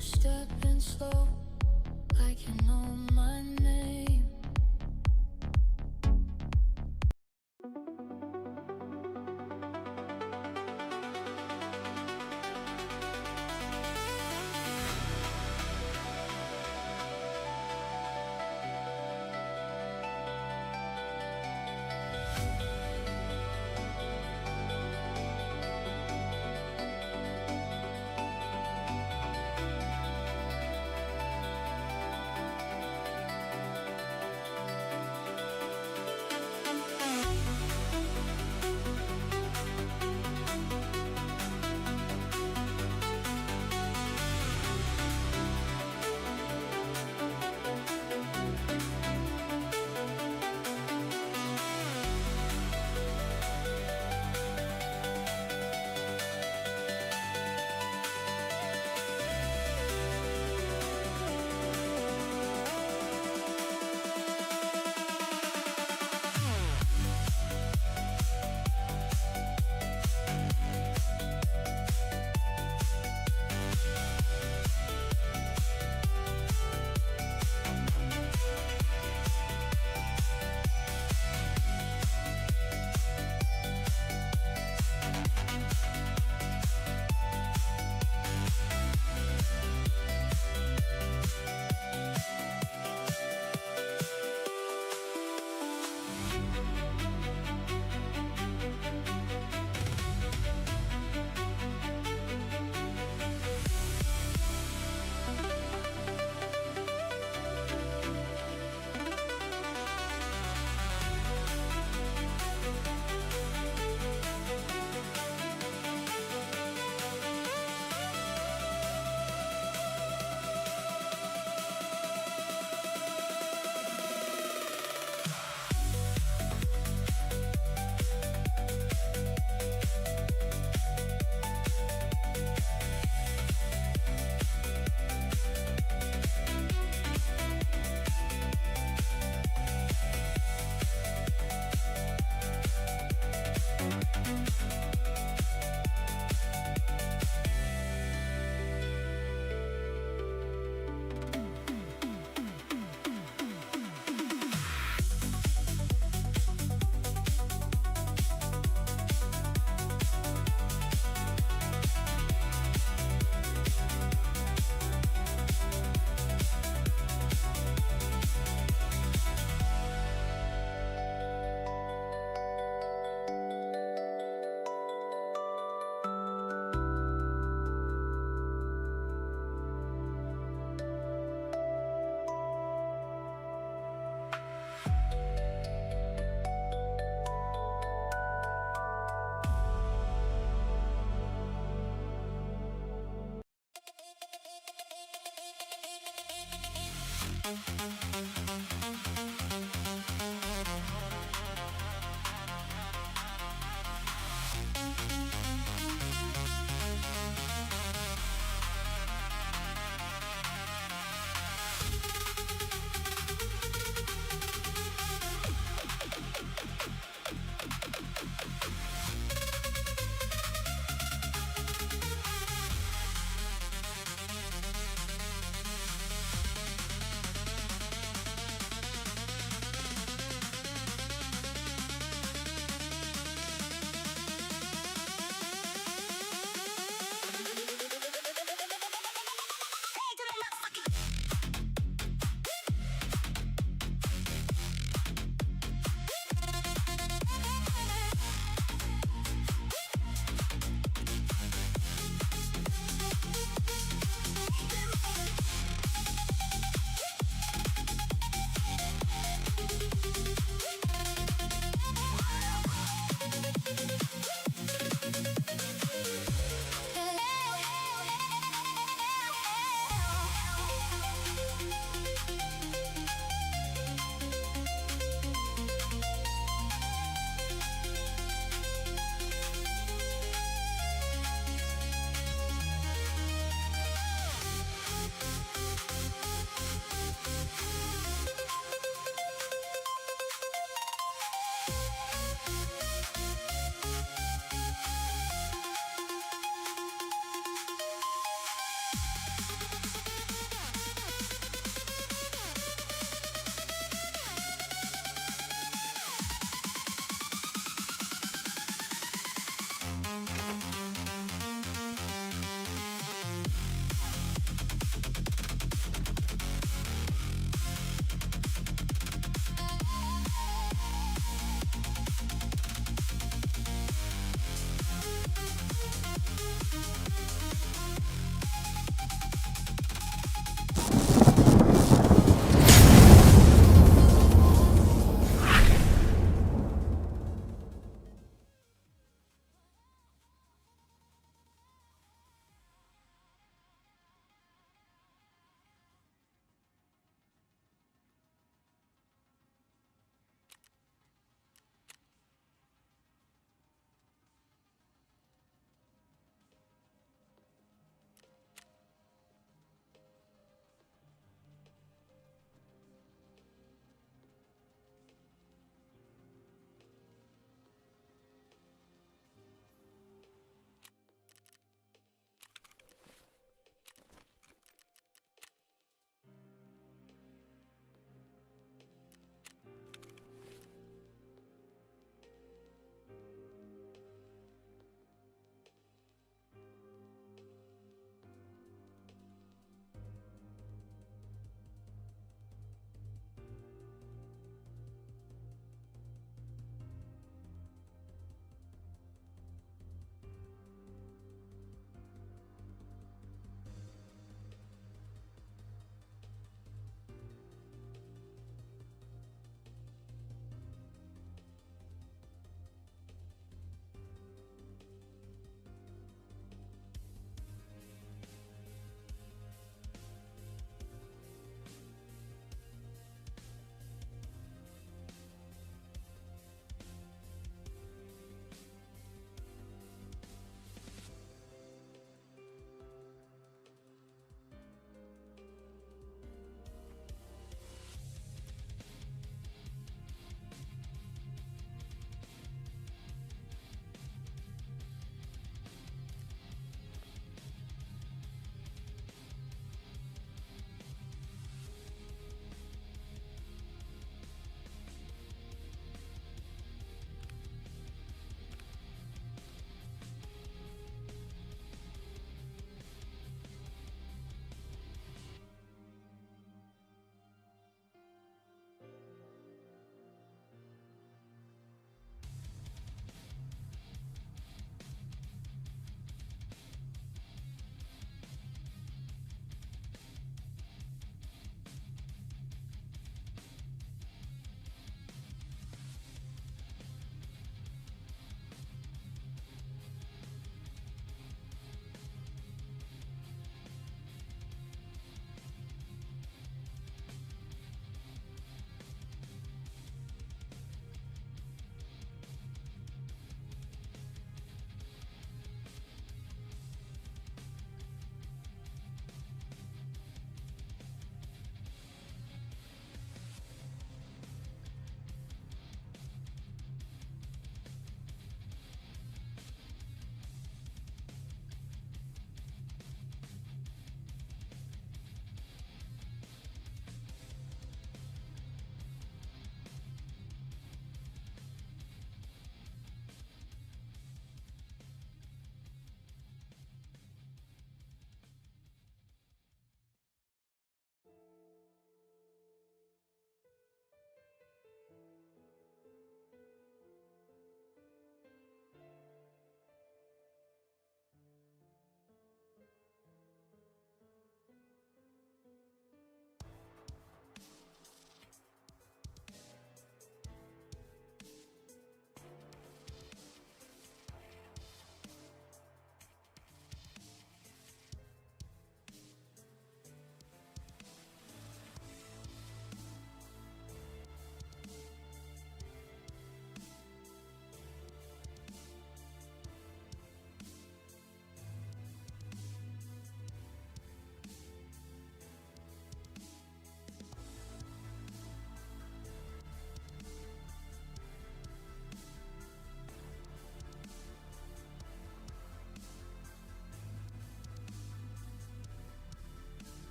stepping slow, like you know my name.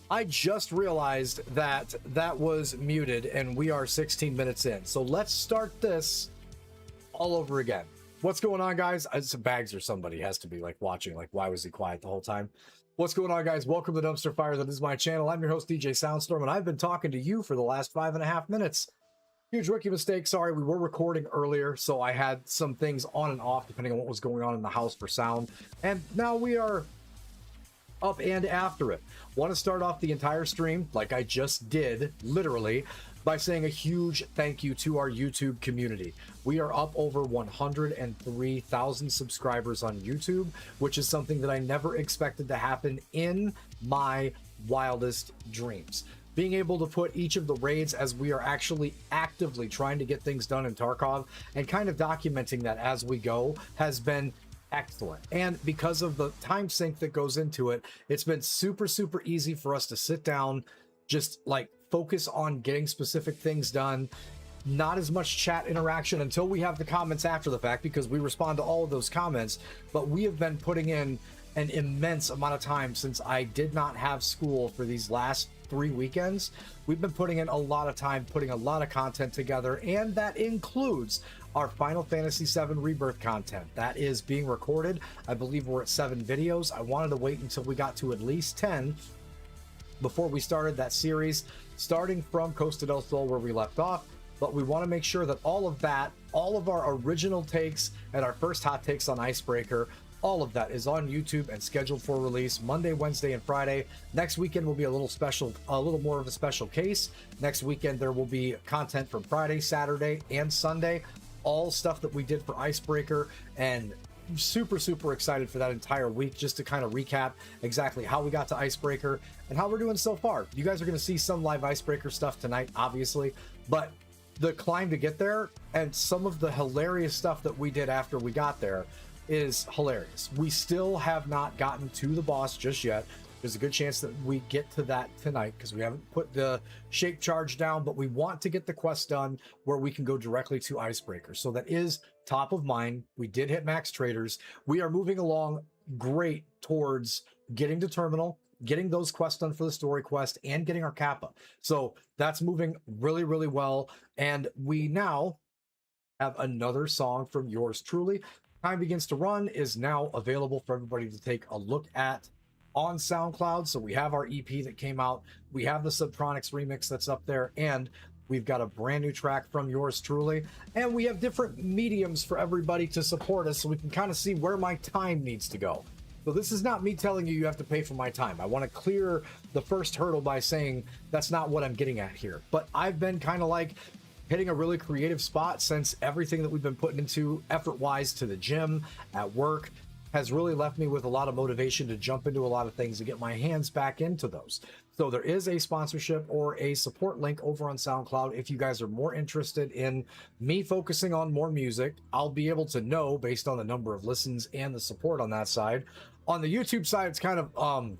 I just realized that that was muted and we are 16 minutes in. So let's start this all over again. What's going on, guys? It's Bags or somebody has to be like watching. Like, why was he quiet the whole time? What's going on, guys? Welcome to Dumpster Fire. That is my channel. I'm your host, DJ Soundstorm, and I've been talking to you for the last 5.5 minutes. Huge rookie mistake. Sorry, we were recording earlier, so I had some things on and off depending on what was going on in the house for sound. And now we are up and after it. Want to start off the entire stream like I just did, literally, by saying a huge thank you to our YouTube community. We are up over 103,000 subscribers on YouTube, which is something that I never expected to happen in my wildest dreams. Being able to put each of the raids as we are actually actively trying to get things done in Tarkov and kind of documenting that as we go has been excellent. And because of the time sink that goes into it, it's been super easy for us to sit down, just like focus on getting specific things done. Not as much chat interaction until we have the comments after the fact, because we respond to all of those comments. But we have been putting in an immense amount of time since I did not have school for these last 3 weekends. We've been putting in a lot of time, putting a lot of content together, and that includes our Final Fantasy VII Rebirth content. That is being recorded. I believe we're at 7 videos. I wanted to wait until we got to at least 10 before we started that series, starting from Costa del Sol where we left off. But we want to make sure that all of that, all of our original takes and our first hot takes on Icebreaker, all of that is on YouTube and scheduled for release Monday, Wednesday, and Friday. Next weekend will be a little special, a little more of a special case. Next weekend there will be content from Friday, Saturday, and Sunday. All stuff that we did for Icebreaker, and super excited for that entire week, just to kind of recap exactly how we got to Icebreaker and how we're doing so far. You guys are going to see some live Icebreaker stuff tonight, obviously, but the climb to get there and some of the hilarious stuff that we did after we got there is hilarious. We still have not gotten to the boss just yet. There's a good chance that we get to that tonight because we haven't put the shape charge down, but we want to get the quest done where we can go directly to Icebreaker. So that is top of mind. We did hit max traders. We are moving along great towards getting to terminal, getting those quests done for the story quest, and getting our Kappa. So that's moving really well. And we now have another song from yours truly. Time Begins to Run is now available for everybody to take a look at on SoundCloud. So we have our EP that came out, we have the Subtronics remix that's up there, and we've got a brand new track from yours truly, and we have different mediums for everybody to support us so we can kind of see where my time needs to go. So this is not me telling you you have to pay for my time. I want to clear the first hurdle by saying that's not what I'm getting at here. But I've been kind of like hitting a really creative spot since everything that we've been putting into effort-wise to the gym, at work, has really left me with a lot of motivation to jump into a lot of things and get my hands back into those. So there is a sponsorship or a support link over on SoundCloud. If you guys are more interested in me focusing on more music, I'll be able to know based on the number of listens and the support on that side. On the YouTube side, it's kind of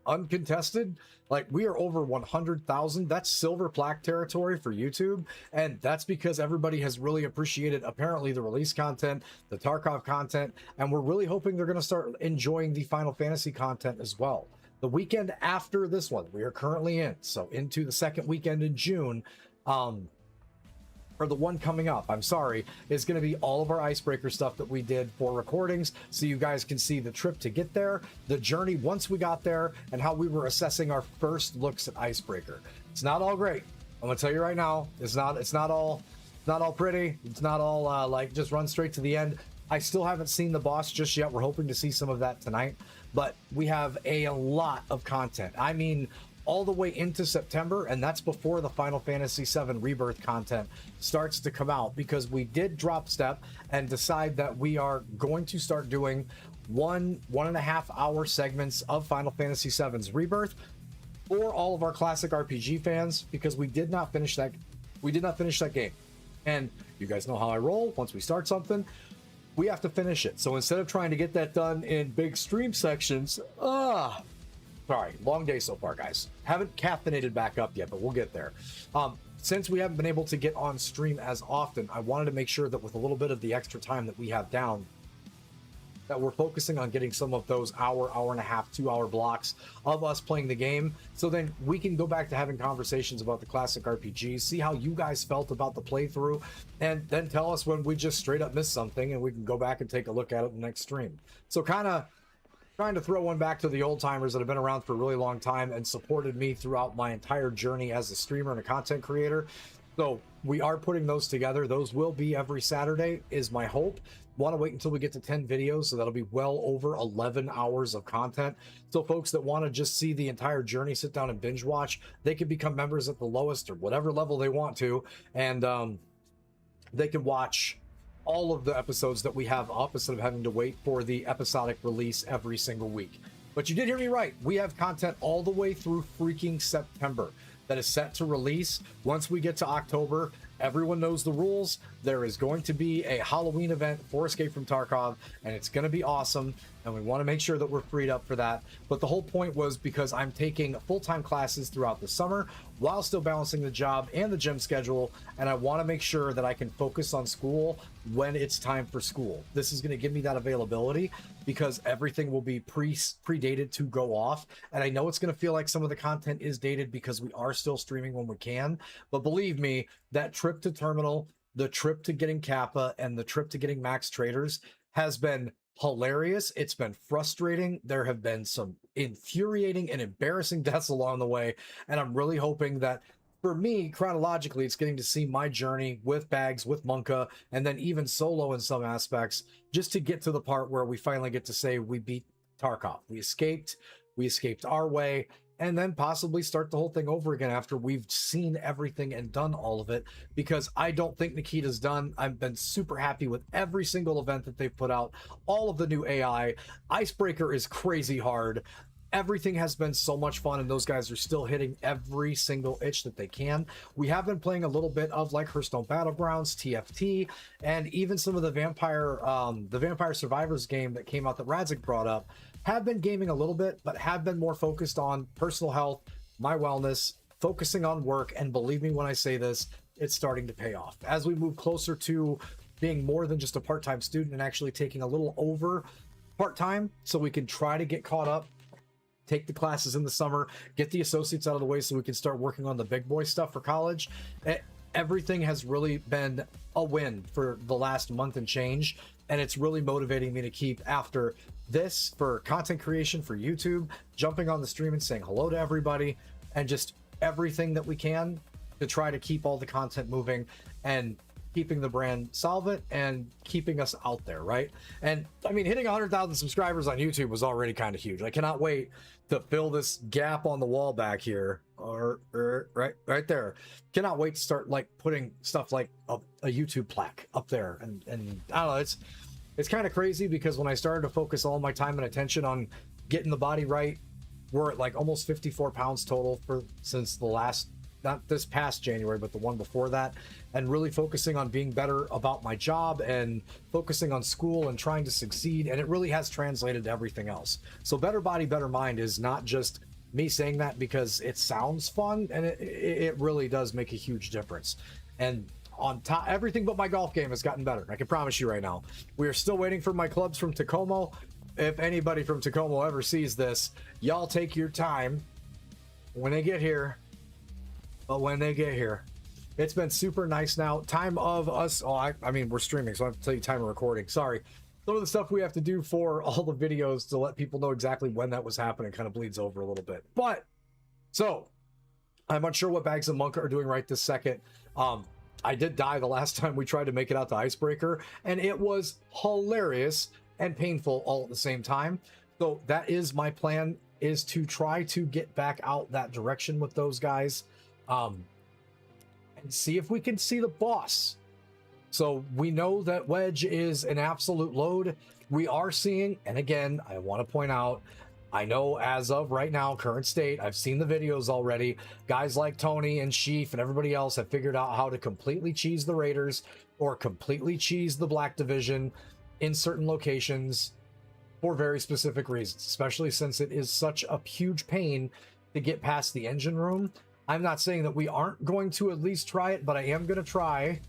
uncontested. Like, we are over 100,000. That's silver plaque territory for YouTube, and that's because everybody has really appreciated apparently the release content, the Tarkov content, and we're really hoping they're going to start enjoying the Final Fantasy content as well. The weekend after this one we are currently in, so into the second weekend in June, or the one coming up, I'm sorry, is going to be all of our Icebreaker stuff that we did for recordings, so you guys can see the trip to get there, the journey once we got there, and how we were assessing our first looks at Icebreaker. It's not all great. I'm gonna tell you right now, it's not all pretty. It's not all like just run straight to the end. I still haven't seen the boss just yet. We're hoping to see some of that tonight, but we have a lot of content. I mean, all the way into September, and that's before the Final Fantasy VII Rebirth content starts to come out, because we did drop step and decide that we are going to start doing 1.5 hour segments of Final Fantasy VII's Rebirth for all of our classic RPG fans, because we did not finish that game. And you guys know how I roll. Once we start something, we have to finish it. So instead of trying to get that done in big stream sections, sorry, long day so far, guys. Haven't caffeinated back up yet, but we'll get there. Since we haven't been able to get on stream as often, I wanted to make sure that with a little bit of the extra time that we have down, that we're focusing on getting some of those hour and a half 2 hour blocks of us playing the game, so then we can go back to having conversations about the classic RPGs, see how you guys felt about the playthrough, and then tell us when we just straight up missed something, and we can go back and take a look at it in the next stream. So kind of trying to throw one back to the old timers that have been around for a really long time and supported me throughout my entire journey as a streamer and a content creator. So we are putting those together. Those will be every Saturday, is my hope. Want to wait until we get to 10 videos, so that'll be well over 11 hours of content. So folks that want to just see the entire journey, sit down and binge watch, they can become members at the lowest or whatever level they want to, and they can watch all of the episodes that we have up instead of having to wait for the episodic release every single week. But you did hear me right. We have content all the way through freaking September that is set to release. Once we get to October, everyone knows the rules. There is going to be a Halloween event for Escape from Tarkov, and it's going to be awesome, and we want to make sure that we're freed up for that. But the whole point was because I'm taking full-time classes throughout the summer while still balancing the job and the gym schedule, and I want to make sure that I can focus on school when it's time for school. This is going to give me that availability because everything will be predated to go off, and I know it's going to feel like some of the content is dated because we are still streaming when we can, but believe me, that trip to Terminal, the trip to getting Kappa, and the trip to getting Max Traders has been hilarious. It's been frustrating. There have been some infuriating and embarrassing deaths along the way, and I'm really hoping that for me, chronologically, it's getting to see my journey with Bags, with Monka, and then even solo in some aspects, just to get to the part where we finally get to say we beat Tarkov. We escaped our way, and then possibly start the whole thing over again after we've seen everything and done all of it, because I don't think Nikita's done. I've been super happy with every single event that they've put out, all of the new AI. Icebreaker is crazy hard. Everything has been so much fun, and those guys are still hitting every single itch that they can. We have been playing a little bit of like Hearthstone Battlegrounds, TFT, and even some of the Vampire Survivors game that came out that Radzik brought up. Have been gaming a little bit, but have been more focused on personal health, my wellness, focusing on work, and believe me when I say this, it's starting to pay off. As we move closer to being more than just a part-time student and actually taking a little over part-time so we can try to get caught up, take the classes in the summer, get the associates out of the way so we can start working on the big boy stuff for college. Everything has really been a win for the last month and change, and it's really motivating me to keep after this for content creation for YouTube, jumping on the stream and saying hello to everybody, and just everything that we can to try to keep all the content moving and keeping the brand solvent and keeping us out there, right? And I mean, hitting 100,000 subscribers on YouTube was already kind of huge. I cannot wait to fill this gap on the wall back here, or right there. Cannot wait to start like putting stuff like a YouTube plaque up there, and I don't know, it's kind of crazy because when I started to focus all my time and attention on getting the body right, we're at like almost 54 pounds total since the last, not this past January, but the one before that, and really focusing on being better about my job and focusing on school and trying to succeed. And it really has translated to everything else. So better body, better mind is not just me saying that because it sounds fun, and it really does make a huge difference. And on top, everything but my golf game has gotten better. I can promise you right now. We are still waiting for my clubs from Tacoma. If anybody from Tacoma ever sees this, y'all take your time when they get here. But when they get here, it's been super nice now. Time of us, I mean, we're streaming, so I have to tell you time of recording. Sorry. Some of the stuff we have to do for all the videos to let people know exactly when that was happening kind of bleeds over a little bit. But, so, I'm unsure what Bags and Monk are doing right this second. I did die the last time we tried to make it out to Icebreaker, and it was hilarious and painful all at the same time. So that is my plan, is to try to get back out that direction with those guys, and see if we can see the boss. So we know that Wedge is an absolute load. We are seeing, and again, I want to point out, I know as of right now, current state, I've seen the videos already. Guys like Tony and Sheaf and everybody else have figured out how to completely cheese the Raiders or completely cheese the Black Division in certain locations for very specific reasons, especially since it is such a huge pain to get past the engine room. I'm not saying that we aren't going to at least try it, but I am going to try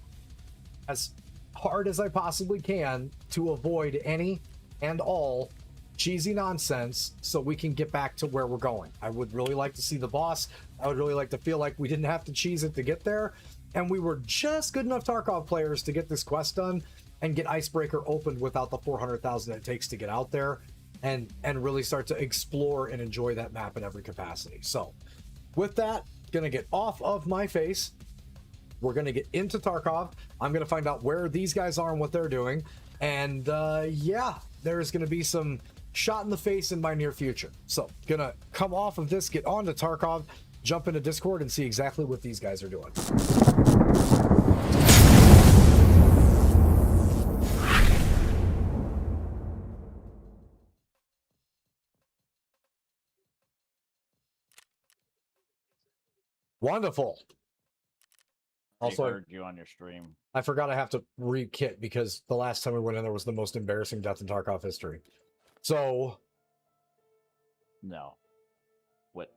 as hard as I possibly can to avoid any and all cheesy nonsense so we can get back to where we're going. I would really like to see the boss. I would really like to feel like we didn't have to cheese it to get there, and we were just good enough Tarkov players to get this quest done and get Icebreaker opened without the 400,000 it takes to get out there and really start to explore and enjoy that map in every capacity. So with that, gonna get off of my face. We're gonna get into Tarkov. I'm gonna find out where these guys are and what they're doing. And yeah, there's gonna be some shot in the face in my near future. So gonna come off of this, get on to Tarkov, jump into Discord and see exactly what these guys are doing. Wonderful. Also, I heard you on your stream. I forgot I have to re-kit because the last time we went in there was the most embarrassing death in Tarkov history. So, No. What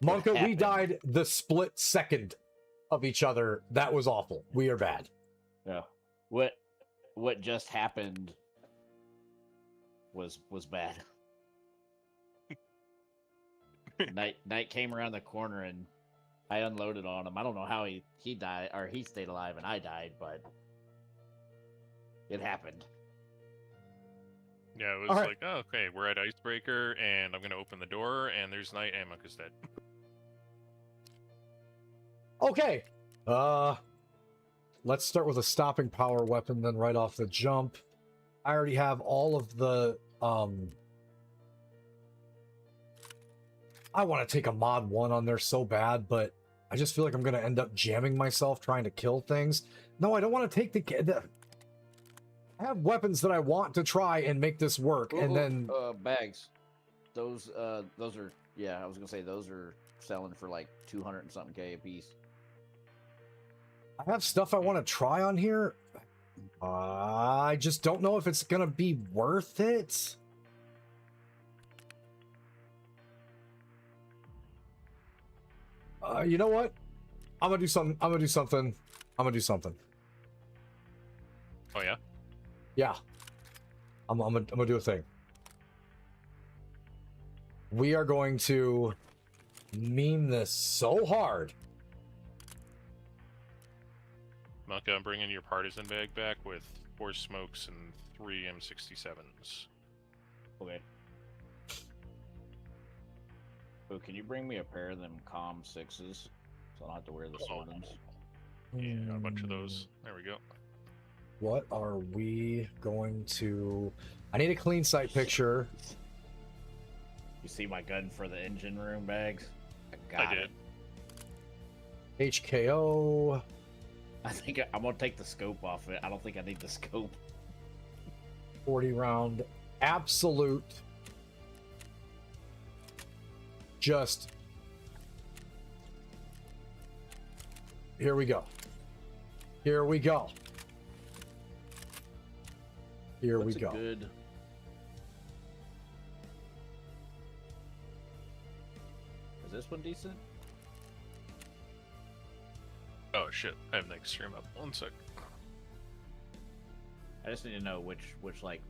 Monka, we happened? died the split second of each other. That was awful. We are bad. Yeah. What just happened was bad. Night came around the corner and I unloaded on him. I don't know how he died or he stayed alive and I died, but it happened. Yeah, it was All right. like, oh, okay, we're at Icebreaker, and I'm gonna open the door, and there's Night, and Monka's dead. Okay. Let's start with a stopping power weapon then right off the jump. I already have all of the I want to take a mod 1 on there so bad, but I just feel like I'm going to end up jamming myself trying to kill things. No, I don't want to take the I have weapons that I want to try and make this work, and then bags. Those are, yeah, I was gonna say those are selling for like 200 and something K a piece. I have stuff I want to try on here. I just don't know if it's gonna be worth it. You know what? I'm gonna do something. I'm gonna do something. Oh yeah. Yeah. I'm gonna do a thing. We are going to meme this so hard. Monka, I'm bringing your partisan bag back with 4 smokes and 3 M67s. Okay. Oh, can you bring me a pair of them COM 6s so I don't have to wear the Swordens? Yeah, got a bunch of those. There we go. What are we going to... I need a clean sight picture. You see my gun for the engine room bags? I did. HKO. I think I'm gonna take the scope off it. I don't think I need the scope. 40 round. Absolute. Just. Here we go. Here we go. Here What's we go. Good. Is this one decent? Oh shit, I have next stream up. 1 sec. I just need to know which like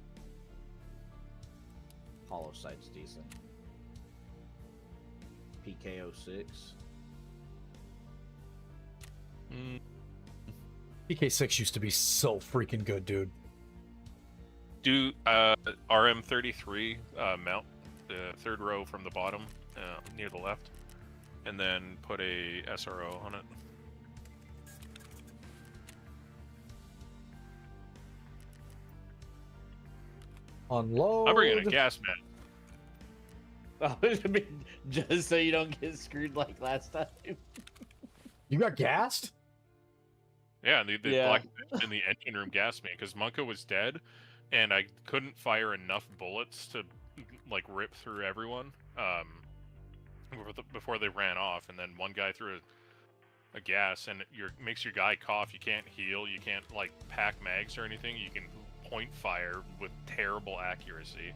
hollow sight's decent. PKO6. PK6 used to be so freaking good, dude. Do RM33 mount the 3rd row from the bottom near the left, and then put a SRO on it. Unload. I'm bringing a gas man. Oh, I mean, just so you don't get screwed like last time. You got gassed? Yeah, the Yeah. black bitch in the engine room gassed me because Monka was dead, and I couldn't fire enough bullets to like rip through everyone before they ran off. And then one guy threw a gas, and makes your guy cough. You can't heal. You can't like pack mags or anything. You can point fire with terrible accuracy.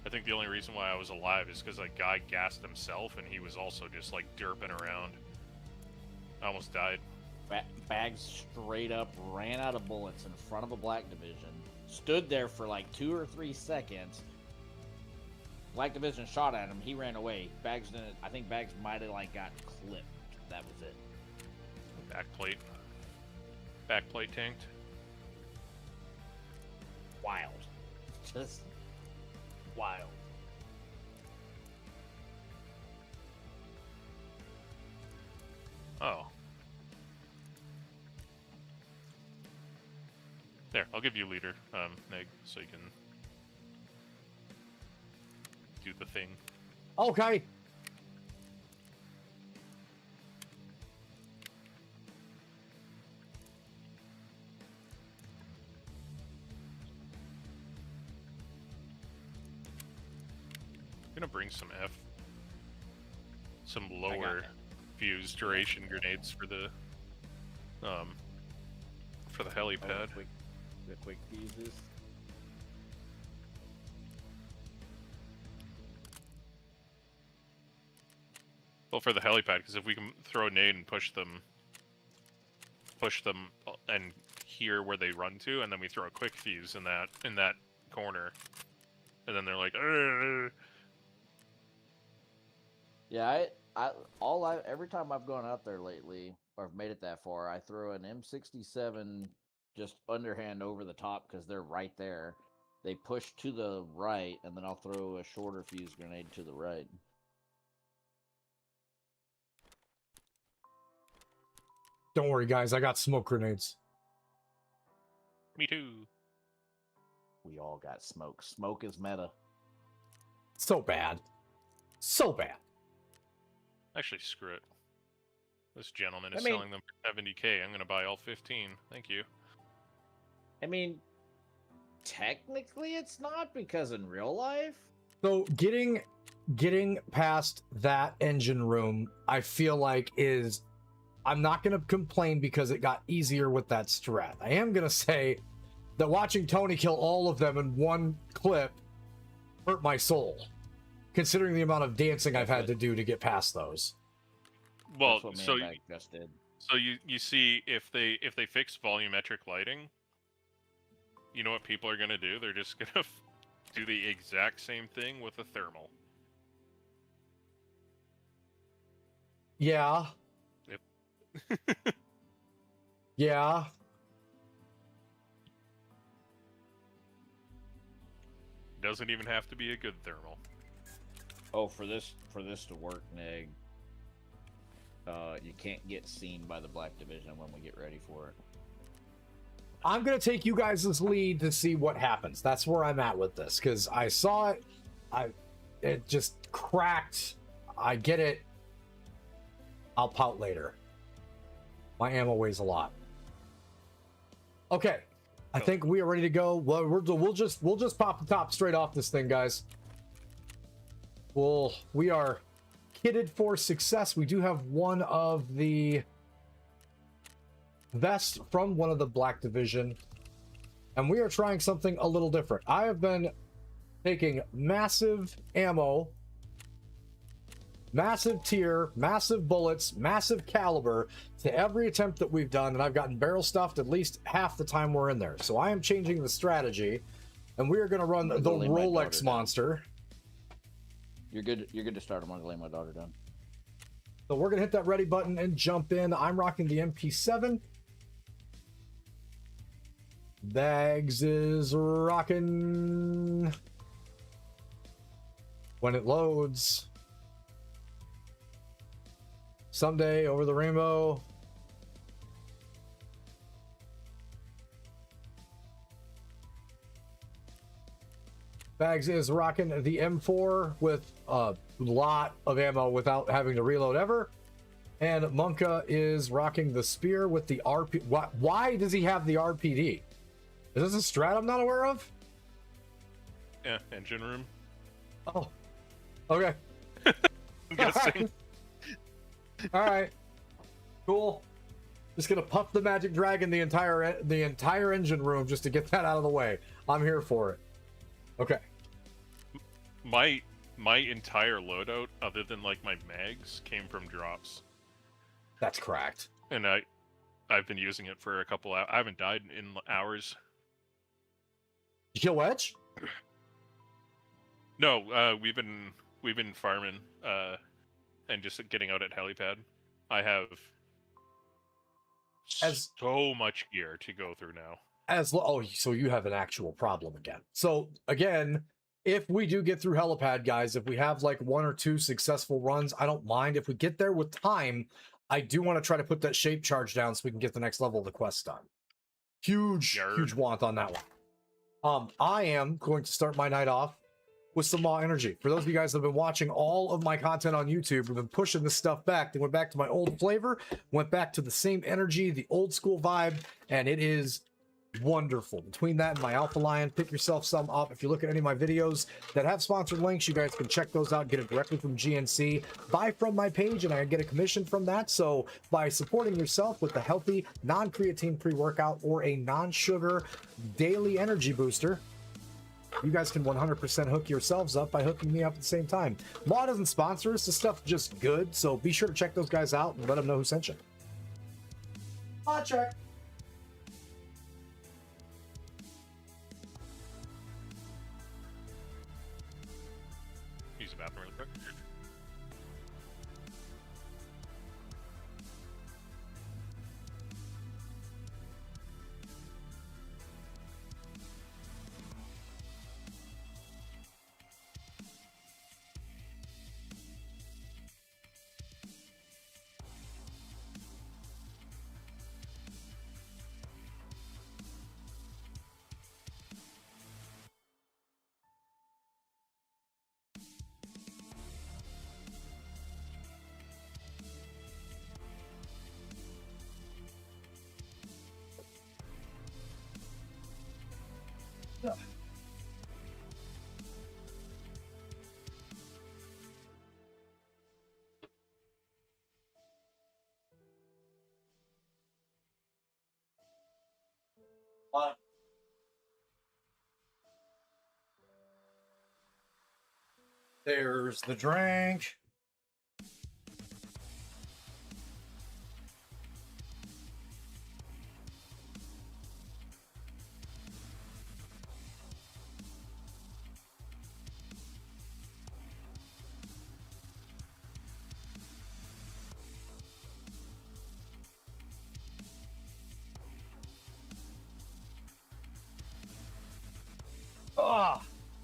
I think the only reason why I was alive is because that guy gassed himself, and he was also just like derping around. I almost died. Bags straight up ran out of bullets in front of a black division, stood there for like 2 or 3 seconds. Black Division shot at him. He ran away. Bags didn't. I think Bags might have like got clipped. That was it. Backplate. Backplate tanked. Wild. Just wild. Oh. There, I'll give you leader, Neg, so you can do the thing. Okay. I'm gonna bring some some I got lower it. fuse duration grenades for the helipad. Oh, the quick fuses. Well, for the helipad, because if we can throw a nade and push them and hear where they run to, and then we throw a quick fuse in that corner, and then they're like, "Arr!" Yeah, every time I've gone out there lately, or I've made it that far, I throw an M67 just underhand over the top because they're right there. They push to the right, and then I'll throw a shorter fuse grenade to the right. Don't worry, guys. I got smoke grenades. Me too. We all got smoke. Smoke is meta. So bad. So bad. Actually, screw it. This gentleman I is mean- selling them for 70K. I'm gonna buy all 15. Thank you. I mean, technically it's not, because in real life, So getting past that engine room, I feel like is, I'm not going to complain because it got easier with that strat. I am going to say that watching Tony kill all of them in one clip hurt my soul, considering the amount of dancing I've had to do to get past those. Well, that's what me so and Bag just did. so you see if they fix volumetric lighting, you know what people are gonna do? They're just gonna do the exact same thing with a thermal. Yeah. Yep. Yeah. Doesn't even have to be a good thermal. Oh, for this to work, Neg, you can't get seen by the Black Division when we get ready for it. I'm going to take you guys' lead to see what happens. That's where I'm at with this, because I saw it. It just cracked. I get it. I'll pout later. My ammo weighs a lot. Okay. I think we are ready to go. Well, we'll just pop the top straight off this thing, guys. We are kitted for success. We do have one of the vests from one of the Black Division, and we are trying something a little different. I have been taking massive ammo, massive tier, massive bullets, massive caliber to every attempt that we've done, and I've gotten barrel stuffed at least half the time we're in there. So I am changing the strategy, and we are going to run the gonna lay my Rolex daughter down. monster. You're good to start. I'm gonna lay my daughter down. So we're going to hit that ready button and jump in. I'm rocking the MP7. Bags is rocking when it loads. Someday over the rainbow. Bags is rocking the M4 with a lot of ammo without having to reload ever. And Monka is rocking the spear with the RP. Why does he have the RPD? Is this a strat I'm not aware of? Yeah, engine room. Oh, okay. I'm guessing. All right, cool. Just gonna puff the magic dragon the entire engine room just to get that out of the way. I'm here for it. Okay. My entire loadout, other than like my mags, came from drops, That's cracked. and I've been using it for a couple hours. I haven't died in hours. You kill Wedge? No, we've been farming and just getting out at helipad. I have so much gear to go through now. So you have an actual problem again. So again, if we do get through helipad, guys, if we have like 1 or 2 successful runs, I don't mind. If we get there with time, I do want to try to put that shape charge down so we can get the next level of the quest done. Huge want on that one. I am going to start my night off with some Maw energy. For those of you guys that have been watching all of my content on YouTube, we've been pushing this stuff back. They went back to my old flavor, went back to the same energy, the old school vibe, and it is wonderful. Between that and my Alpha Lion, pick yourself some up. If you look at any of my videos that have sponsored links, you guys can check those out, get it directly from GNC, buy from my page, and I get a commission from that. So by supporting yourself with the healthy non-creatine pre-workout or a non-sugar daily energy booster, you guys can 100% hook yourselves up by hooking me up at the same time. Maw doesn't sponsor us. This stuff's just good, so be sure to check those guys out and let them know who sent you. Maw check. Use the bathroom really quick. There's the drink.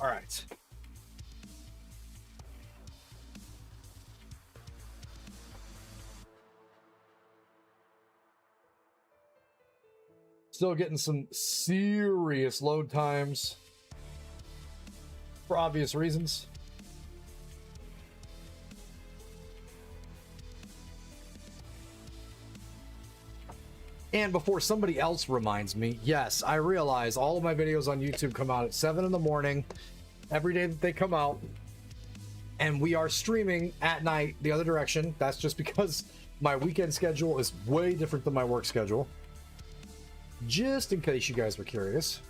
All right. Still getting some serious load times for obvious reasons. And before somebody else reminds me, yes, I realize all of my videos on YouTube come out at 7 in the morning every day that they come out, and we are streaming at night the other direction. That's just because my weekend schedule is way different than my work schedule. Just in case you guys were curious.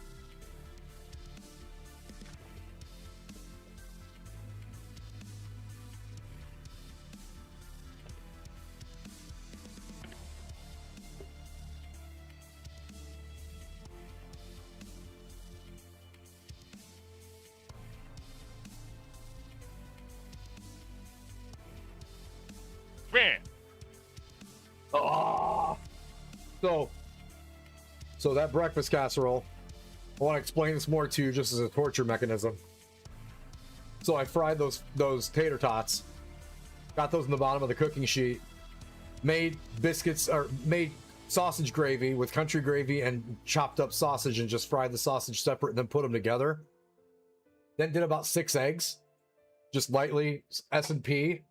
Man. So that breakfast casserole, I want to explain this more to you just as a torture mechanism. So I fried those tater tots, got those in the bottom of the cooking sheet, made sausage gravy with country gravy and chopped up sausage and just fried the sausage separate and then put them together. Then did about 6 eggs, just lightly S&P.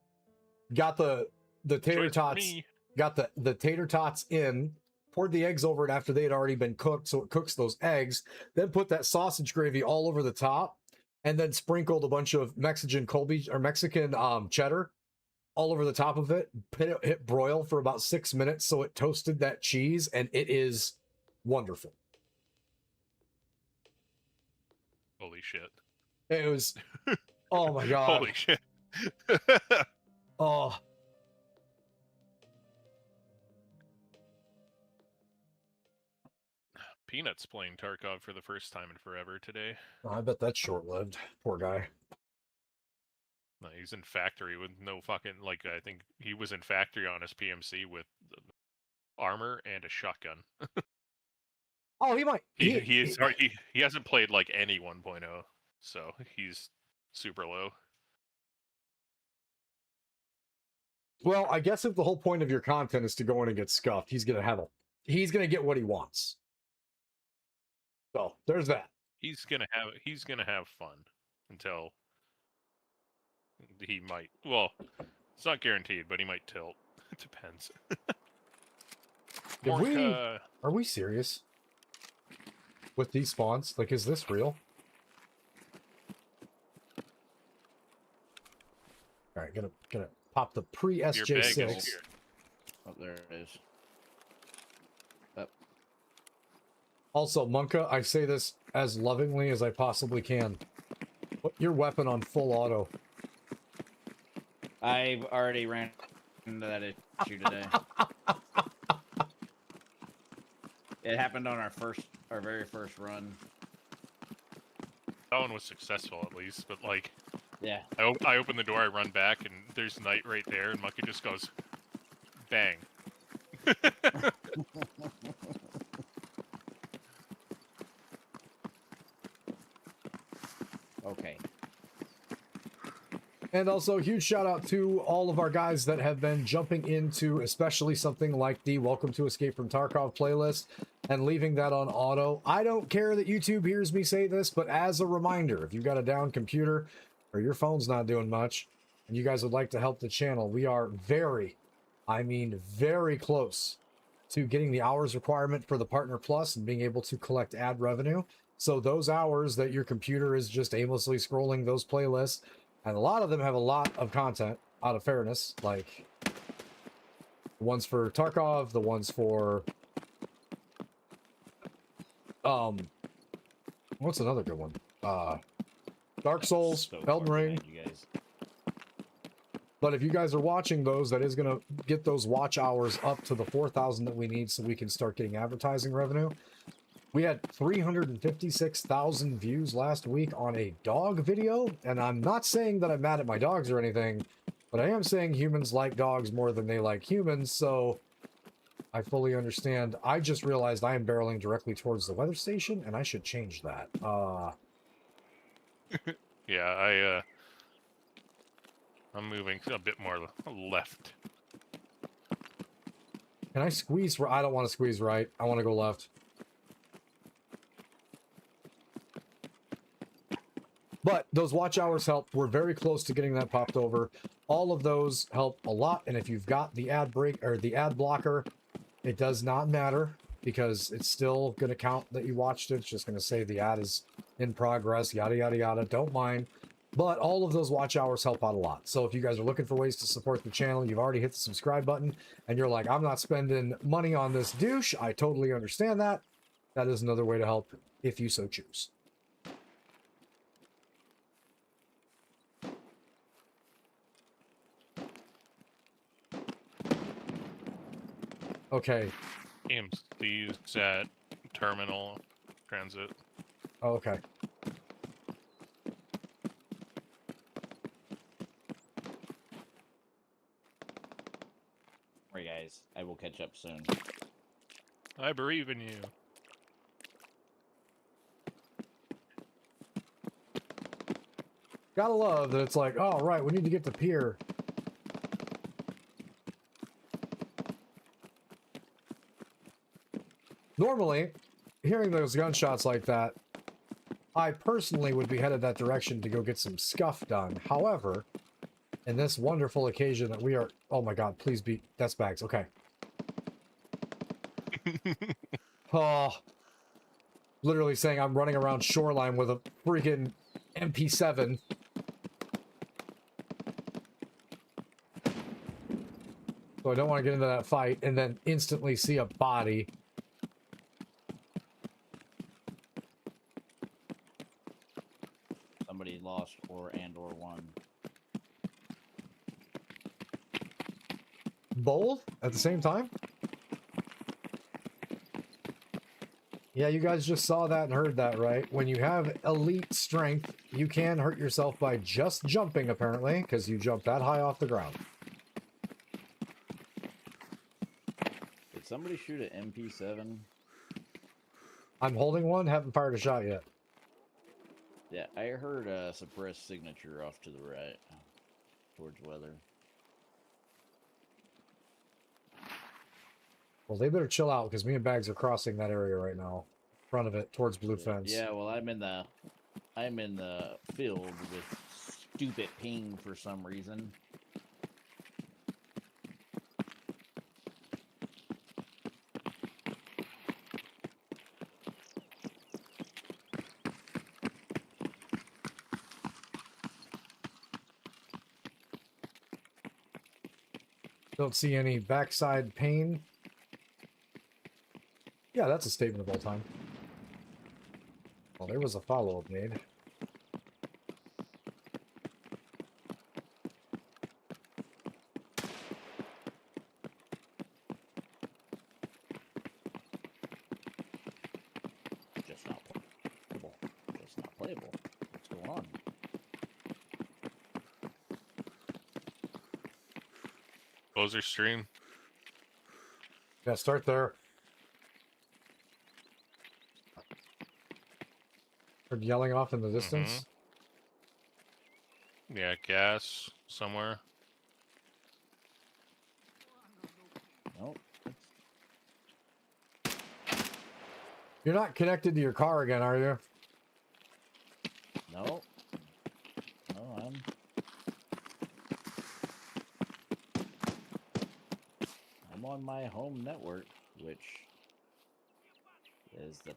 Got the tater tots, got the tater tots in, poured the eggs over it after they had already been cooked, so it cooks those eggs. Then put that sausage gravy all over the top, and then sprinkled a bunch of Mexican cheddar all over the top of it. Hit broil for about 6 minutes, so it toasted that cheese, and it is wonderful. Holy shit! It was. Oh my god! Holy shit! Oh. Peanuts playing Tarkov for the first time in forever today. I bet that's short-lived. Poor guy. No, he's in factory with no fucking, like, I think he was in factory on his PMC with armor and a shotgun. Oh, he might. He hasn't played like any 1.0, so he's super low. Well, I guess if the whole point of your content is to go in and get scuffed, he's gonna get what he wants. So there's that. He's gonna have fun until he might. Well, it's not guaranteed, but he might tilt. It depends. Are we serious with these spawns? Like, is this real? All right, gonna pop the pre SJ6. Oh, there it is. Up. Also, Monka, I say this as lovingly as I possibly can. Put your weapon on full auto. I've already ran into that issue today. It happened on our very first run. That one was successful at least, but like, Yeah. I open the door, I run back, and there's Knight right there, and Monkey just goes, bang. Okay. And also, huge shout out to all of our guys that have been jumping into especially something like the Welcome to Escape from Tarkov playlist and leaving that on auto. I don't care that YouTube hears me say this, but as a reminder, if you've got a down computer or your phone's not doing much and you guys would like to help the channel, we are very close to getting the hours requirement for the Partner Plus and being able to collect ad revenue. So those hours that your computer is just aimlessly scrolling those playlists, and a lot of them have a lot of content, out of fairness, like the ones for Tarkov, the ones for what's another good one? Dark Souls, So Elden far Ring. behind you guys. But if you guys are watching those, that is going to get those watch hours up to the 4,000 that we need so we can start getting advertising revenue. We had 356,000 views last week on a dog video, and I'm not saying that I'm mad at my dogs or anything, but I am saying humans like dogs more than they like humans, so I fully understand. I just realized I am barreling directly towards the weather station, and I should change that. Yeah, I'm moving a bit more left. Can I squeeze? I don't want to squeeze right. I want to go left. But those watch hours help. We're very close to getting that popped over. All of those help a lot. And if you've got the ad break or the ad blocker, it does not matter because it's still going to count that you watched it. It's just going to say the ad is in progress, yada, yada, yada. Don't mind. But all of those watch hours help out a lot. So if you guys are looking for ways to support the channel, you've already hit the subscribe button and you're like, I'm not spending money on this douche. I totally understand that. That is another way to help if you so choose. Okay. AMC's at Terminal Transit. Oh, okay. Alright, guys. I will catch up soon. I believe in you. Gotta love that it's like, oh, right, we need to get the pier. Normally, hearing those gunshots like that, I personally would be headed that direction to go get some scuff done. However, in this wonderful occasion that we are... Oh my god, please be... That's bags, okay. Oh, literally saying I'm running around Shoreline with a freaking MP7. So I don't want to get into that fight and then instantly see a body. Somebody lost or won. Both at the same time? Yeah, you guys just saw that and heard that, right? When you have elite strength, you can hurt yourself by just jumping, apparently, because you jumped that high off the ground. Did somebody shoot an MP7? I'm holding one, haven't fired a shot yet. Yeah, I heard a suppressed signature off to the right, towards weather. Well, they better chill out, because me and Bags are crossing that area right now. Front of it, towards Blue Fence. Yeah, well, I'm in the field with stupid ping for some reason. Don't see any backside pain. Yeah, that's a statement of all time. Well, there was a follow-up made. Just not playable. Just not playable. What's going on? Close your stream. Yeah, start there. Heard yelling off in the distance. Yeah, gas somewhere. Nope. You're not connected to your car again, are you? No. No, I'm on my home network, which is the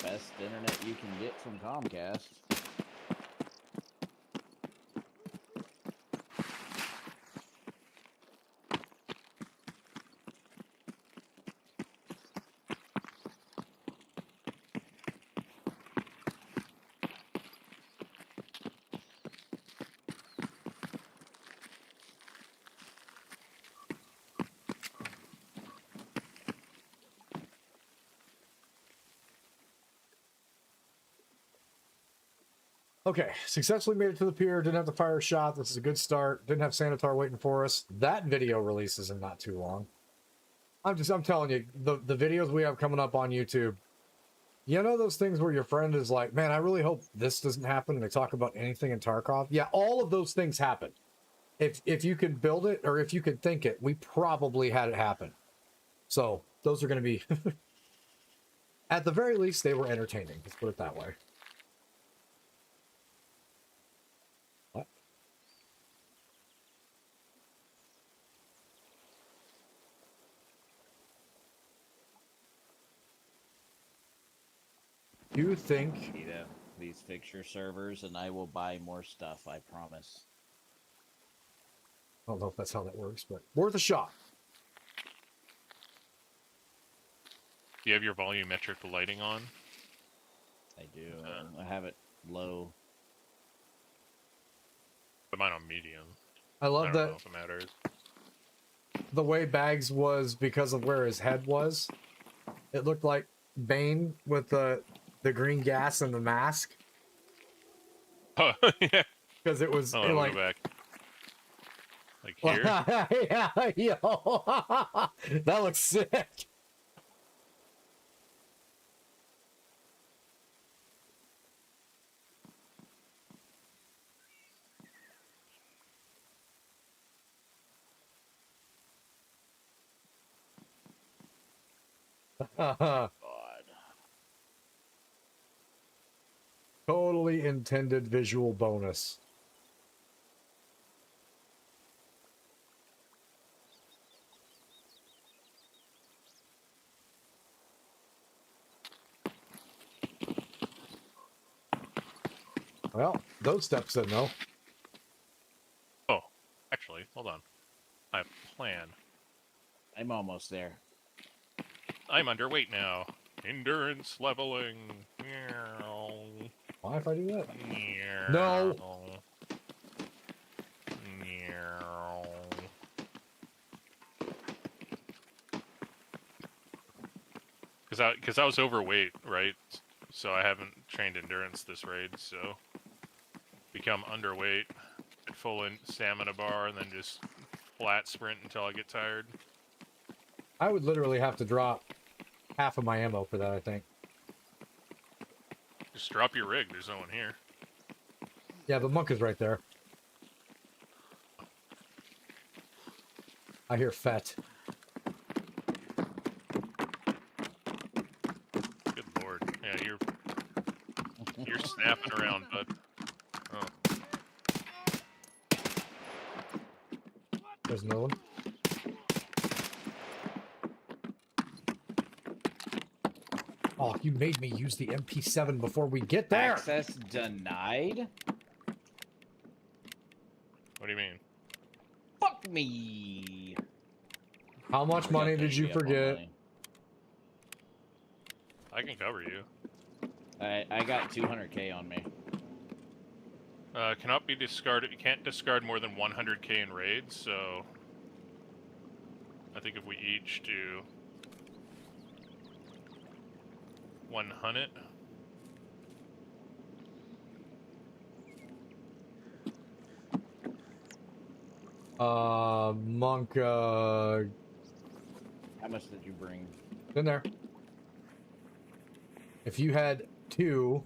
best internet you can get from Comcast. Okay, successfully made it to the pier. Didn't have to fire a shot. This is a good start. Didn't have Sanitar waiting for us. That video releases in not too long. I'm telling you, the videos we have coming up on YouTube, you know those things where your friend is like, man, I really hope this doesn't happen, and they talk about anything in Tarkov? Yeah, all of those things happen. If you could build it, or if you could think it, we probably had it happen. So, those are going to be... At the very least, they were entertaining. Let's put it that way. What? You think... These fixture servers, and I will buy more stuff, I promise. I don't know if that's how that works, but worth a shot. Do you have your volumetric lighting on? I do. I have it low. Put mine on medium. I love I don't that know if it matters. the way Bags was because of where his head was. It looked like Bane with the green gas and the mask. Oh, yeah. Because it was Oh, I'll like... go back. Like here? Yeah, yo. That looks sick. God. Totally intended visual bonus. Well, those steps said no. Oh, actually, hold on. I have a plan. I'm almost there. I'm underweight now. Endurance leveling. Why if I do that? No. because I was overweight, right? So I haven't trained endurance this raid, so become underweight, get full in stamina bar, and then just flat sprint until I get tired. I would literally have to drop half of my ammo for that, I think. Just drop your rig. There's no one here. Yeah, the monk is right there. I hear Fett. Good lord. Yeah, you're snapping around, bud. Oh, There's another one. Oh, you made me use the MP7 before we get there. Access denied? what do you mean? Fuck me. How much Forgot money to did you be up on forget? money. I can cover you. I got 200k on me. Cannot be discarded. You can't discard more than 100k in raids, so I think if we each do 100. Monk, How much did you bring? in there. If you had 2,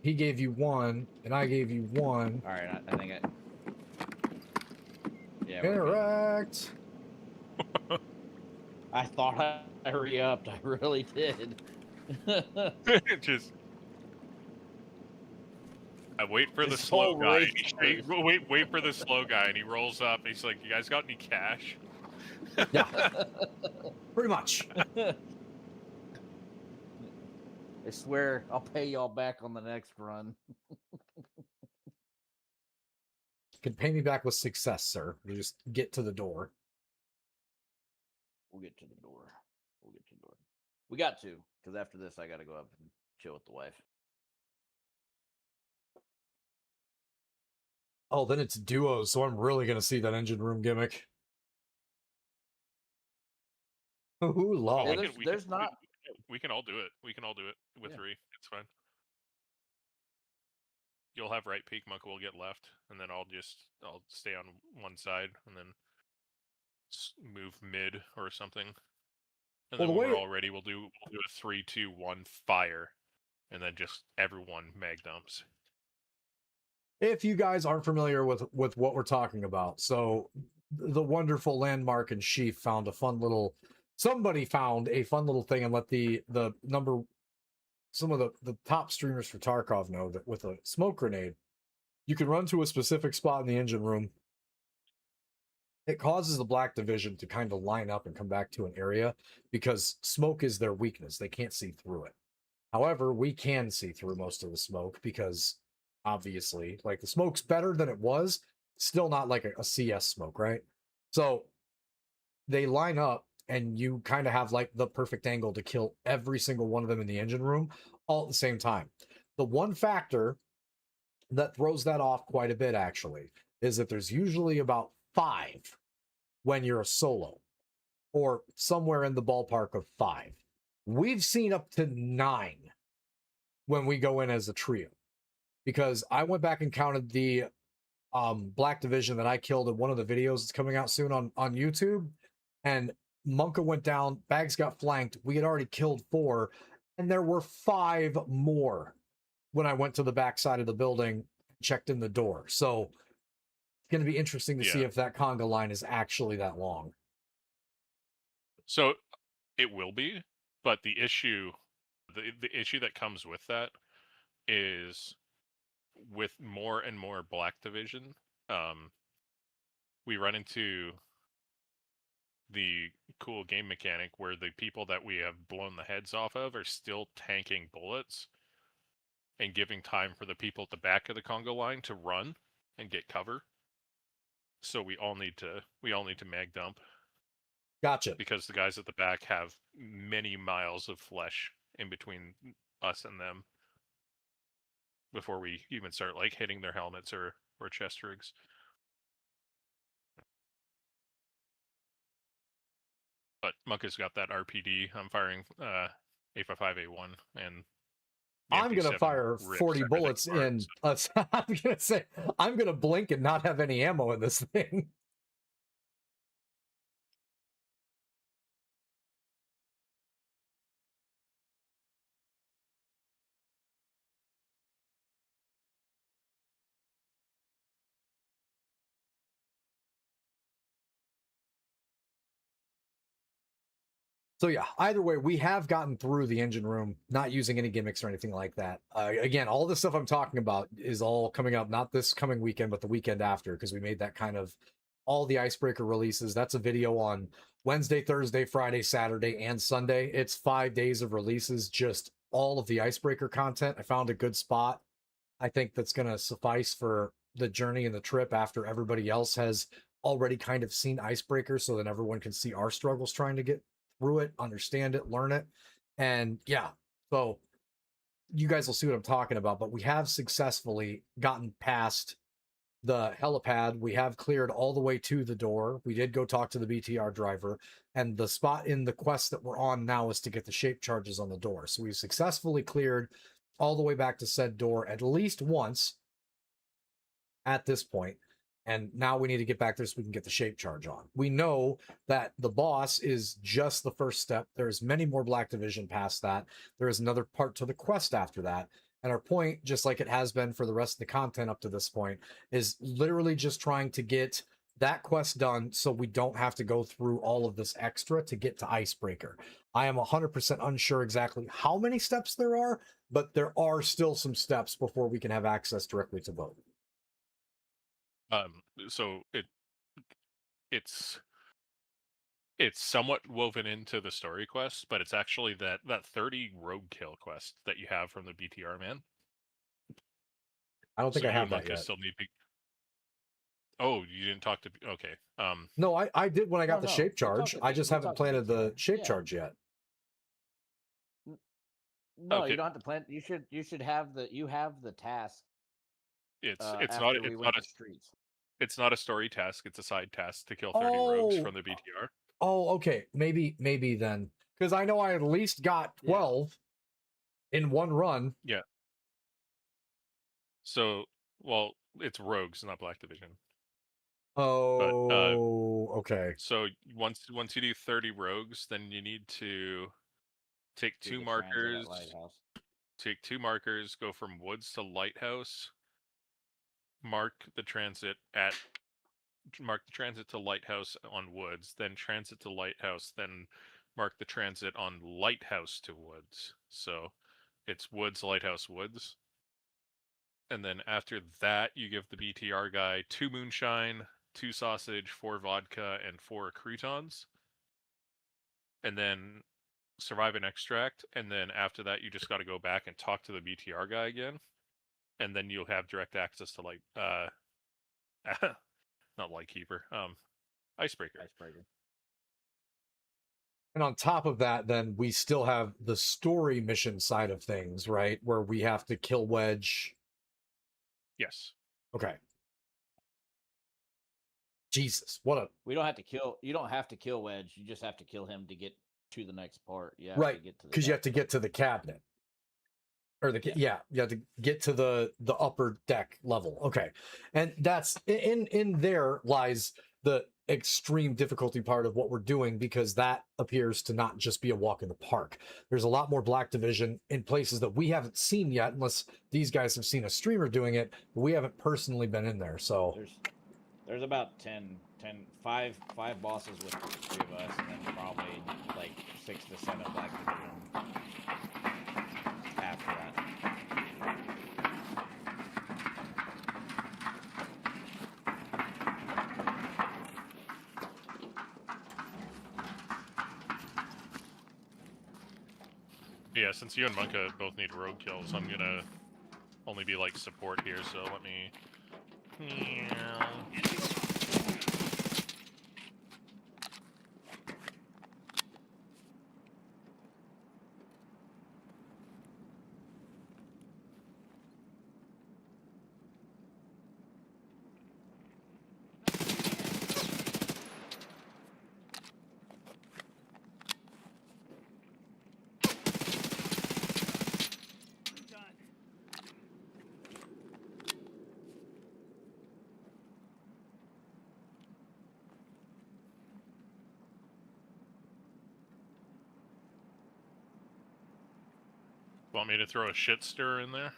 he gave you 1, and I gave you 1. All right, I think I. Yeah. we're good. Interact. I thought I re-upped. I really did. Just I wait for the This slow whole guy. raid And wait for the slow guy, and he rolls up. And he's like, "You guys got any cash?" Yeah, pretty much. I swear I'll pay y'all back on the next run. Can pay me back with success, sir. You just get to the door. We'll get to the door. We'll get to the door. We got to, because after this I got to go up and chill with the wife. Oh, then it's duos, so I'm really gonna see that engine room gimmick. Ooh, lol. Yeah, there's not. We can all do it. We can all do it with Yeah. 3. It's fine. You'll have right peak, Monk will get left, and then I'll stay on one side, and then move mid or something. And Well, then the when way we're all ready, we'll do a 3, 2, 1 fire, and then just everyone mag dumps. if you guys aren't familiar with what we're talking about, so the wonderful Landmark and Sheaf found a fun little. Somebody found a fun little thing and let the number some of the top streamers for Tarkov know that with a smoke grenade, you can run to a specific spot in the engine room. It causes the Black Division to kind of line up and come back to an area because smoke is their weakness. They can't see through it. However, we can see through most of the smoke because obviously, like the smoke's better than it was, still not like a CS smoke, right? So they line up and you kind of have like the perfect angle to kill every single one of them in the engine room all at the same time. The one factor that throws that off quite a bit actually is that there's usually about 5 when you're a solo or somewhere in the ballpark of 5. We've seen up to 9 when we go in as a trio because I went back and counted the Black Division that I killed in one of the videos that's coming out soon on YouTube, and Monka went down, Bags got flanked, we had already killed 4, and there were 5 more when I went to the back side of the building, checked in the door. So it's going to be interesting to see if that conga line is actually that long. So it will be, but the issue that comes with that is with more and more Black Division, we run into the cool game mechanic where the people that we have blown the heads off of are still tanking bullets and giving time for the people at the back of the Congo line to run and get cover. So we all need to mag dump. Gotcha. Because the guys at the back have many miles of flesh in between us and them before we even start like hitting their helmets or chest rigs. But Monk has got that RPD. I'm firing 855A1, and the I'm gonna MP7 fire rips 40 everything bullets apart, in. so- I'm gonna say I'm gonna blink and not have any ammo in this thing. So yeah, either way, we have gotten through the engine room, not using any gimmicks or anything like that. Again, all the stuff I'm talking about is all coming up, not this coming weekend, but the weekend after, because we made that kind of all the icebreaker releases. That's a video on Wednesday, Thursday, Friday, Saturday, and Sunday. It's 5 days of releases, just all of the icebreaker content. I found a good spot. I think that's going to suffice for the journey and the trip after everybody else has already kind of seen icebreaker, so then everyone can see our struggles trying to get through it, understand it, learn it. And yeah, so you guys will see what I'm talking about, but we have successfully gotten past the helipad. We have cleared all the way to the door. We did go talk to the BTR driver, and the spot in the quest that we're on now is to get the shape charges on the door. So we've successfully cleared all the way back to said door at least once at this point. And now we need to get back there so we can get the shape charge on. We know that the boss is just the first step. There's many more Black Division past that. There is another part to the quest after that. And our point, just like it has been for the rest of the content up to this point, is literally just trying to get that quest done so we don't have to go through all of this extra to get to Icebreaker. I am 100% unsure exactly how many steps there are, but there are still some steps before we can have access directly to both. So it's it's somewhat woven into the story quest, but it's actually that 30 rogue kill quest that you have from the BTR man. I don't think So I you have and that Monka yet. still need to. Oh, you didn't talk to. Okay. No, I did when I got the No, shape we talked charge. to I B- just we haven't talked to planted the BTR. shape Yeah. charge yet. No, Okay. you don't have to plan. You should have the task. It's After we went to streets. it's not a story task. It's a side task to kill 30 rogues from the BTR. Oh, okay. Maybe then. Because I know I at least got 12 in one run. Yeah. So, well, it's rogues, not Black Division. Oh, okay. So once you do 30 rogues, then you need to take Do two the transit at markers. Lighthouse. Take 2 markers. Go from woods to lighthouse. Mark the transit to lighthouse on woods. Then transit to lighthouse. Then mark the transit on lighthouse to woods. So it's woods, lighthouse, woods. And then after that, you give the BTR guy 2 moonshine, 2 sausage, 4 vodka, and 4 croutons. And then survive an extract. And then after that, you just got to go back and talk to the BTR guy again. And then you'll have direct access to not Lightkeeper, Icebreaker. And on top of that, then we still have the story mission side of things, right? Where we have to kill Wedge. Yes. Okay. Jesus, what a We don't have to kill. You don't have to kill Wedge. You just have to kill him to get to the next part. You have right, to get to because you have to get to the cabinet. Or the you have to get to the upper deck level. Okay. And that's in there lies the extreme difficulty part of what we're doing, because that appears to not just be a walk in the park. There's a lot more Black Division in places that we haven't seen yet, unless these guys have seen a streamer doing it, but we haven't personally been in there. So there's about 5 bosses with the 3 of us, and then probably like 6 to 7 Black Division after that. Yeah, since you and Monka both need rogue kills, I'm gonna only be like support here, so let me. Want me to throw a shit stir in there?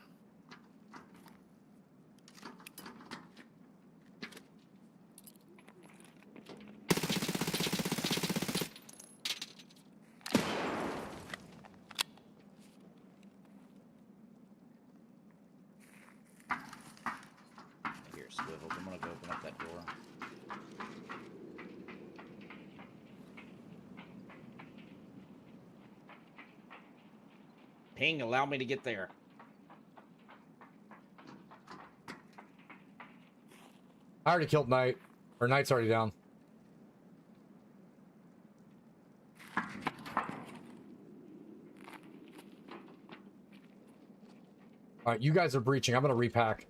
Here, Swivels. I'm gonna go open up that door. Ping, allow me to get there. I already killed Knight. Or Knight's already down. Alright, you guys are breaching. I'm gonna repack.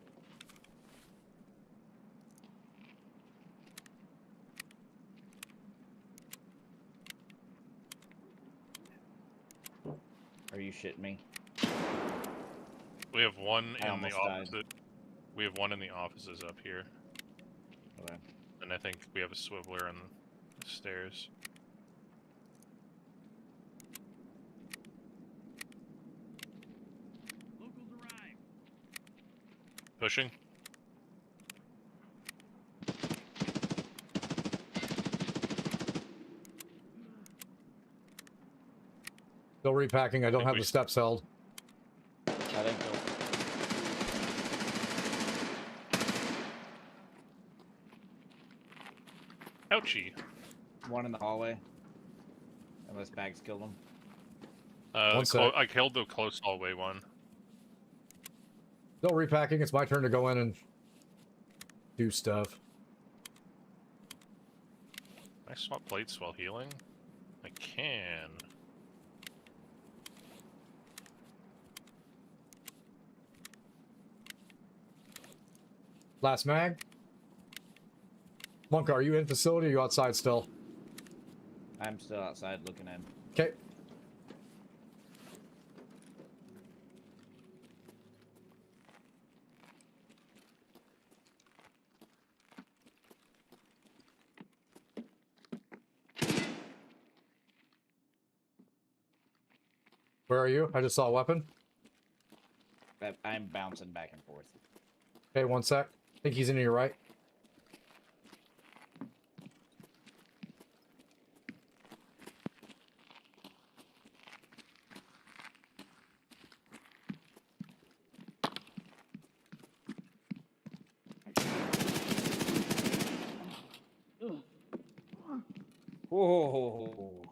Are you shitting me? We have one I in the almost died. opposite. We have one in the offices up here, Okay. and I think we have a swiveler on the stairs. Locals arrived. Pushing. Still repacking. I don't think have we the s- steps held. I think so. Ouchie. One in the hallway. Unless Bags killed him. One sec. I killed the close hallway one. Still repacking. It's my turn to go in and do stuff. Can I swap plates while healing? I can. Last mag. Monk, are you in facility or are you outside still? I'm still outside looking in. Okay. Where are you? I just saw a weapon. I'm bouncing back and forth. Okay, one sec. I think he's in your right. Whoa.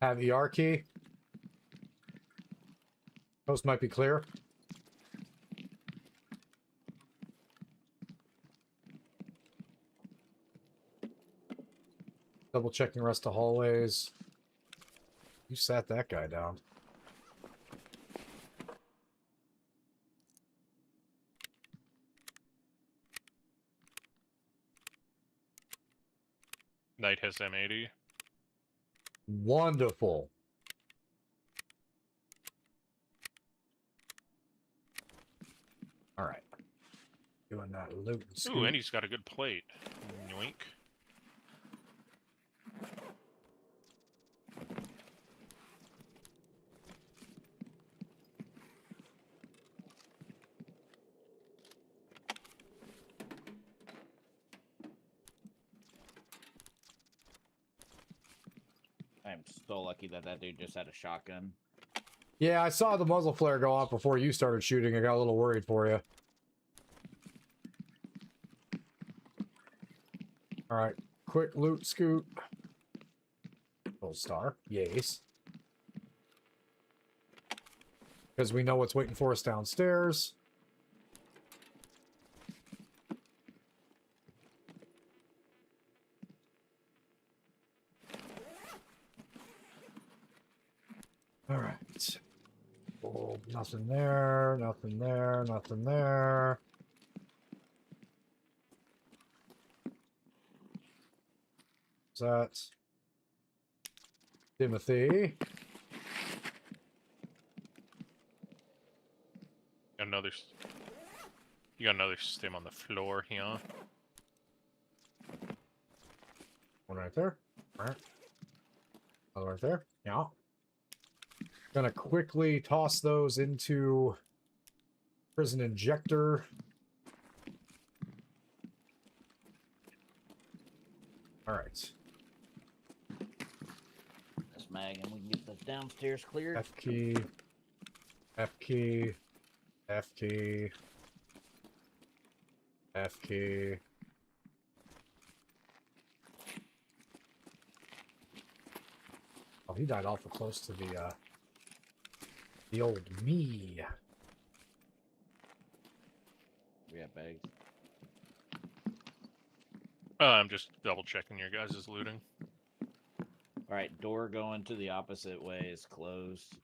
Have ER key. Coast might be clear. Double checking rest of hallways. You sat that guy down. Knight has M80. Wonderful. All right. Doing that loot and Ooh, scoot. and he's got a good plate. Yoink. I'm so lucky that that dude just had a shotgun. Yeah, I saw the muzzle flare go off before you started shooting. I got a little worried for you. All right. Quick loot scoot. Gold star. Yes. Because we know what's waiting for us downstairs. All right. Oh, nothing there, nothing there, nothing there. Is that Timothy? Got another. You got another stim on the floor here. One right there. All right. Another right there. Yeah. Gonna quickly toss those into prison injector. All right. This mag, and we can get the downstairs cleared. F key. F key. F key. F key. Oh, he died awful close to the old me. We got bags. I'm just double checking your guys' looting. All right, door going to the opposite way is closed.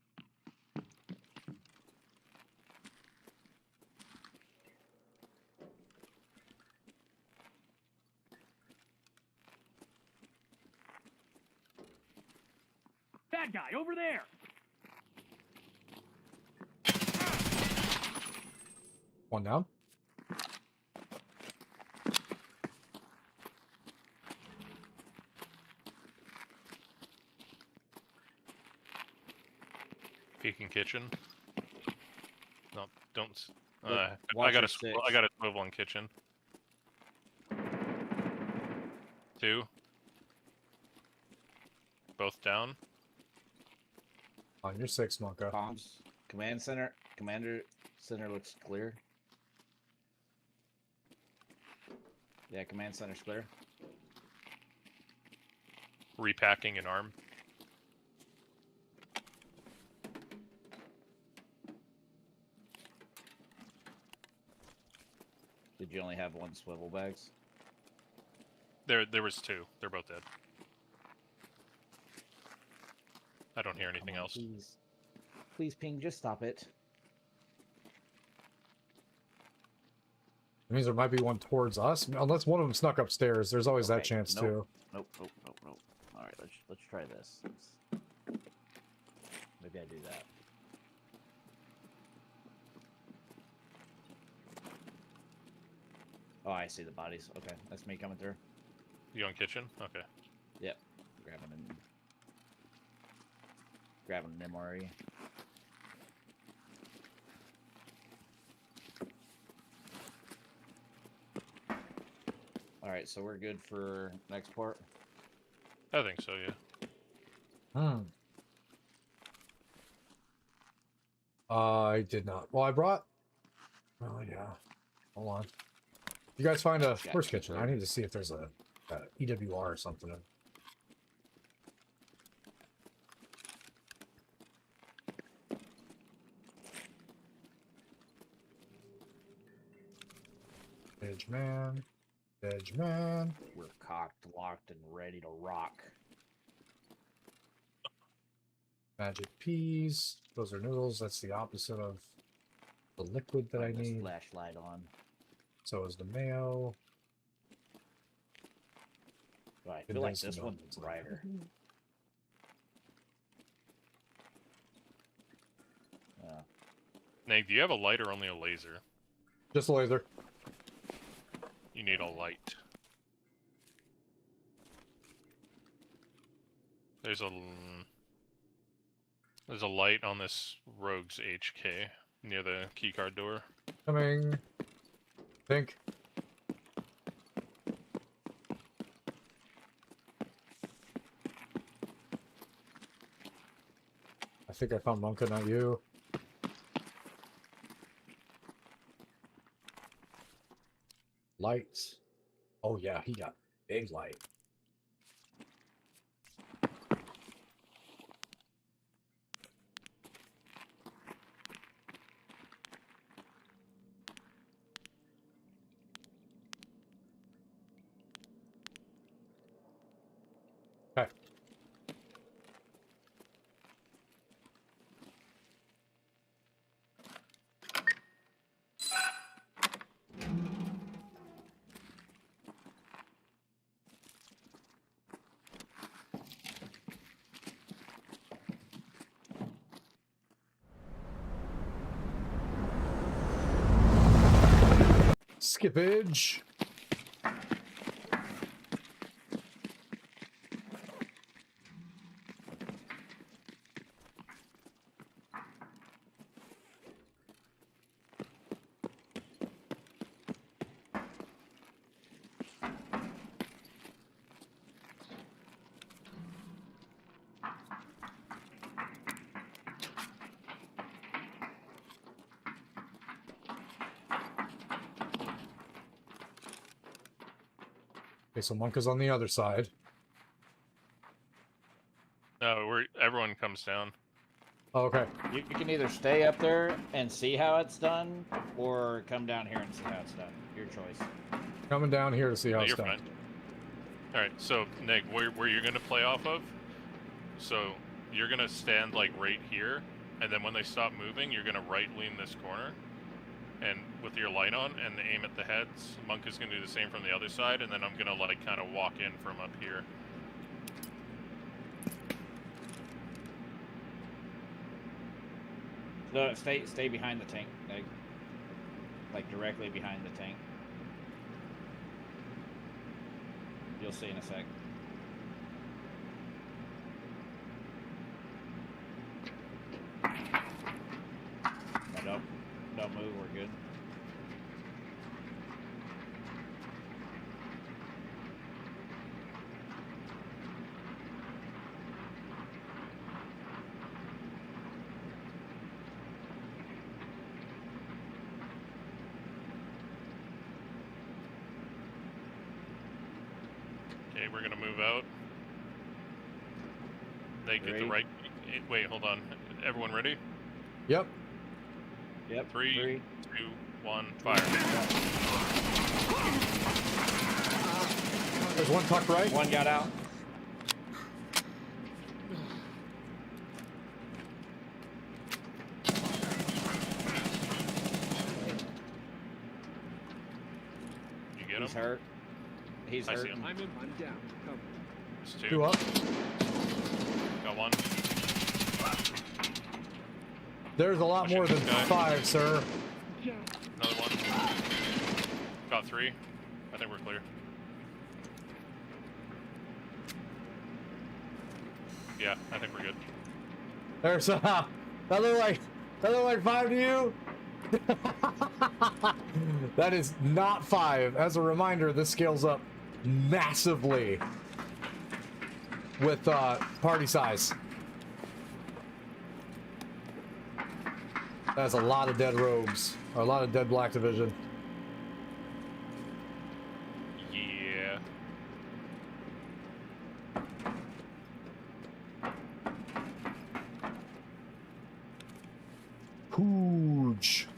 Bad guy over there. One down. Peeking kitchen. No, don't. Look, I watch got your a six. I got a swivel in kitchen. 2. Both down. On your 6, Monka. Comms. Command center. Commander center looks clear. Yeah, command center's clear. Repacking an arm. Did you only have one swivel bags? There was 2. They're both dead. I don't hear anything Come on, else. Please. Please, ping, just stop it. It means there might be one towards us, unless one of them snuck upstairs. There's always that Okay, chance nope. too. Nope. All right, let's try this. Maybe I do that. Oh, I see the bodies. Okay, that's me coming through. You on kitchen? Okay. Yep. Grabbing an MRE. All right, so we're good for next port. I think so, yeah. I did not. Well, I brought. Oh yeah. Hold on. You guys find a Yeah, first kitchen. I need to see if there's a EWR or something. Edge man. Edge man. We're cocked, locked, and ready to rock. Magic peas. Those are noodles. That's the opposite of the liquid that I Turn this need. flashlight on. So is the mayo. Oh, I Good feel like nice this and one's noodles. brighter. Nate, do you have a light or only a laser? Just a laser. You need a light. There's a light on this rogue's HK near the keycard door. Coming. Think. I think I found Monka, not you. Lights. Oh yeah, he got big light. Okay. Skippage. Okay, so Monk is on the other side. No, everyone comes down. Oh, okay. You can either stay up there and see how it's done, or come down here and see how it's done. Your choice. Coming down here to see how No, it's you're done. fine. All right, so Nick, where you're gonna play off of? So you're gonna stand like right here, and then when they stop moving, you're gonna right lean this corner, and with your light on, and aim at the heads. Monk is gonna do the same from the other side, and then I'm gonna like kind of walk in from up here. So stay behind the tank, like directly behind the tank. You'll see in a sec. No, don't move. We're good. Okay, we're gonna move out. They get the Ready? right. Wait, hold on. Everyone ready? Yep. Yep. 3, 2, 1, fire. There's one tuck right. One got out. You get He's him? hurt. He's I hurt. see him. I'm down. Cover. There's 2. Two up. Got 1. There's a lot Pushing more than this guy. 5, sir. Another 1. Got 3. I think we're clear. Yeah, I think we're good. There's that look like 5 to you. That is not 5. As a reminder, this scales up massively with party size. That's a lot of dead rogues, or a lot of dead Black Division. Yeah. Huge.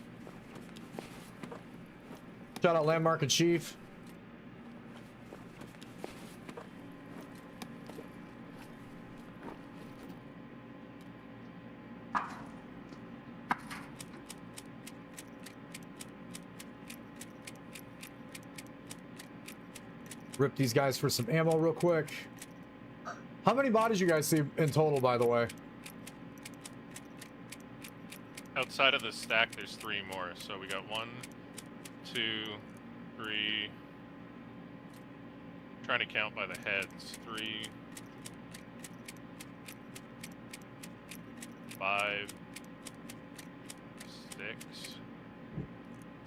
Shout out Landmark and Chief. Rip these guys for some ammo real quick. How many bodies you guys see in total, by the way? Outside of the stack, there's 3 more. So we got 1, 2, 3. Trying to count by the heads. 3, 5, 6,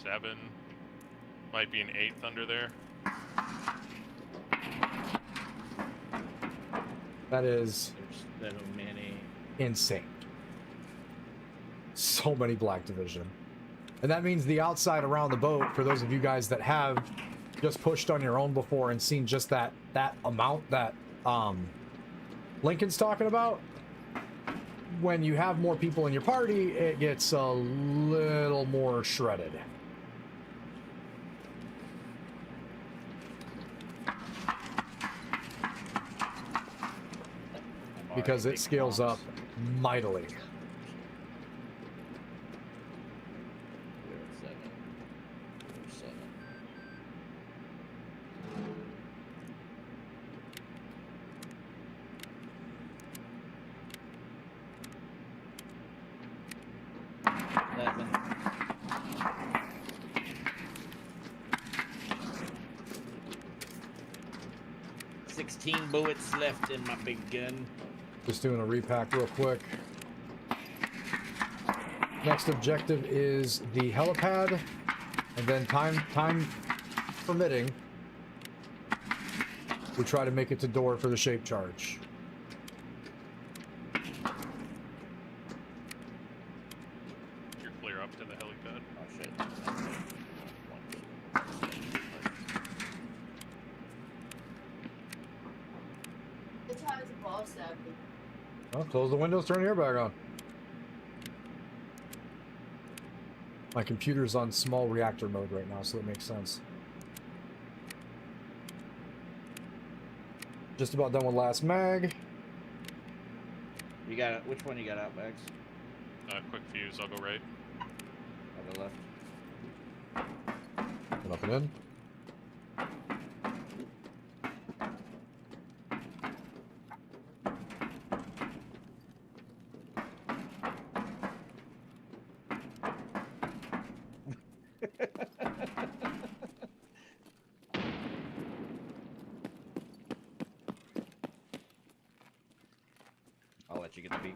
7. Might be an 8th under there. That is There's so many. insane. So many Black Division. And that means the outside around the boat, for those of you guys that have just pushed on your own before and seen just that amount that Lincoln's talking about, when you have more people in your party, it gets a little more shredded. Because it scales up mightily. Bullets left in my big gun. Just doing a repack real quick. Next objective is the helipad, and then time permitting, we try to make it to door for the shape charge. You're clear up to the helipad. Oh shit. Wall stabbed me. Well, close the windows, turn the airbag on. My computer's on small reactor mode right now, so that makes sense. Just about done with last mag. You got it. Which one you got out, Bags? Quick fuse, I'll go right. I'll go left. Put up and in. I'll let you get the beat.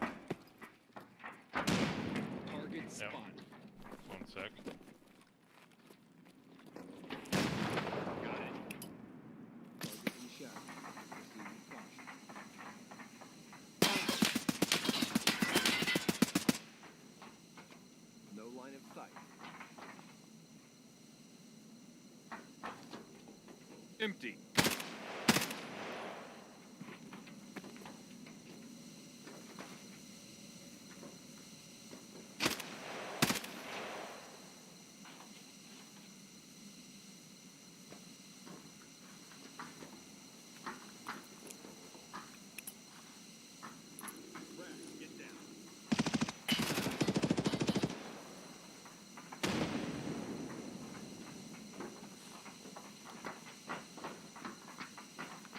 Target Yep. spot. 1 sec. Got it. Target in shadow. Proceed with caution. No line of sight. Empty. Get down.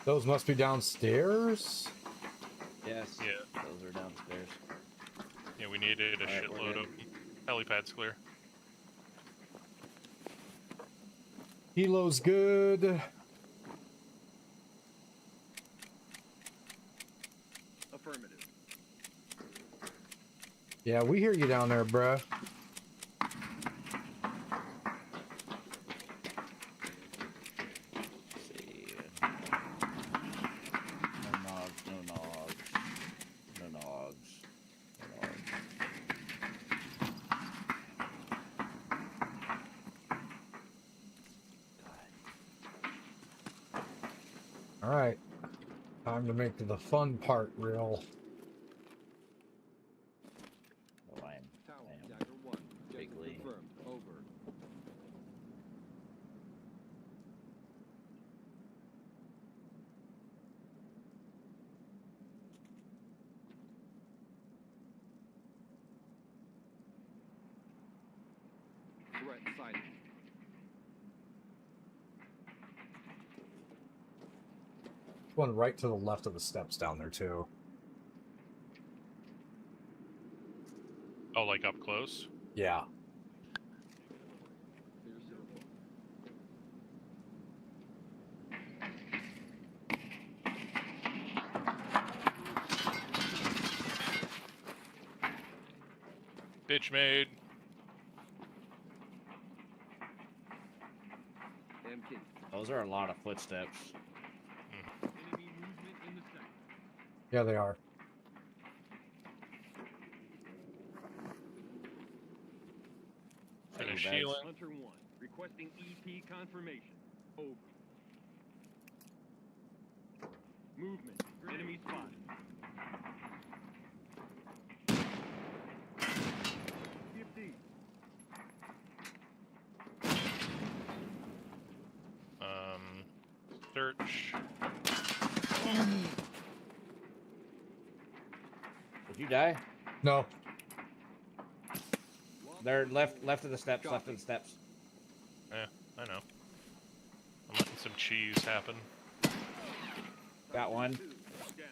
Those must be downstairs. Yes. Yeah. Those are downstairs. Yeah, we needed a Alright, we're shitload good. of helipads clear. Helo's good. Affirmative. Yeah, we hear you down there, bruh. Let's see. No nogs, no nogs. No nogs. No nogs. All right. Time to make the fun part real. Oh, I am Dagger 1. Objective bigly. confirmed. Over. Threat sighted. One right to the left of the steps down there too. Oh, like up close? Yeah. Clear circle. Bitch made. Empty. Those are a lot of footsteps. Enemy movement in the sector. Yeah, they are. Finish Bags. healing. Hunter 1. Requesting EP confirmation. Over. Movement. Enemy spotted. Give these. Search. Did you die? No. They're left of the steps, left of the steps. Yeah, I know. I'm letting some cheese happen. Got one. Down.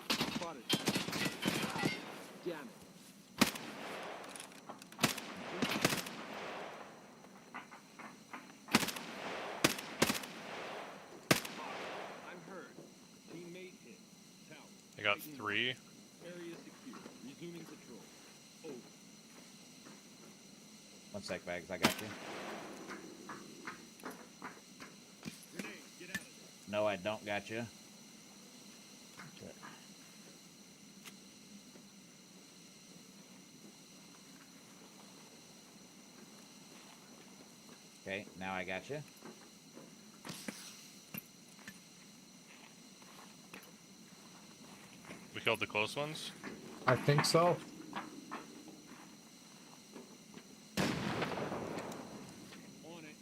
Spotted. Damn it. I'm heard. Teammate hit. Tower. I got Taking 3. Area secure. Resuming patrol. Over. 1 sec, Bags. I got you. Grenade. Get out of there. No, I don't got you. Okay, now I got you. We killed the close ones. I think so. On it.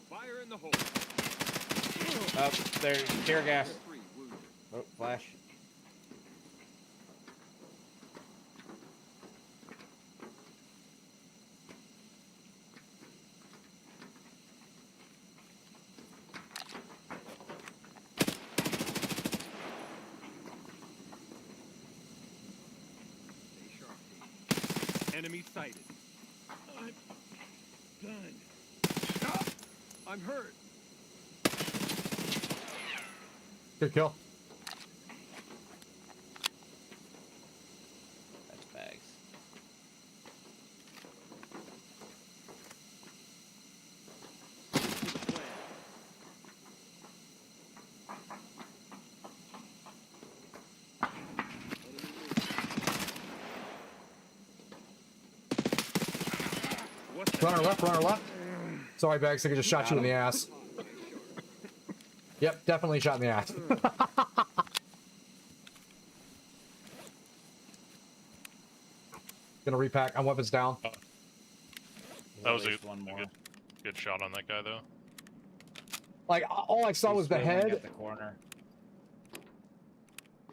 Fire in the hole. Oh, there's tear gas. 3 wounded. Oh, flash. Stay sharp. Enemy sighted. I'm done. Ah! I'm hurt. Good kill. That's bags. To the plan. What the Runner left, runner left. Sorry, Bags, I could just shot you in the ass. Yep, definitely shot in the ass. Gonna repack. I'm weapons down. That was At a least one more. good shot on that guy, though. Like, all I saw He's was the swimming head. at the corner.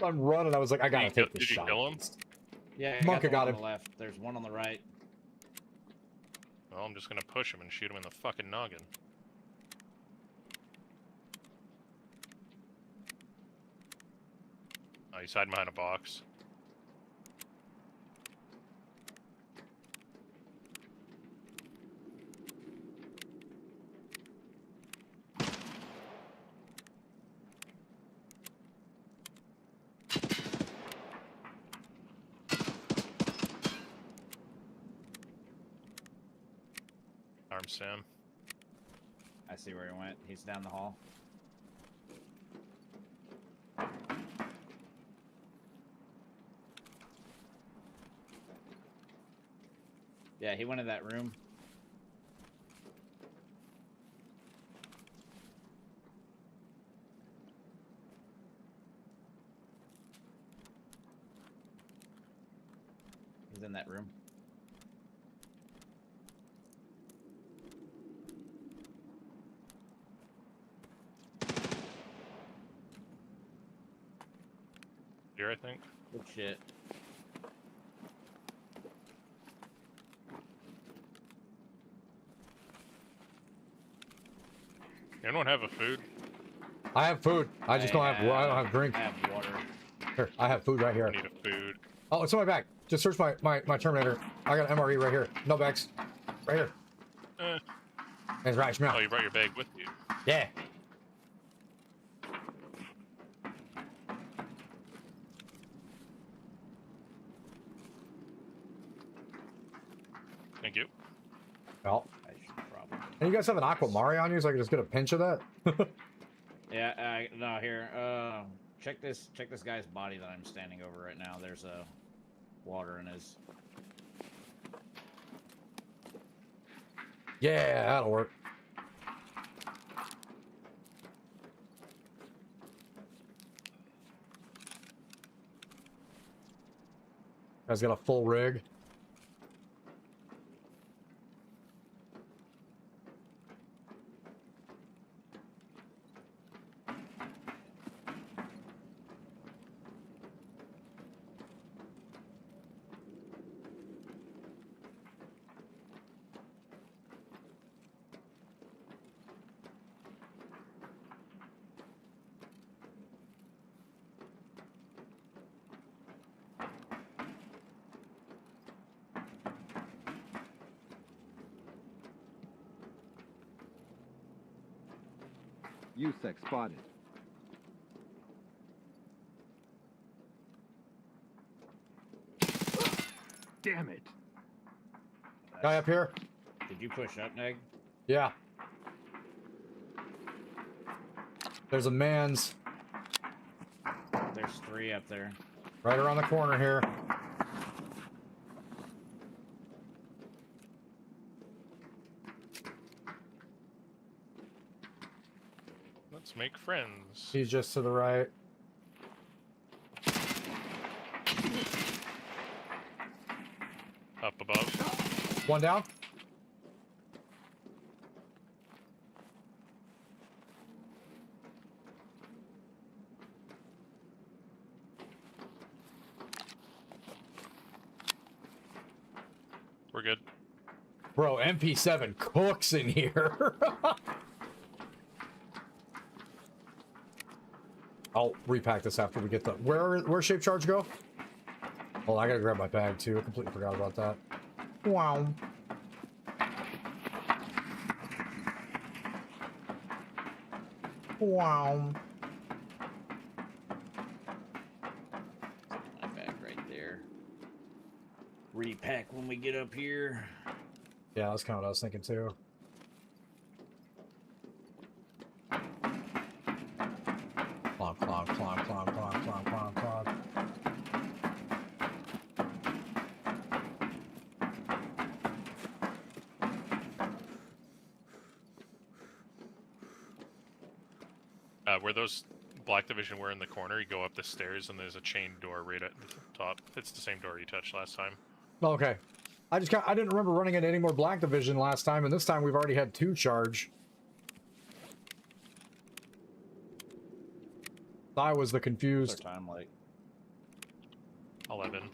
I'm running. I was like, I gotta take this Did you shot. kill him? Yeah, I Monka the got one on him. the left. There's one on the right. Well, I'm just gonna push him and shoot him in the fucking noggin. Oh, he's hiding behind a box. Arm Sam. I see where he went. He's down the hall. Yeah, he went in that room. He's in that room. Here, I think. Good shit. Anyone have a food? I have food. I just don't have. I don't have drink. I have water. Here, I have food right I here. need a food. Oh, it's on my back. Just search my Terminator. I got an MRE right here. No bags. Right here. It's right Oh, now. you brought your bag with you. Yeah. Thank you. Well, I should probably. and you guys have an Aquamari on you, so I can just get a pinch of that. Yeah, no, here. Check this guy's body that I'm standing over right now. There's a water in his. Yeah, that'll work. Guy's got a full rig. USEC spotted. Damn it. Guy up here. Did you push up, Neg? Yeah. There's a man's There's 3 up there. right around the corner here. make friends. He's just to the right. Up above. One down. We're good. Bro, MP7 cooks in here. I'll repack this after we get the... Where's Shape Charge go? Oh, I gotta grab my bag too. I completely forgot about that. Wow. Wow. My bag right there. Repack when we get up here. Yeah, that's kind of what I was thinking too. Clomp, clomp, clomp, clomp, clomp, clomp, clomp, clomp. Where those Black Division were in the corner, you go up the stairs and there's a chain door right at the top. It's the same door you touched last time. Okay. I didn't remember running into any more Black Division last time, and this time we've already had 2 charge. I was the What's confused. our time like? 11.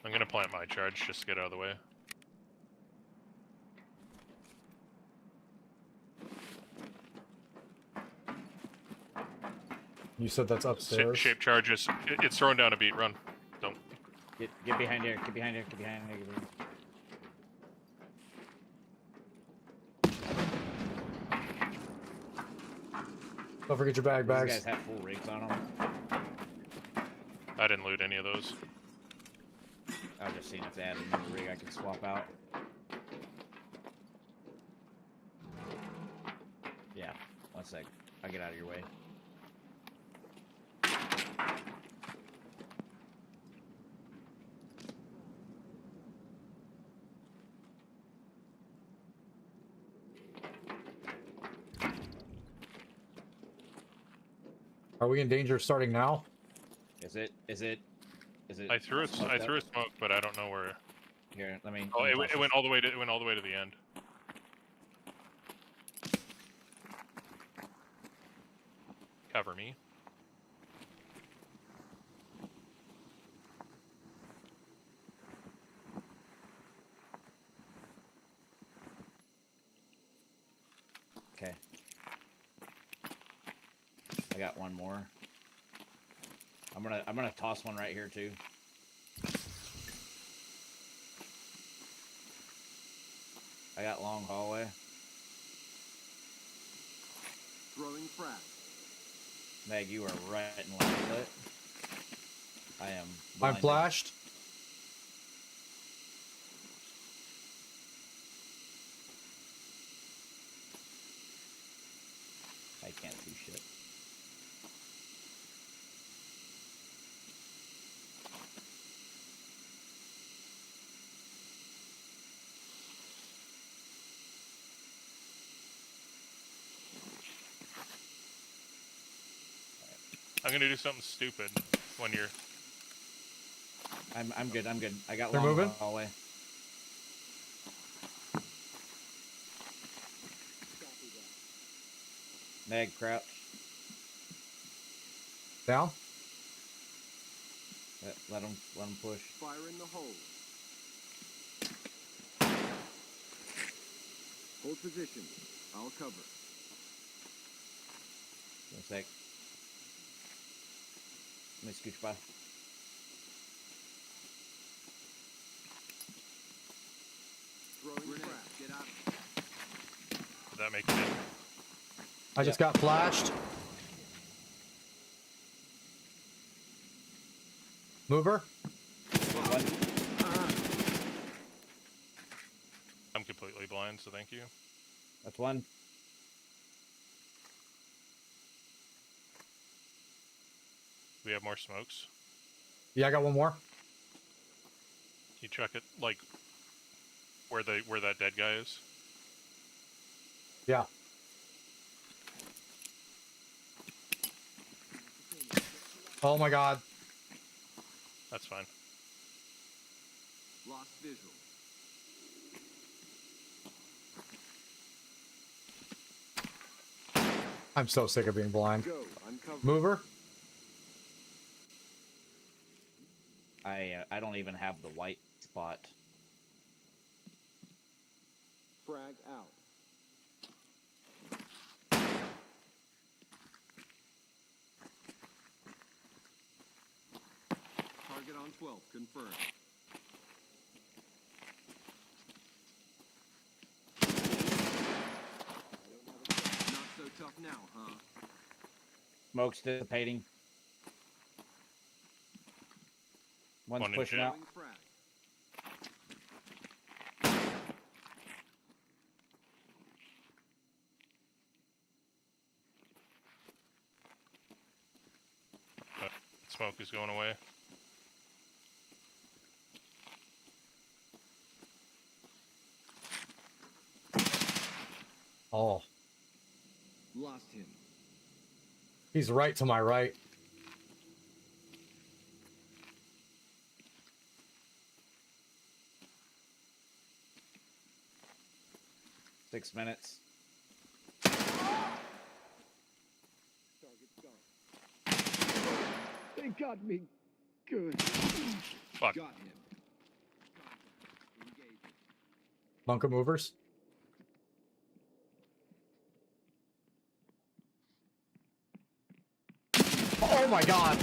I'm gonna plant my charge just to get out of the way. You said that's upstairs? Shape charges. It's throwing down a beat. Run. Don't. Get behind here. Get behind here. Get behind here. Get behind here. Don't forget your bag, These bags. guys have full rigs on them. I didn't loot any of those. I was just seeing if they had another rig I could swap out. Yeah, 1 sec. I'll get out of your way. Are we in danger of starting now? Is it? I threw a smoke, but I don't know where. Here, let me. Oh, let me it toss went all the way to the end. Cover me. Okay. I got one more. I'm gonna toss one right here too. I got long hallway. Throwing frag. Meg, you are right in line with it. I am. I'm blinded. flashed. I can't see shit. I'm gonna do something stupid when you're. I'm good. I'm good. I got They're long moving? hallway. Meg, crouch. Down. Let him push. Fire in the hole. Hold position. I'll cover. 1 sec. Let me scooch by. Throwing frag. Get out. Did that make it in? I just got flashed. Mover. One. I'm completely blind, so thank you. That's one. We have more smokes. Yeah, I got one more. You chuck it like where that dead guy is. Yeah. Oh my god. That's fine. Lost visual. I'm so sick of being blind. Go. Uncover. Mover? I don't even have the white spot. Frag out. Target on 12. Confirmed. Not so tough now, huh? Smoke's dissipating. One's One in pushing jet. out. Frag. Smoke is going away. Oh, Lost him. he's right to my right. Six minutes. They got me. Good. Fuck. Got him. Engage. Bunker movers. Oh my god.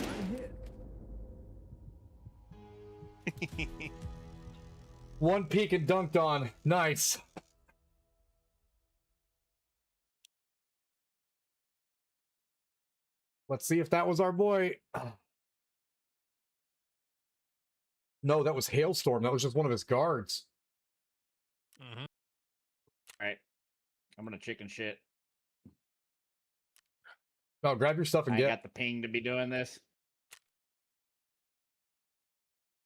One peek and dunked on. Nice. Let's see if that was our boy. No, that was Hailstorm. That was just one of his guards. Mm-hmm. All right. I'm gonna chicken shit. No, grab your stuff and I get. got the ping to be doing this.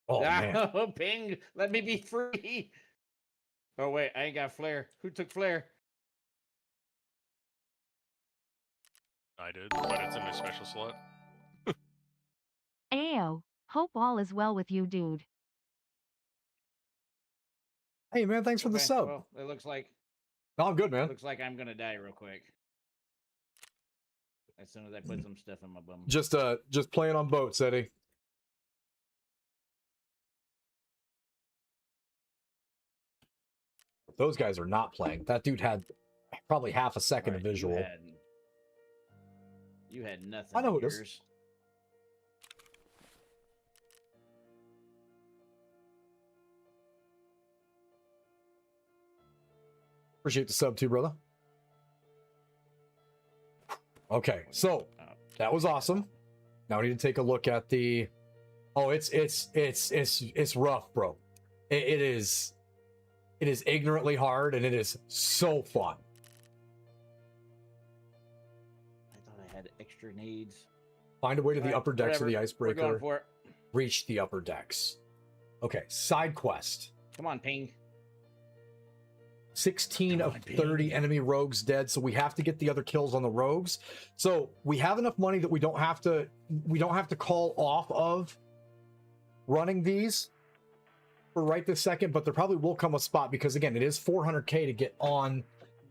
Oh man. Oh, ping! Let me be free. Oh wait, I ain't got flare. Who took flare? I did, but it's in my special slot. Ayo, hope all is well with you, dude. Hey man, thanks for the Okay, sub. well, it looks like No, I'm good, man. I'm gonna die real quick. As soon as I put some stuff in my bum. Just playing on boats, Eddie. Those guys are not playing. That dude had probably half a second of Alright, visual. You had nothing. I know in it is. yours. Appreciate the sub too, brother. Okay, so that was awesome. Now we need to take a look at the. Oh, it's rough, bro. It is ignorantly hard, and it is so fun. I thought I had extra needs. Find a way to the Alright, upper decks of the whatever. We're going icebreaker. for it. Reach the upper decks. Okay, side quest. Come on, ping. 16 Come of on, ping. 30 enemy rogues dead, so we have to get the other kills on the rogues. So we have enough money that we don't have to call off of running these for right this second, but there probably will come a spot because again, it is 400k to get on,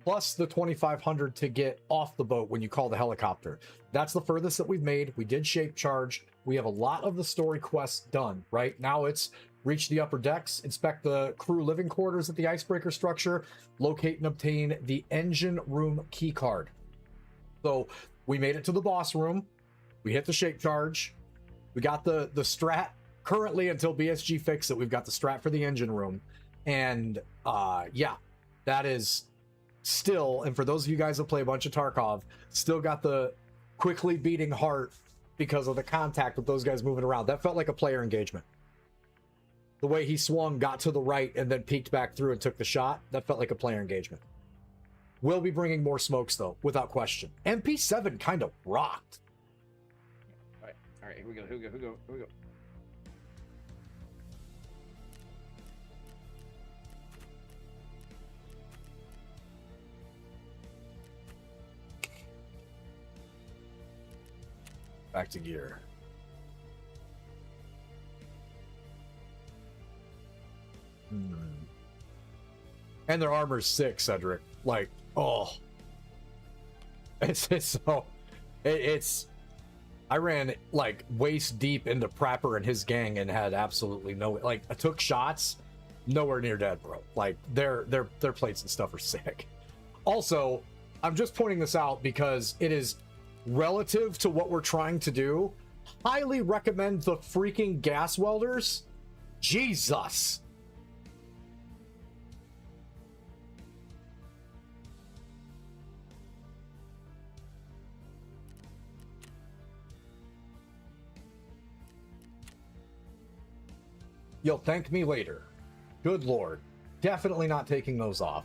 plus the 2500 to get off the boat when you call the helicopter. That's the furthest that we've made. We did shape charge. We have a lot of the story quests done. Right now it's reach the upper decks, inspect the crew living quarters at the icebreaker structure, locate and obtain the engine room key card. So we made it to the boss room. We hit the shape charge. We got the strat currently until BSG fix it. We've got the strat for the engine room. And yeah, that is still, and for those of you guys that play a bunch of Tarkov, still got the quickly beating heart because of the contact with those guys moving around. That felt like a player engagement. The way he swung, got to the right, and then peeked back through and took the shot, that felt like a player engagement. We'll be bringing more smokes, though, without question. MP7 kind of rocked. All right, here we go. Back to gear. And their armor's sick, Cedric. Like, oh, it's so, it's. I ran like waist deep into Prapper and his gang and had absolutely no, like, I took shots, nowhere near dead, bro. Like their plates and stuff are sick. Also, I'm just pointing this out because it is relative to what we're trying to do. Highly recommend the freaking gas welders. Jesus. You'll thank me later. Good Lord. Definitely not taking those off.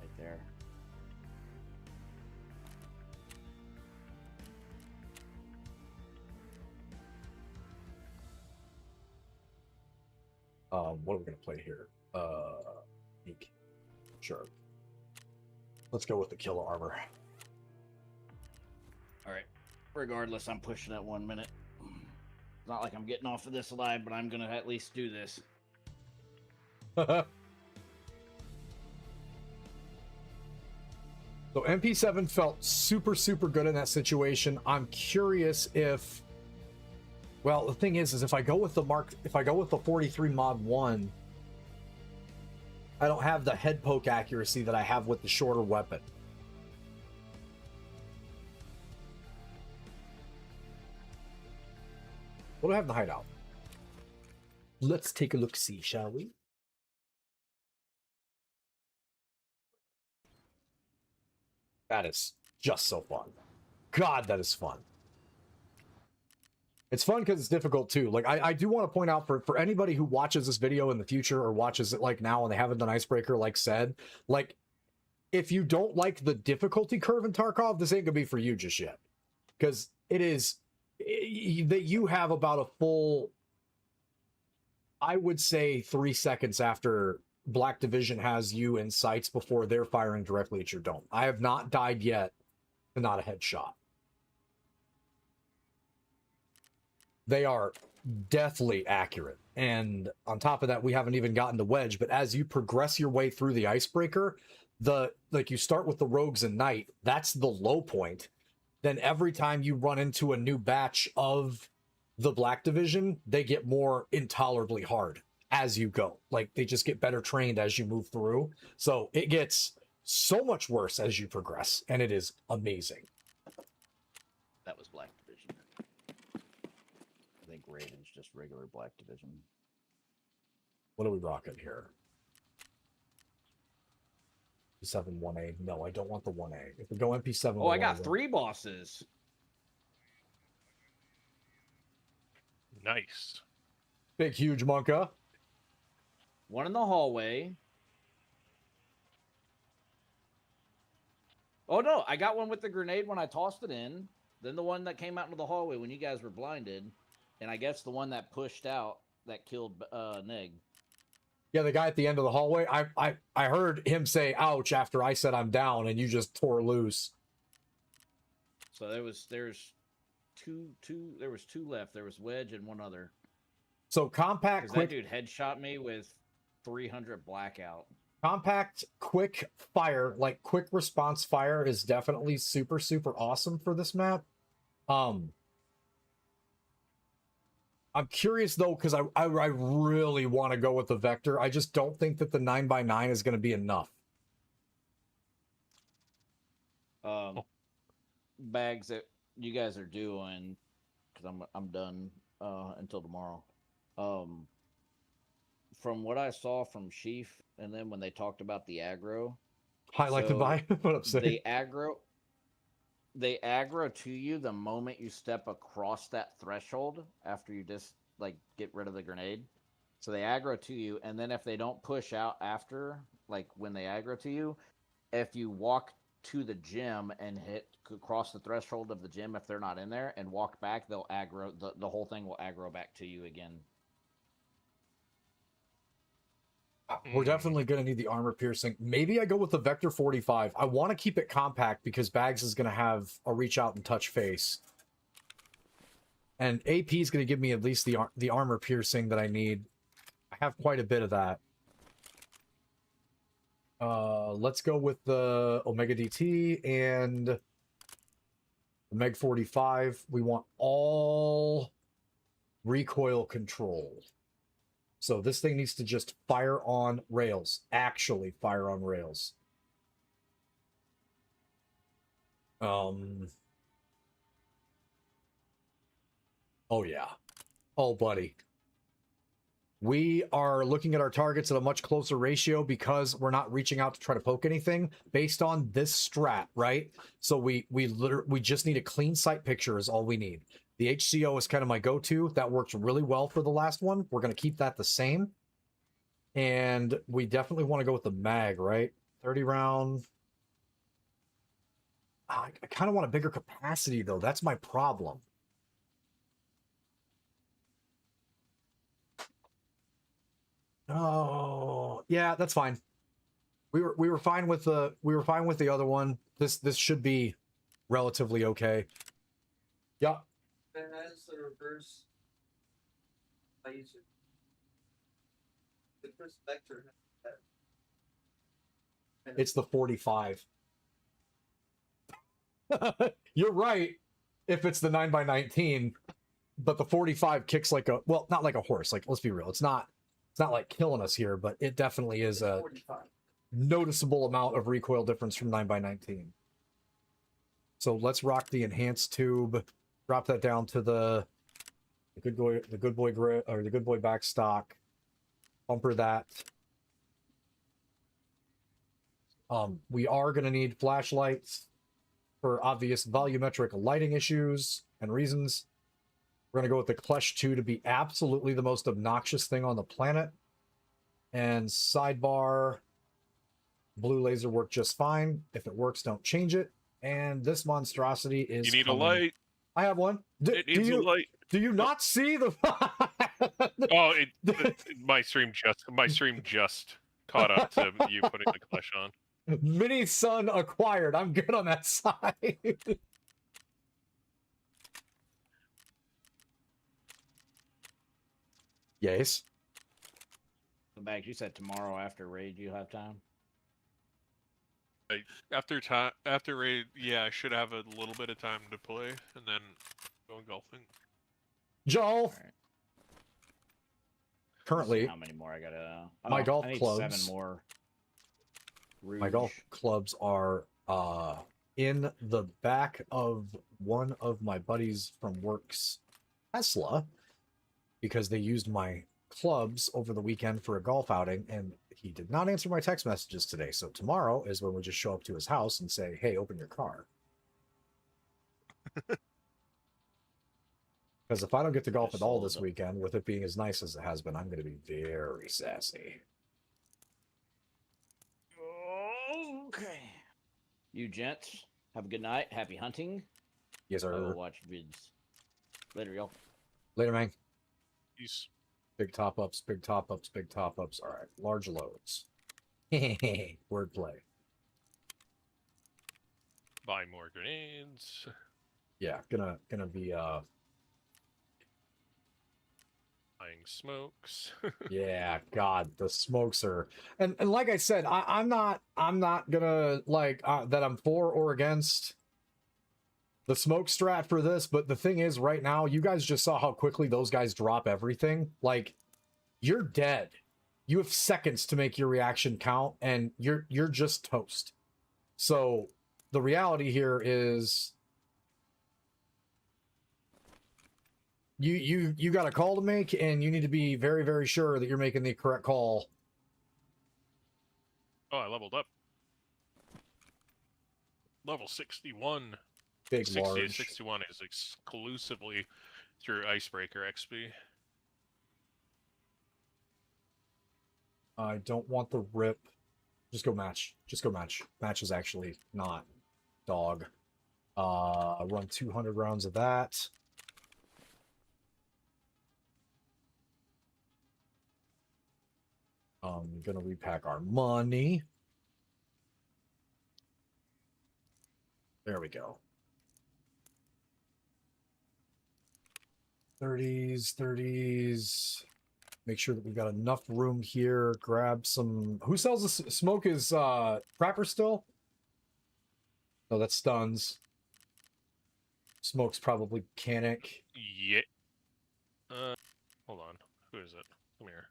Right there. What are we gonna play here? Eek. Sure. Let's go with the killer armor. All right. Regardless, I'm pushing it 1 minute. It's not like I'm getting off of this alive, but I'm gonna at least do this. So MP7 felt super good in that situation. I'm curious if, well, the thing is if I go with the 43 mod 1, I don't have the head poke accuracy that I have with the shorter weapon. What do I have in the hideout? Let's take a look-see, shall we? That is just so fun. God, that is fun. It's fun because it's difficult too. Like I do want to point out for anybody who watches this video in the future or watches it like now and they haven't done Icebreaker, like said, like if you don't like the difficulty curve in Tarkov, this ain't gonna be for you just yet. Because it is that you have about a full, I would say 3 seconds after Black Division has you in sights before they're firing directly at your dome. I have not died yet to not a headshot. They are deathly accurate. And on top of that, we haven't even gotten to Wedge, but as you progress your way through the Icebreaker, like you start with the Rogues and Knight, that's the low point. Then every time you run into a new batch of the Black Division, they get more intolerably hard as you go. Like they just get better trained as you move through. So it gets so much worse as you progress, and it is amazing. That was Black Division. I think Raiden's just regular Black Division. What are we rocking here? 7 1A. No, I don't want the 1A. If we go MP7, Oh, I got 3 bosses. Nice. Big, huge Monka. One in the hallway. Oh, no. I got one with the grenade when I tossed it in. Then the one that came out into the hallway when you guys were blinded. And I guess the one that pushed out that killed Neg. Yeah, the guy at the end of the hallway. I heard him say "ouch" after I said I'm down, and you just tore loose. So there's two left. There was Wedge and one other. So compact, quick. That dude headshot me with 300 blackout. Compact, quick fire, like quick response fire, is definitely super awesome for this map. I'm curious though, because I really want to go with the Vector. I just don't think that the 9x9 is going to be enough. Bags that you guys are doing, because I'm done until tomorrow. From what I saw from Sheaf, and then when they talked about the aggro, Highlight the buy. What I'm saying. They aggro to you the moment you step across that threshold after you just like get rid of the grenade. So they aggro to you, and then if they don't push out after, like when they aggro to you, if you walk to the gym and cross the threshold of the gym, if they're not in there, and walk back, they'll aggro, the whole thing will aggro back to you again. We're definitely going to need the armor piercing. Maybe I go with the Vector 45. I want to keep it compact because Bags is going to have a reach out and touch face. And AP is going to give me at least the armor piercing that I need. I have quite a bit of that. Let's go with the Omega DT and Meg 45. We want all recoil control. So this thing needs to just fire on rails. Actually fire on rails. Oh yeah. Oh, buddy. We are looking at our targets at a much closer ratio because we're not reaching out to try to poke anything based on this strat, right? So we just need a clean sight picture is all we need. The HCO is kind of my go-to. That works really well for the last one. We're going to keep that the same. And we definitely want to go with the mag, right? 30 round. I kind of want a bigger capacity, though. That's my problem. Oh, yeah, that's fine. We were fine with the other one. This should be relatively okay. Yeah. That has the reverse laser. The first vector has that. It's the 45. You're right if it's the 9x19, but the 45 kicks like a, well, not like a horse. Like, let's be real. It's not like killing us here, but it definitely is a 45. Noticeable amount of recoil difference from 9x19. So let's rock the enhanced tube. Drop that down to the good boy grip, or the good boy backstock. Bumper that. We are going to need flashlights for obvious volumetric lighting issues and reasons. We're going to go with the Klesh 2 to be absolutely the most obnoxious thing on the planet. And sidebar, blue laser worked just fine. If it works, don't change it. And this monstrosity is You need coming. a light. I have one. It needs a light. Do you not see the... Oh, my stream just caught up to you putting the Klesh on. Mini sun acquired. I'm good on that side. Yes. The Bags, you said tomorrow after raid you have time. After raid, yeah, I should have a little bit of time to play, and then go golfing. Joel. Right. Currently, how many more I gotta? my golf I need clubs. 7 more. My golf clubs are in the back of one of my buddies from work's Tesla because they used my clubs over the weekend for a golf outing, and he did not answer my text messages today. So tomorrow is when we just show up to his house and say, "Hey, open your car." Because if I don't get to golf at all this weekend, with it being as nice as it has been, I'm going to be very sassy. Okay. You gents, have a good night. Happy hunting. Yes, I will sir. watch vids. Later, y'all. Later, man. Peace. Big top ups, big top ups, big top ups. All right, large loads. Wordplay. Buy more grenades. Yeah, gonna be Buying smokes. yeah, God, the smokes are, and like I said, I'm not gonna like that I'm for or against the smoke strat for this, but the thing is, right now, you guys just saw how quickly those guys drop everything. Like, you're dead. You have seconds to make your reaction count, and you're just toast. So the reality here is, you got a call to make, and you need to be very, very sure that you're making the correct call. Oh, I leveled up. Level 61. Big 60 to large. 61 is exclusively through Icebreaker XP. I don't want the rip. Just go match. Just go match. Match is actually not dog. Run 200 rounds of that. I'm gonna repack our money. There we go. 30s. Make sure that we've got enough room here. Grab some. Who sells the smoke? Is Crapper still? No, that's stuns. Smoke's probably mechanic. Yeah. Hold on. Who is it? Come here.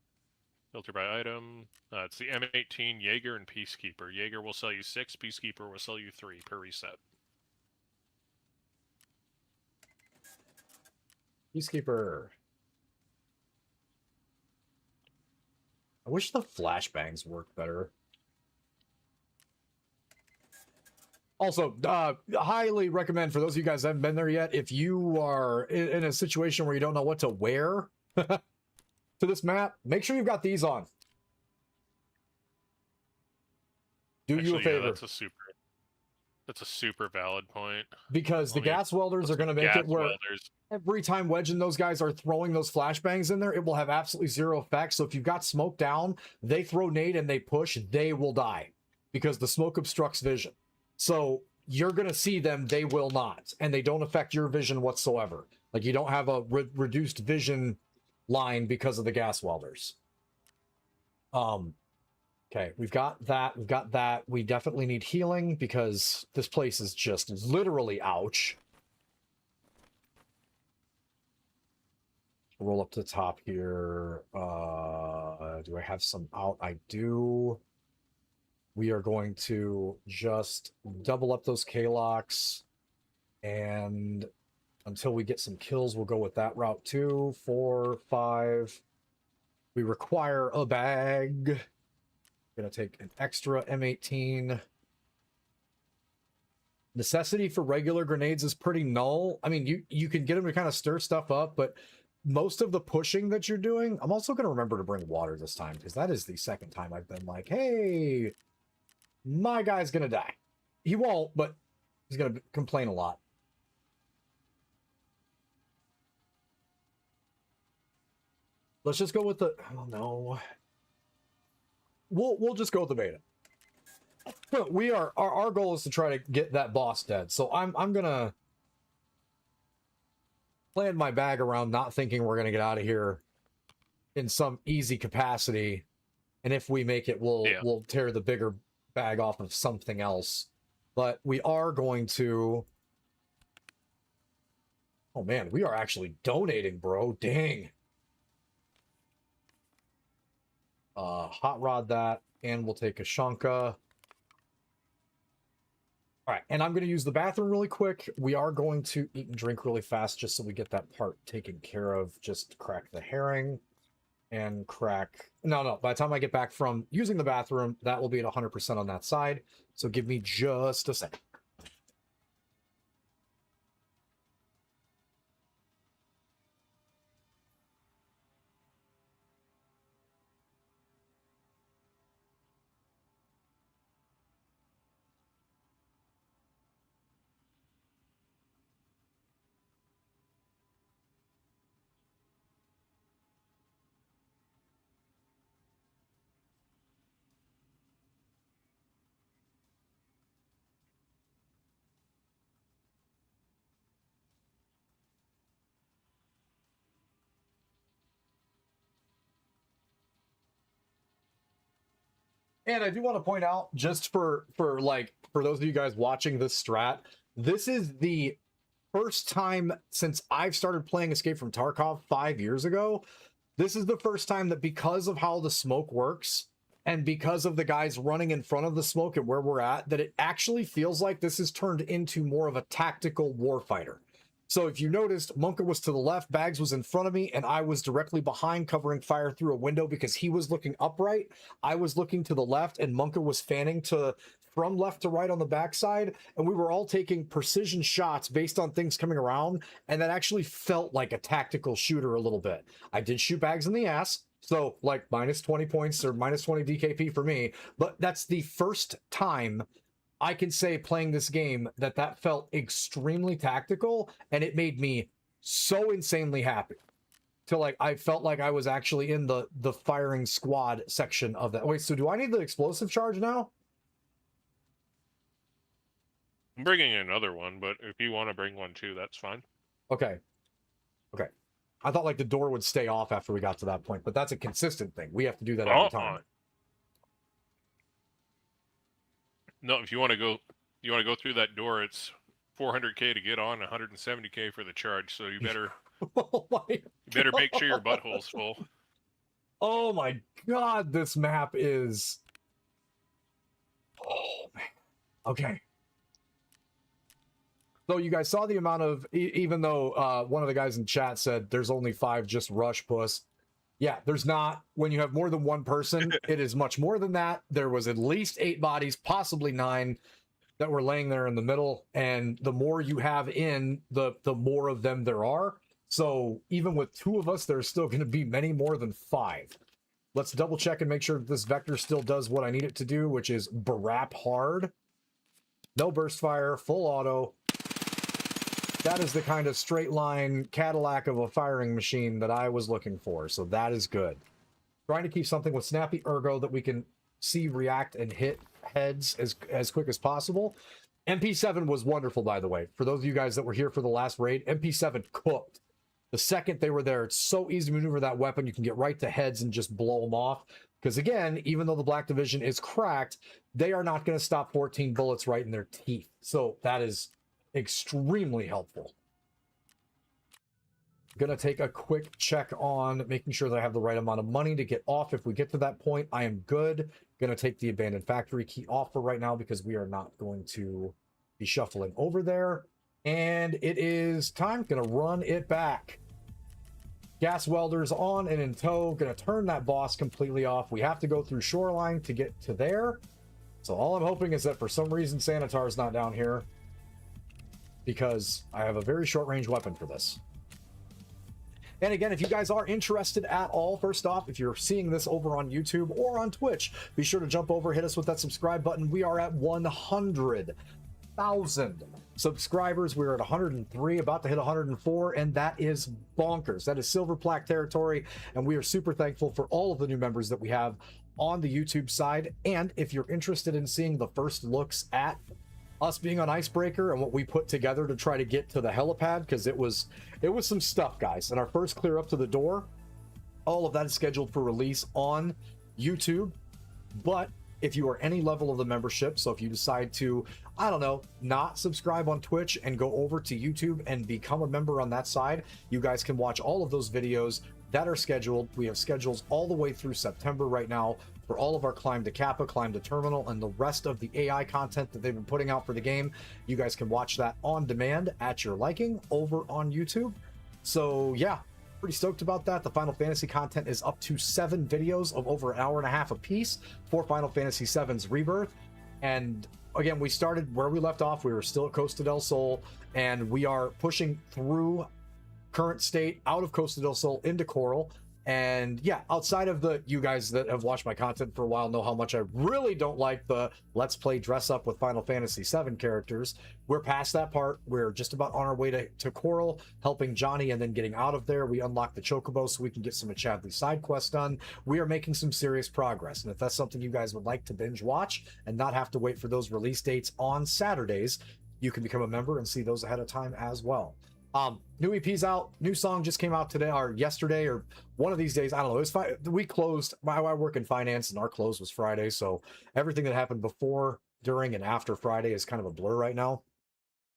Filter by item. It's the M18, Jaeger, and Peacekeeper. Jaeger will sell you 6, Peacekeeper will sell you 3 per reset. Peacekeeper. I wish the flashbangs worked better. Also, highly recommend for those of you guys that haven't been there yet, if you are in a situation where you don't know what to wear to this map, make sure you've got these on. Do you a favor. Yeah, that's a super valid point. Because the gas welders are going to make it where every time Wedge and those guys are throwing those flashbangs in there, it will have absolutely zero effect. So if you've got smoke down, they throw nade and they push, they will die because the smoke obstructs vision. So you're going to see them, they will not. And they don't affect your vision whatsoever. Like you don't have a reduced vision line because of the gas welders. Okay, we've got that. We've got that. We definitely need healing because this place is just literally ouch. Roll up to the top here. Do I have some out? I do. We are going to just double up those K-locks. And until we get some kills, we'll go with that route too. 4, 5. We require a bag. Gonna take an extra M18. Necessity for regular grenades is pretty null. I mean, you can get them to kind of stir stuff up, but most of the pushing that you're doing, I'm also gonna remember to bring water this time because that is the second time I've been like, hey, my guy's gonna die. He won't, but he's gonna complain a lot. Let's just go with the. Oh no. We'll just go with the beta. But we are our goal is to try to get that boss dead. So I'm gonna plan my bag around not thinking we're gonna get out of here in some easy capacity, and if we make it, we'll tear the bigger bag off of something else. But we are going to. Oh man, we are actually donating, bro. Dang. Hot rod that, and we'll take a Shanka. All right, and I'm going to use the bathroom really quick. We are going to eat and drink really fast just so we get that part taken care of. Just crack the herring and crack... No, by the time I get back from using the bathroom, that will be at 100% on that side. So give me just a second. And I do want to point out, just for those of you guys watching this strat, this is the first time since I've started playing Escape from Tarkov 5 years ago. This is the first time that because of how the smoke works and because of the guys running in front of the smoke and where we're at, that it actually feels like this has turned into more of a tactical warfighter. So if you noticed, Monka was to the left, Bags was in front of me, and I was directly behind covering fire through a window because he was looking upright. I was looking to the left, and Monka was fanning from left to right on the backside, and we were all taking precision shots based on things coming around, and that actually felt like a tactical shooter a little bit. I did shoot Bags in the ass, so like minus 20 points or minus 20 DKP for me, but that's the first time I can say playing this game that felt extremely tactical, and it made me so insanely happy. till like I felt like I was actually in the firing squad section of that. Wait, so do I need the explosive charge now? I'm bringing another one, but if you want to bring one too, that's fine. Okay. Okay. I thought like the door would stay off after we got to that point, but that's a consistent thing. We have to do that every time. No, if you want to go through that door, it's 400k to get on, 170k for the charge. So you better Oh my you better make sure your God. butthole's full. Oh my God, this map is. Oh man. Okay. So you guys saw the amount of, even though one of the guys in chat said there's only 5, just rush puss. Yeah, there's not. When you have more than one person, it is much more than that. There was at least 8 bodies, possibly 9, that were laying there in the middle. And the more you have in, the more of them there are. So even with 2 of us, there's still going to be many more than 5. Let's double check and make sure that this vector still does what I need it to do, which is barap hard. No burst fire, full auto. That is the kind of straight line Cadillac of a firing machine that I was looking for. So that is good. Trying to keep something with snappy ergo that we can see react and hit heads as quick as possible. MP7 was wonderful, by the way. For those of you guys that were here for the last raid, MP7 cooked. The second they were there, it's so easy to maneuver that weapon. You can get right to heads and just blow them off. Because again, even though the Black Division is cracked, they are not going to stop 14 bullets right in their teeth. So that is extremely helpful. Gonna take a quick check on making sure that I have the right amount of money to get off. If we get to that point, I am good. Gonna take the abandoned factory key off for right now because we are not going to be shuffling over there. And it is time. Gonna run it back. Gas welders on and in tow. Gonna turn that boss completely off. We have to go through shoreline to get to there. So all I'm hoping is that for some reason Sanitar is not down here, because I have a very short range weapon for this. And again, if you guys are interested at all, first off, if you're seeing this over on YouTube or on Twitch, be sure to jump over, hit us with that subscribe button. We are at 100,000 subscribers. We're at 103, about to hit 104, and that is bonkers. That is silver plaque territory, and we are super thankful for all of the new members that we have on the YouTube side. And if you're interested in seeing the first looks at us being on Icebreaker and what we put together to try to get to the helipad, because it was some stuff, guys. And our first clear up to the door, all of that is scheduled for release on YouTube. But if you are any level of the membership, so if you decide to, I don't know, not subscribe on Twitch and go over to YouTube and become a member on that side, you guys can watch all of those videos that are scheduled. We have schedules all the way through September right now for all of our Climb to Kappa, Climb to Terminal, and the rest of the AI content that they've been putting out for the game. You guys can watch that on demand at your liking over on YouTube. So yeah, pretty stoked about that. The Final Fantasy content is up to 7 videos of over an hour and a half a piece for Final Fantasy VII's Rebirth. And again, we started where we left off. We were still at Costa del Sol, and we are pushing through current state out of Costa del Sol into Coral. And yeah, outside of you guys that have watched my content for a while know how much I really don't like the let's play dress up with Final Fantasy VII characters. We're past that part. We're just about on our way to Coral, helping Johnny, and then getting out of there. We unlock the Chocobo so we can get some of Chadley's side quests done. We are making some serious progress. And if that's something you guys would like to binge watch and not have to wait for those release dates on Saturdays, you can become a member and see those ahead of time as well. New EP's out. New song just came out today or yesterday or one of these days. I don't know. It was fine. We closed. I work in finance, and our close was Friday. So everything that happened before, during, and after Friday is kind of a blur right now.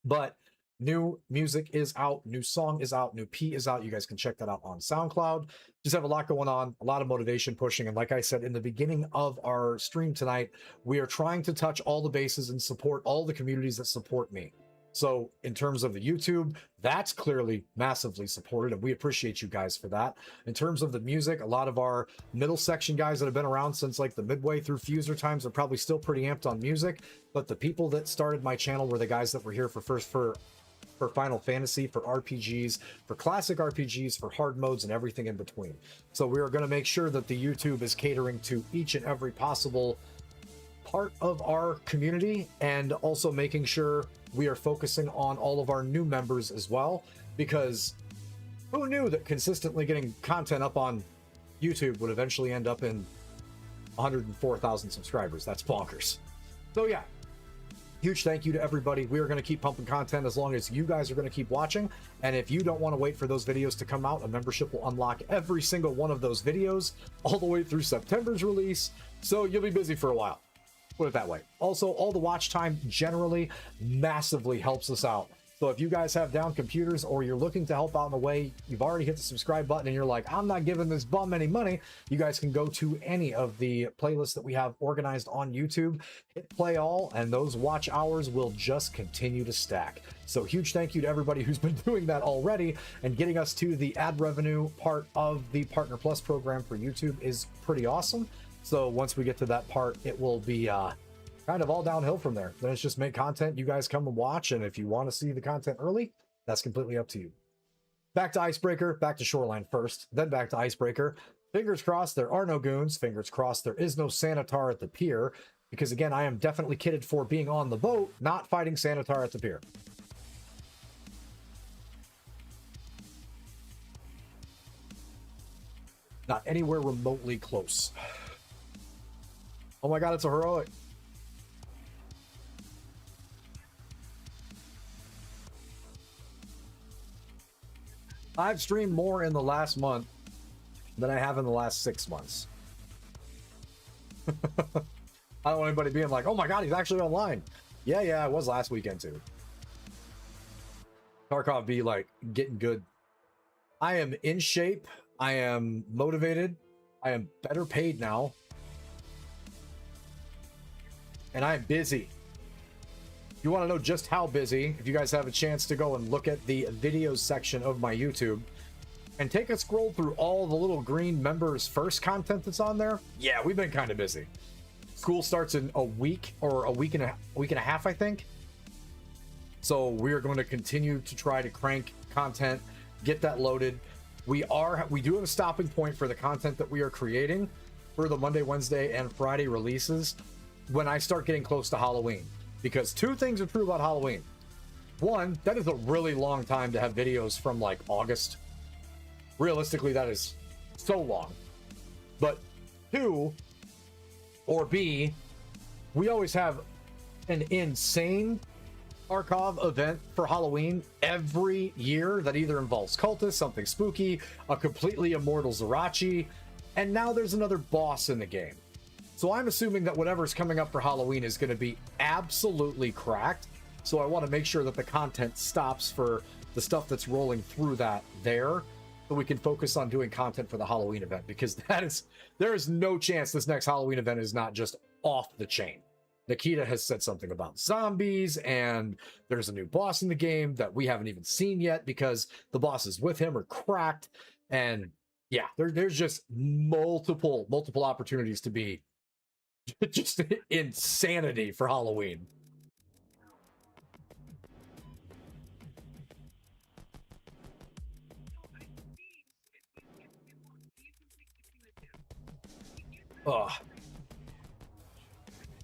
But new music is out. New song is out. New P is out. You guys can check that out on SoundCloud. Just have a lot going on. A lot of motivation pushing. And like I said in the beginning of our stream tonight, we are trying to touch all the bases and support all the communities that support me. So in terms of the YouTube, that's clearly massively supported, and we appreciate you guys for that. In terms of the music, a lot of our middle section guys that have been around since like the midway through Fuser times are probably still pretty amped on music, but the people that started my channel were the guys that were here for Final Fantasy, for RPGs, for classic RPGs, for hard modes, and everything in between. So we are going to make sure that the YouTube is catering to each and every possible part of our community, and also making sure we are focusing on all of our new members as well, because Who knew that consistently getting content up on YouTube would eventually end up in 104,000 subscribers? That's bonkers. So yeah, huge thank you to everybody. We are going to keep pumping content as long as you guys are going to keep watching. And if you don't want to wait for those videos to come out, a membership will unlock every single one of those videos all the way through September's release. So you'll be busy for a while. Put it that way. Also, all the watch time generally massively helps us out. So if you guys have down computers or you're looking to help out in a way, you've already hit the subscribe button and you're like, I'm not giving this bum any money, you guys can go to any of the playlists that we have organized on YouTube, hit play all, and those watch hours will just continue to stack. So huge thank you to everybody who's been doing that already, and getting us to the ad revenue part of the Partner Plus program for YouTube is pretty awesome. So once we get to that part, it will be kind of all downhill from there. Then it's just make content, you guys come and watch, and if you want to see the content early, that's completely up to you. Back to Icebreaker, back to Shoreline first, then back to Icebreaker. Fingers crossed there are no goons, fingers crossed there is no Sanitar at the pier, because again, I am definitely kitted for being on the boat, not fighting Sanitar at the pier. Not anywhere remotely close. Oh my god, it's a heroic. I've streamed more in the last month than I have in the last 6 months. I don't want anybody being like, oh my god, he's actually online. Yeah, I was last weekend too. Tarkov be like getting good. I am in shape. I am motivated. I am better paid now. And I'm busy. You want to know just how busy, if you guys have a chance to go and look at the videos section of my YouTube and take a scroll through all the little green members first content that's on there. Yeah, we've been kind of busy. School starts in a week or a week and a half, I think. So we're going to continue to try to crank content, get that loaded. We do have a stopping point for the content that we are creating for the Monday, Wednesday, and Friday releases when I start getting close to Halloween. Because two things are true about Halloween. One, that is a really long time to have videos from like August. Realistically, that is so long. But two, or B, we always have an insane Tarkov event for Halloween every year that either involves cultists, something spooky, a completely immortal Zerachi, and now there's another boss in the game. So I'm assuming that whatever's coming up for Halloween is going to be absolutely cracked. So I want to make sure that the content stops for the stuff that's rolling through that there, so we can focus on doing content for the Halloween event, because there is no chance this next Halloween event is not just off the chain. Nikita has said something about zombies, and there's a new boss in the game that we haven't even seen yet because the bosses with him are cracked. And yeah, there's just multiple opportunities to be just insanity for Halloween. Ugh.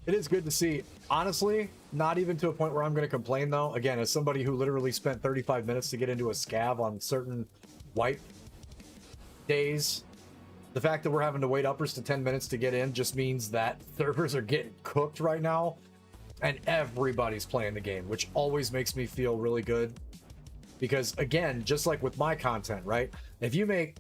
It is good to see. Honestly, not even to a point where I'm going to complain, though. Again, as somebody who literally spent 35 minutes to get into a scav on certain wipe days, the fact that we're having to wait uppers to 10 minutes to get in just means that servers are getting cooked right now, and everybody's playing the game, which always makes me feel really good. Because, again, just like with my content, right? If you make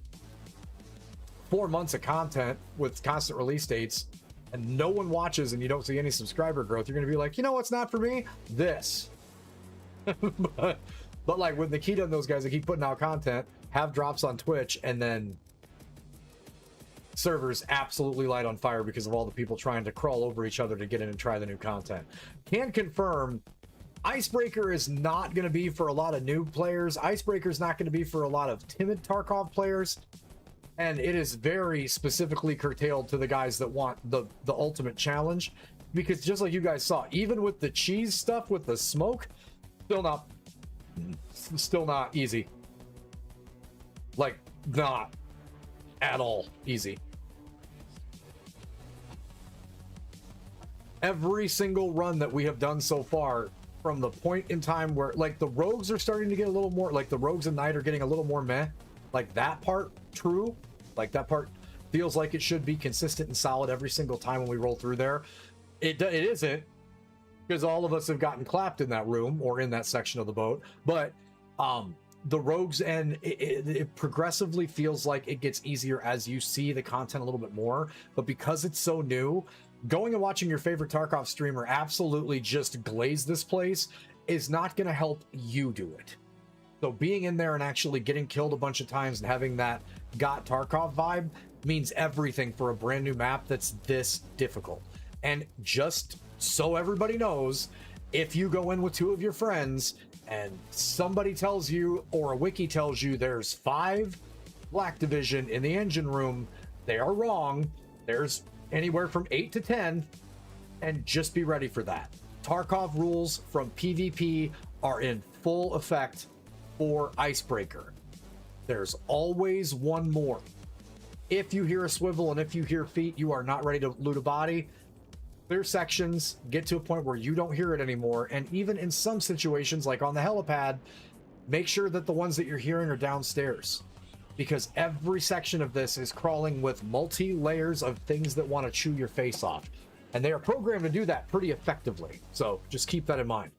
4 months of content with constant release dates, and no one watches and you don't see any subscriber growth, you're going to be like, you know what's not for me? This. but like with Nikita and those guys that keep putting out content, have drops on Twitch, and then servers absolutely light on fire because of all the people trying to crawl over each other to get in and try the new content. Can confirm, Icebreaker is not going to be for a lot of new players. Icebreaker is not going to be for a lot of timid Tarkov players. And it is very specifically curtailed to the guys that want the ultimate challenge. Because just like you guys saw, even with the cheese stuff with the smoke, still not easy. Like, not at all easy. Every single run that we have done so far, from the point in time where, like, the rogues are starting to get a little more, like, the rogues and Knight are getting a little more meh. Like that part, true. Like that part feels like it should be consistent and solid every single time when we roll through there. It isn't, because all of us have gotten clapped in that room or in that section of the boat. But the rogues end, it progressively feels like it gets easier as you see the content a little bit more. But because it's so new, going and watching your favorite Tarkov streamer absolutely just glaze this place is not going to help you do it. So being in there and actually getting killed a bunch of times and having that got Tarkov vibe means everything for a brand new map that's this difficult. And just so everybody knows, if you go in with 2 of your friends and somebody tells you, or a wiki tells you there's 5 Black Division in the engine room, they are wrong. There's anywhere from 8 to 10, and just be ready for that. Tarkov rules from PvP are in full effect for Icebreaker. There's always one more. If you hear a swivel and if you hear feet, you are not ready to loot a body. Clear sections, get to a point where you don't hear it anymore, and even in some situations, like on the helipad, make sure that the ones that you're hearing are downstairs, because every section of this is crawling with multi-layers of things that want to chew your face off, and they are programmed to do that pretty effectively, so just keep that in mind.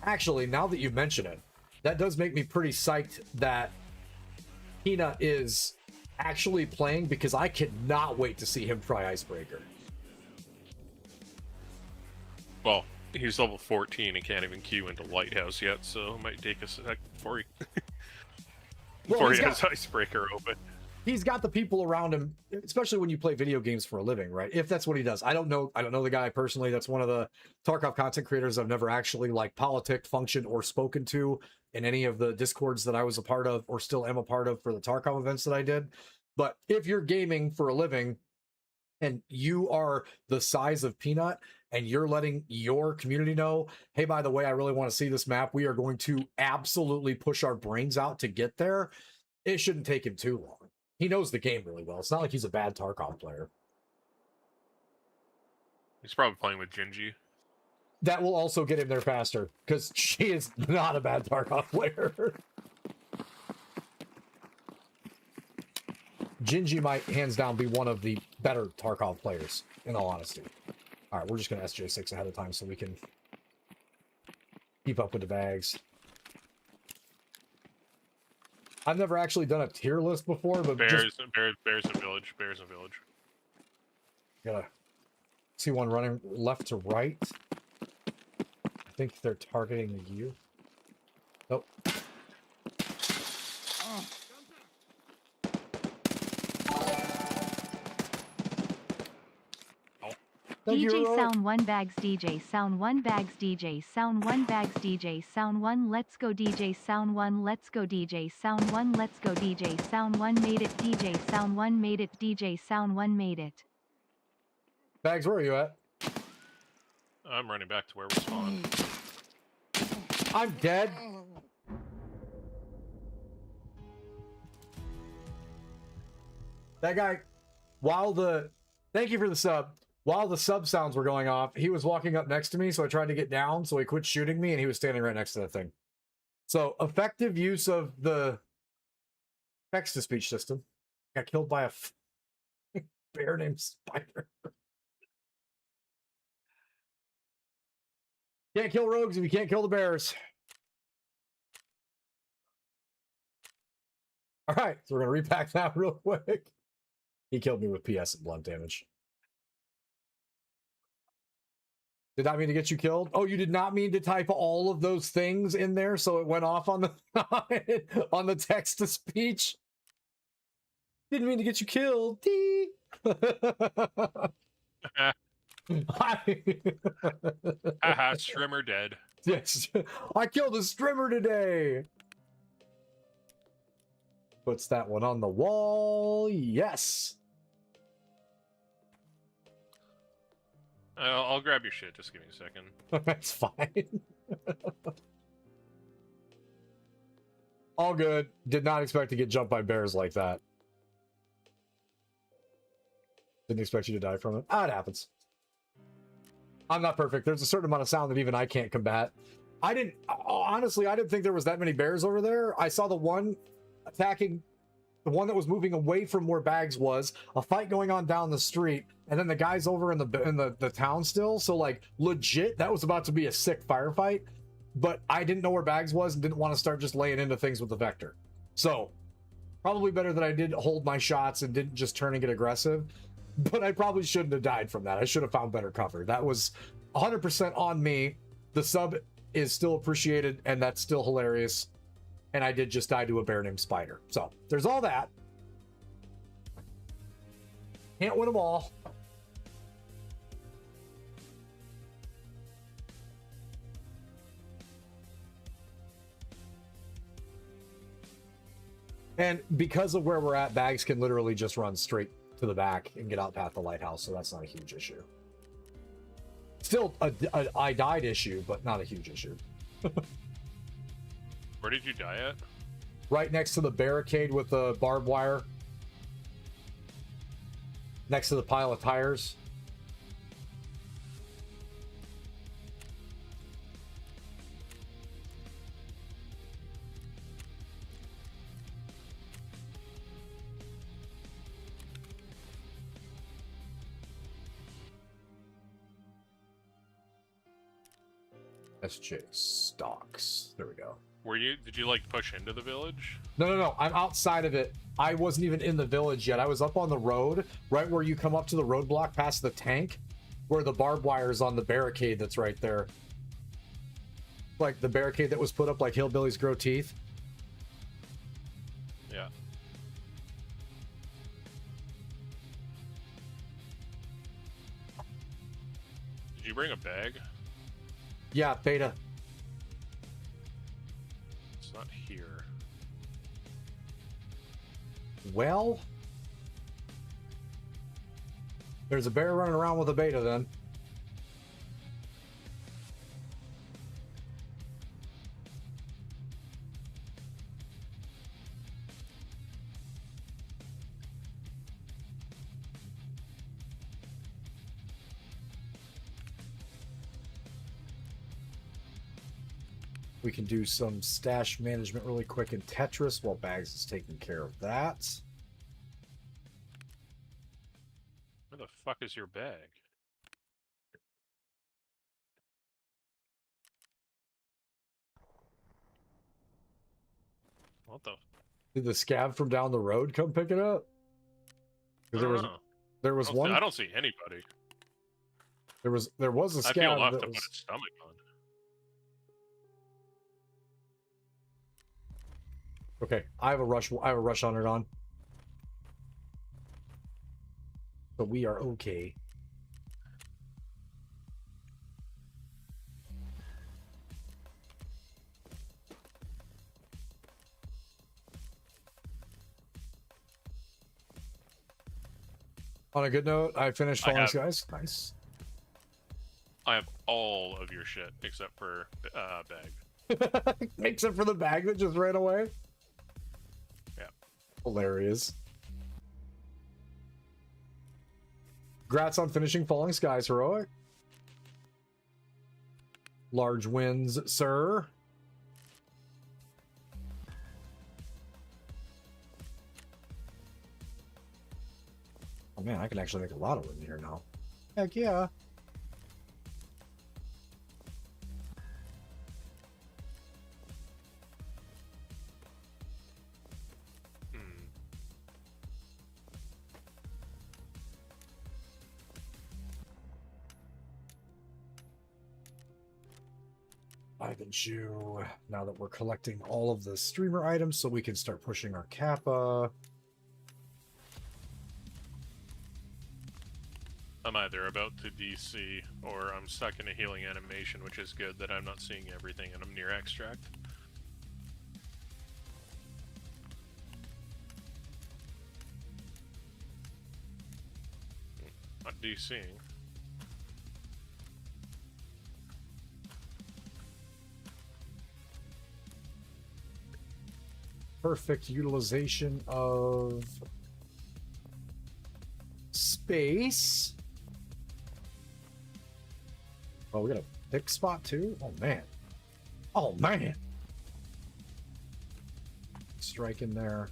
Actually, now that you mention it, that does make me pretty psyched that Peanut is actually playing, because I cannot wait to see him try Icebreaker. Well, he's level 14 and can't even queue into Lighthouse yet, so it might take a sec before he before he has Icebreaker open. He's got the people around him, especially when you play video games for a living, right? If that's what he does. I don't know the guy personally. That's one of the Tarkov content creators I've never actually like politicked, functioned, or spoken to in any of the Discords that I was a part of or still am a part of for the Tarkov events that I did. But if you're gaming for a living and you are the size of Peanut and you're letting your community know, hey, by the way, I really want to see this map, we are going to absolutely push our brains out to get there, it shouldn't take him too long. He knows the game really well. It's not like he's a bad Tarkov player. He's probably playing with Gingy. That will also get him there faster, because she is not a bad Tarkov player. Gingy might, hands down, be one of the better Tarkov players, in all honesty. All right, we're just going to SJ6 ahead of time so we can keep up with the bags. I've never actually done a tier list before, but Bears and village. Bears and village. Gotta see one running left to right. I think they're targeting you. Nope. DJ Sound 1 bags DJ Sound 1 bags DJ Sound 1 bags DJ Sound 1 let's go DJ Sound 1 let's go DJ Sound 1 let's go DJ Sound 1 made it DJ Sound 1 made it DJ Sound 1 made it. Bags, where are you at? I'm running back to where we spawned. I'm dead. That guy, thank you for the sub. While the sub sounds were going off, he was walking up next to me, so I tried to get down, so he quit shooting me, and he was standing right next to that thing. So, effective use of the text-to-speech system. Got killed by a bear named Spider. Can't kill rogues if you can't kill the bears. All right, so we're going to repack that real quick. He killed me with PS and blunt damage. Did not mean to get you killed. Oh, you did not mean to type all of those things in there, so it went off on the on the text to speech. Didn't mean to get you killed. Haha, Strimmer dead. Yes, I killed a Strimmer today. Puts that one on the wall. Yes. I'll grab your shit. Just give me a second. That's fine. All good. Did not expect to get jumped by bears like that. Didn't expect you to die from it. Ah, it happens. I'm not perfect. There's a certain amount of sound that even I can't combat. I honestly, I didn't think there was that many bears over there. I saw the one attacking, the one that was moving away from where Bags was, a fight going on down the street, and then the guys over in the town still. So like legit, that was about to be a sick firefight. But I didn't know where Bags was and didn't want to start just laying into things with the Vector. So probably better that I did hold my shots and didn't just turn and get aggressive. But I probably shouldn't have died from that. I should have found better cover. That was 100% on me. The sub is still appreciated, and that's still hilarious. And I did just die to a bear named Spider. So there's all that. Can't win them all. And because of where we're at, Bags can literally just run straight to the back and get out past the lighthouse, so that's not a huge issue. Still a I died issue, but not a huge issue. Where did you die at? Right next to the barricade with the barbed wire. Next to the pile of tires. SJ stocks. There we go. Did you like push into the village? No. I'm outside of it. I wasn't even in the village yet. I was up on the road, right where you come up to the roadblock past the tank, where the barbed wire is on the barricade that's right there. Like the barricade that was put up like hillbillies grow teeth. Yeah. Did you bring a bag? Yeah, beta. It's not here. Well, there's a bear running around with a beta then. We can do some stash management really quick in Tetris while Bags is taking care of that. Where the fuck is your bag? What the? Did the scab from down the road come pick it up? 'Cause there was one. I don't see anybody. There was a I scab feel left that to put was. its stomach on. Okay, I have a rush on it on. So we are okay. On a good note, I finished Falling Skies. Nice. I have all of your shit except for bag. Except for the bag that just ran away. Yeah. Hilarious. Congrats on finishing Falling Skies, Heroic. Large wins, sir. Oh man, I can actually make a lot of them here now. Heck yeah. Ivan Jew. Now that we're collecting all of the streamer items so we can start pushing our Kappa. I'm either about to DC or I'm stuck in a healing animation, which is good that I'm not seeing everything and I'm near extract. Not DCing. Perfect utilization of space. Oh, we got a pick spot too? Oh man. Oh, man. Strike in there.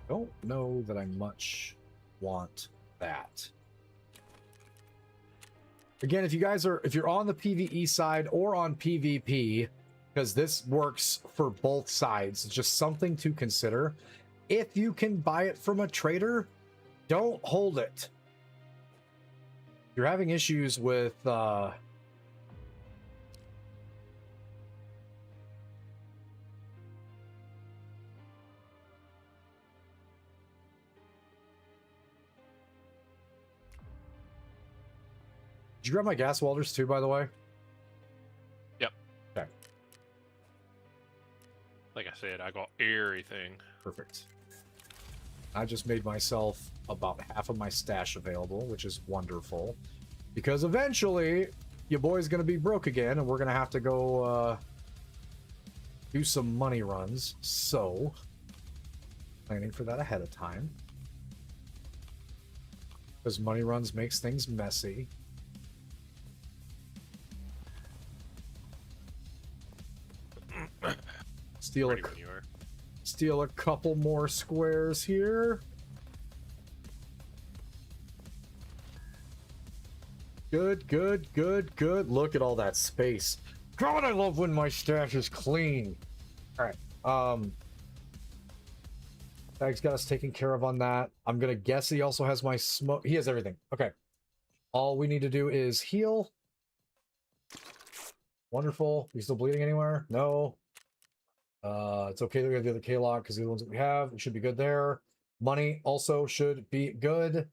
Don't know that I much want that. Again, if you're on the PvE side or on PvP, because this works for both sides, it's just something to consider. If you can buy it from a trader, don't hold it. If you're having issues with Did you grab my gas welders too, by the way? Yep. Okay. Like I said, I got everything. Perfect. I just made myself about half of my stash available, which is wonderful. Because eventually, your boy's going to be broke again, and we're going to have to go do some money runs. So, planning for that ahead of time. Because money runs makes things messy. Steal a couple more squares here. Good, good, good, good. Look at all that space. God, I love when my stash is clean. All right. Bag's got us taken care of on that. I'm gonna guess he also has my smoke. He has everything. Okay. All we need to do is heal. Wonderful. You still bleeding anywhere? No. It's okay that we have the other K-Log because the ones that we have, it should be good there. Money also should be good.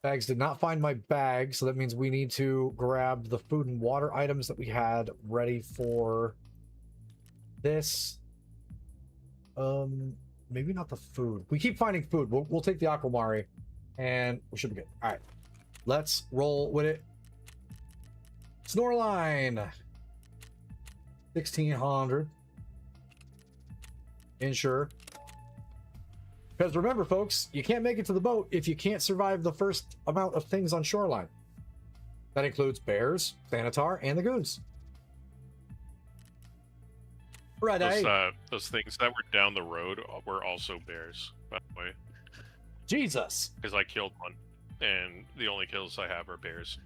Bags did not find my bag, so that means we need to grab the food and water items that we had ready for this. Maybe not the food. We keep finding food. We'll take the Aquamari, and we should be good. All right, let's roll with it. Snoreline, 1600. Insure. Because remember, folks, you can't make it to the boat if you can't survive the first amount of things on shoreline. That includes bears, Thanatar, and the goons. Right, those things that were down the road were also bears, by the way. Jesus. Because I killed one, and the only kills I have are bears.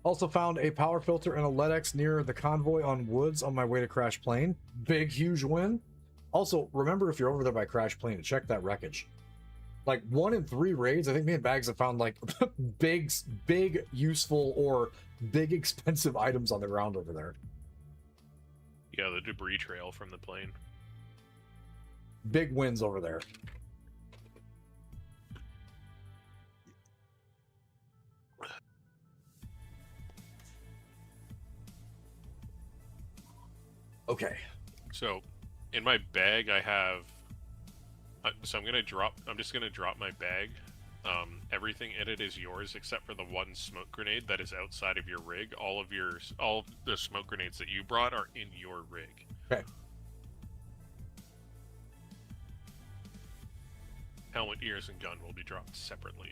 Also found a power filter and a LEDX near the convoy on woods on my way to Crash Plane. Big, huge win. Also, remember if you're over there by Crash Plane to check that wreckage. Like 1 in 3 raids, I think me and Bags have found like big, useful or big expensive items on the ground over there. Yeah, the debris trail from the plane. Big wins over there. Okay. So, in my bag, I have. So I'm just gonna drop my bag. Everything in it is yours except for the one smoke grenade that is outside of your rig. All the smoke grenades that you brought are in your rig. Okay. Helmet, ears, and gun will be dropped separately.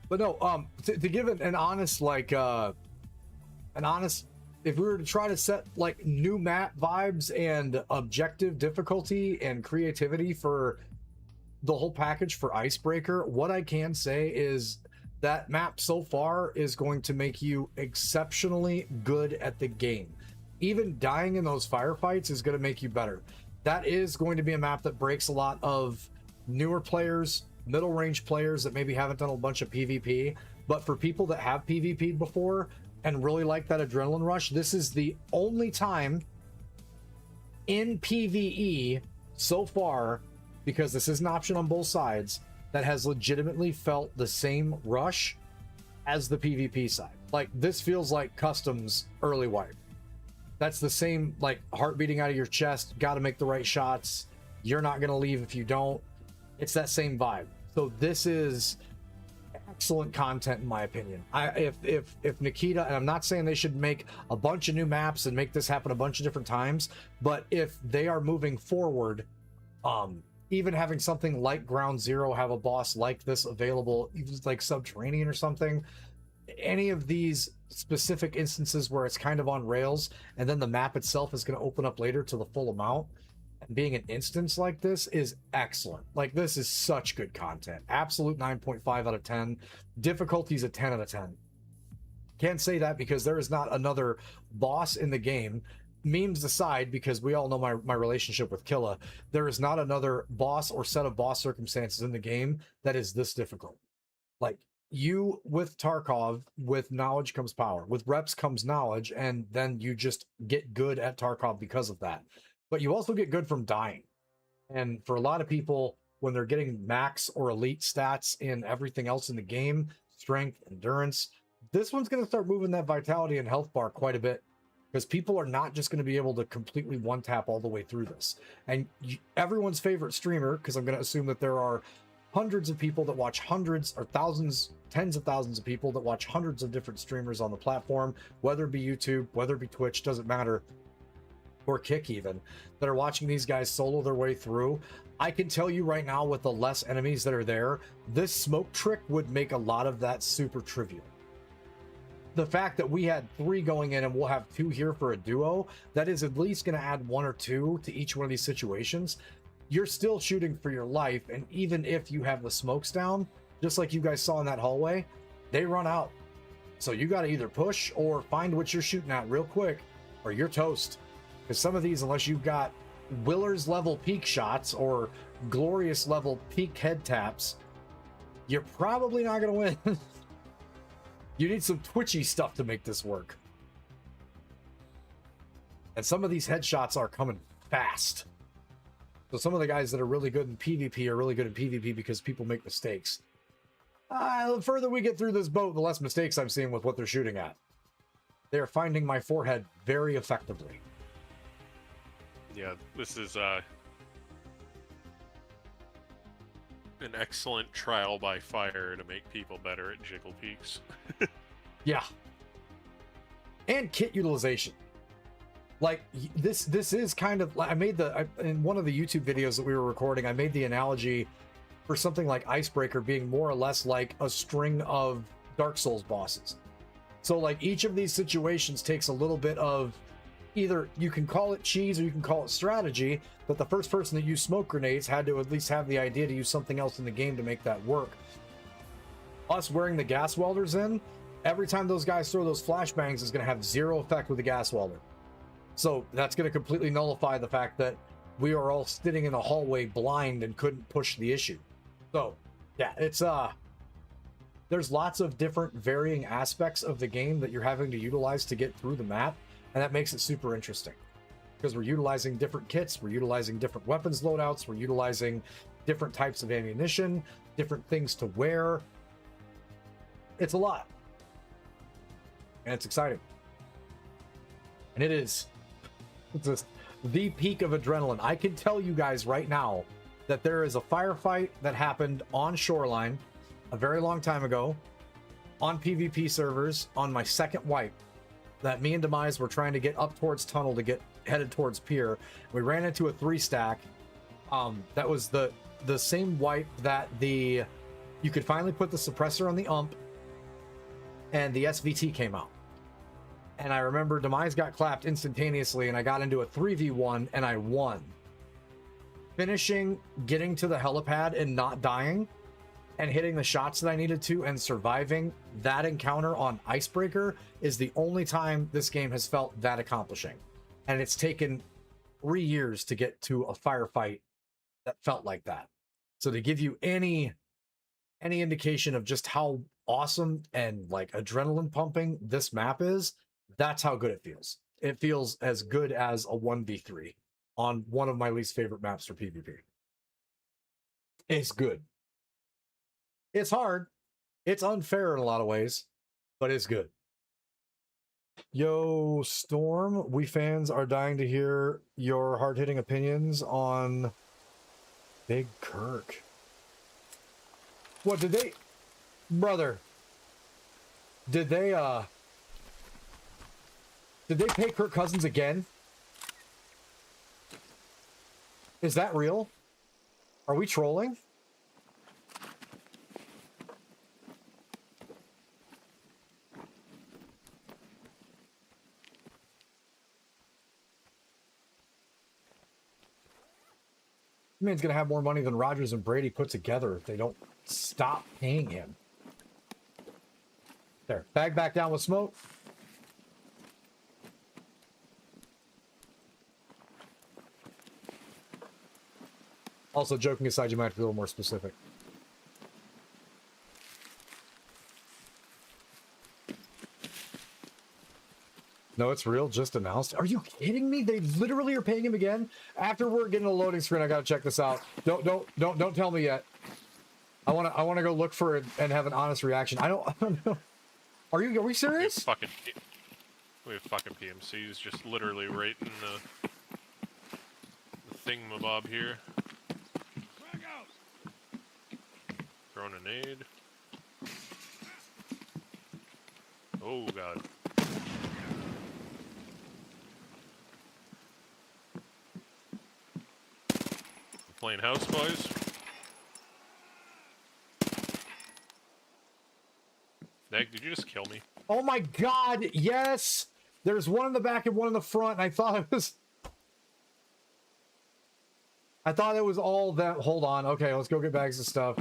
But no, to give it an honest, if we were to try to set like new map vibes and objective difficulty and creativity for the whole package for Icebreaker, what I can say is that map so far is going to make you exceptionally good at the game. Even dying in those firefights is going to make you better. That is going to be a map that breaks a lot of newer players, middle range players that maybe haven't done a bunch of PvP, but for people that have PvP'd before and really like that adrenaline rush, this is the only time in PvE so far, because this is an option on both sides, that has legitimately felt the same rush as the PvP side. Like, this feels like Customs early wipe. That's the same, like, heart beating out of your chest, gotta make the right shots, you're not gonna leave if you don't. It's that same vibe. So this is, excellent content in my opinion. If Nikita, and I'm not saying they should make a bunch of new maps and make this happen a bunch of different times, but if they are moving forward, even having something like Ground Zero have a boss like this available, even like Subterranean or something, any of these specific instances where it's kind of on rails and then the map itself is going to open up later to the full amount, and being an instance like this is excellent. Like, this is such good content. Absolute 9.5 out of 10. Difficulty's a 10 out of 10. Can't say that because there is not another boss in the game, memes aside, because we all know my relationship with Killa, there is not another boss or set of boss circumstances in the game that is this difficult. Like, you with Tarkov, with knowledge comes power, with reps comes knowledge, and then you just get good at Tarkov because of that. But you also get good from dying. And for a lot of people, when they're getting max or elite stats in everything else in the game, strength, endurance, this one's going to start moving that vitality and health bar quite a bit, because people are not just going to be able to completely one tap all the way through this. And everyone's favorite streamer, because I'm going to assume that there are hundreds of people that watch hundreds or thousands, tens of thousands of people that watch hundreds of different streamers on the platform, whether it be YouTube, whether it be Twitch, doesn't matter, or Kick even, that are watching these guys solo their way through. I can tell you right now, with the less enemies that are there, this smoke trick would make a lot of that super trivial. The fact that we had 3 going in and we'll have 2 here for a duo, that is at least going to add 1 or 2 to each one of these situations. You're still shooting for your life, and even if you have the smokes down, just like you guys saw in that hallway, they run out. So you got to either push or find what you're shooting at real quick, or you're toast. Because some of these, unless you've got Willer's level peak shots or Glorious level peak head taps, you're probably not going to win. You need some twitchy stuff to make this work. And some of these headshots are coming fast. So some of the guys that are really good in PvP are really good in PvP because people make mistakes. The further we get through this boat, the less mistakes I'm seeing with what they're shooting at. They're finding my forehead very effectively. Yeah, this is an excellent trial by fire to make people better at jiggle peaks. Yeah. And kit utilization. Like, this is kind of, I made in one of the YouTube videos that we were recording, I made the analogy for something like Icebreaker being more or less like a string of Dark Souls bosses. So like, each of these situations takes a little bit of, either you can call it cheese or you can call it strategy, but the first person that used smoke grenades had to at least have the idea to use something else in the game to make that work. Us wearing the gas welders in, every time those guys throw those flashbangs is going to have 0 effect with the gas welder. So that's going to completely nullify the fact that we are all sitting in a hallway blind and couldn't push the issue. So yeah, it's there's lots of different varying aspects of the game that you're having to utilize to get through the map. And that makes it super interesting, because we're utilizing different kits, we're utilizing different weapons loadouts, we're utilizing different types of ammunition, different things to wear. It's a lot. And it's exciting. And it's just the peak of adrenaline. I can tell you guys right now that there is a firefight that happened on Shoreline a very long time ago on PvP servers on my second wipe, that me and Demise were trying to get up towards tunnel to get headed towards pier. We ran into a 3-stack. That was the same wipe that you could finally put the suppressor on the ump and the SVT came out. And I remember Demise got clapped instantaneously and I got into a 3v1 and I won. Finishing, getting to the helipad and not dying and hitting the shots that I needed to and surviving that encounter on Icebreaker is the only time this game has felt that accomplishing. And it's taken 3 years to get to a firefight that felt like that. So to give you any indication of just how awesome and like adrenaline pumping this map is, that's how good it feels. It feels as good as a 1v3 on one of my least favorite maps for PvP. It's good. It's hard. It's unfair in a lot of ways, but it's good. Yo, Storm, we fans are dying to hear your hard-hitting opinions on Big Kirk. What did they... Brother, did they pay Kirk Cousins again? Is that real? Are we trolling? Man's gonna have more money than Rodgers and Brady put together if they don't stop paying him. There, bag back down with smoke. Also, joking aside, you might have to be a little more specific. No, it's real. Just announced. Are you kidding me? They literally are paying him again. After we're getting a loading screen, I gotta check this out. Don't tell me yet. I wanna go look for it and have an honest reaction. I don't know. Are we serious? We have fucking PMCs just literally right in the thingamabob here. Throwing a nade. Oh god. Playing house, boys. Neg, did you just kill me? Oh my god, yes! There's one in the back and one in the front, and I thought it was all that. Hold on. Okay, let's go get bags of stuff.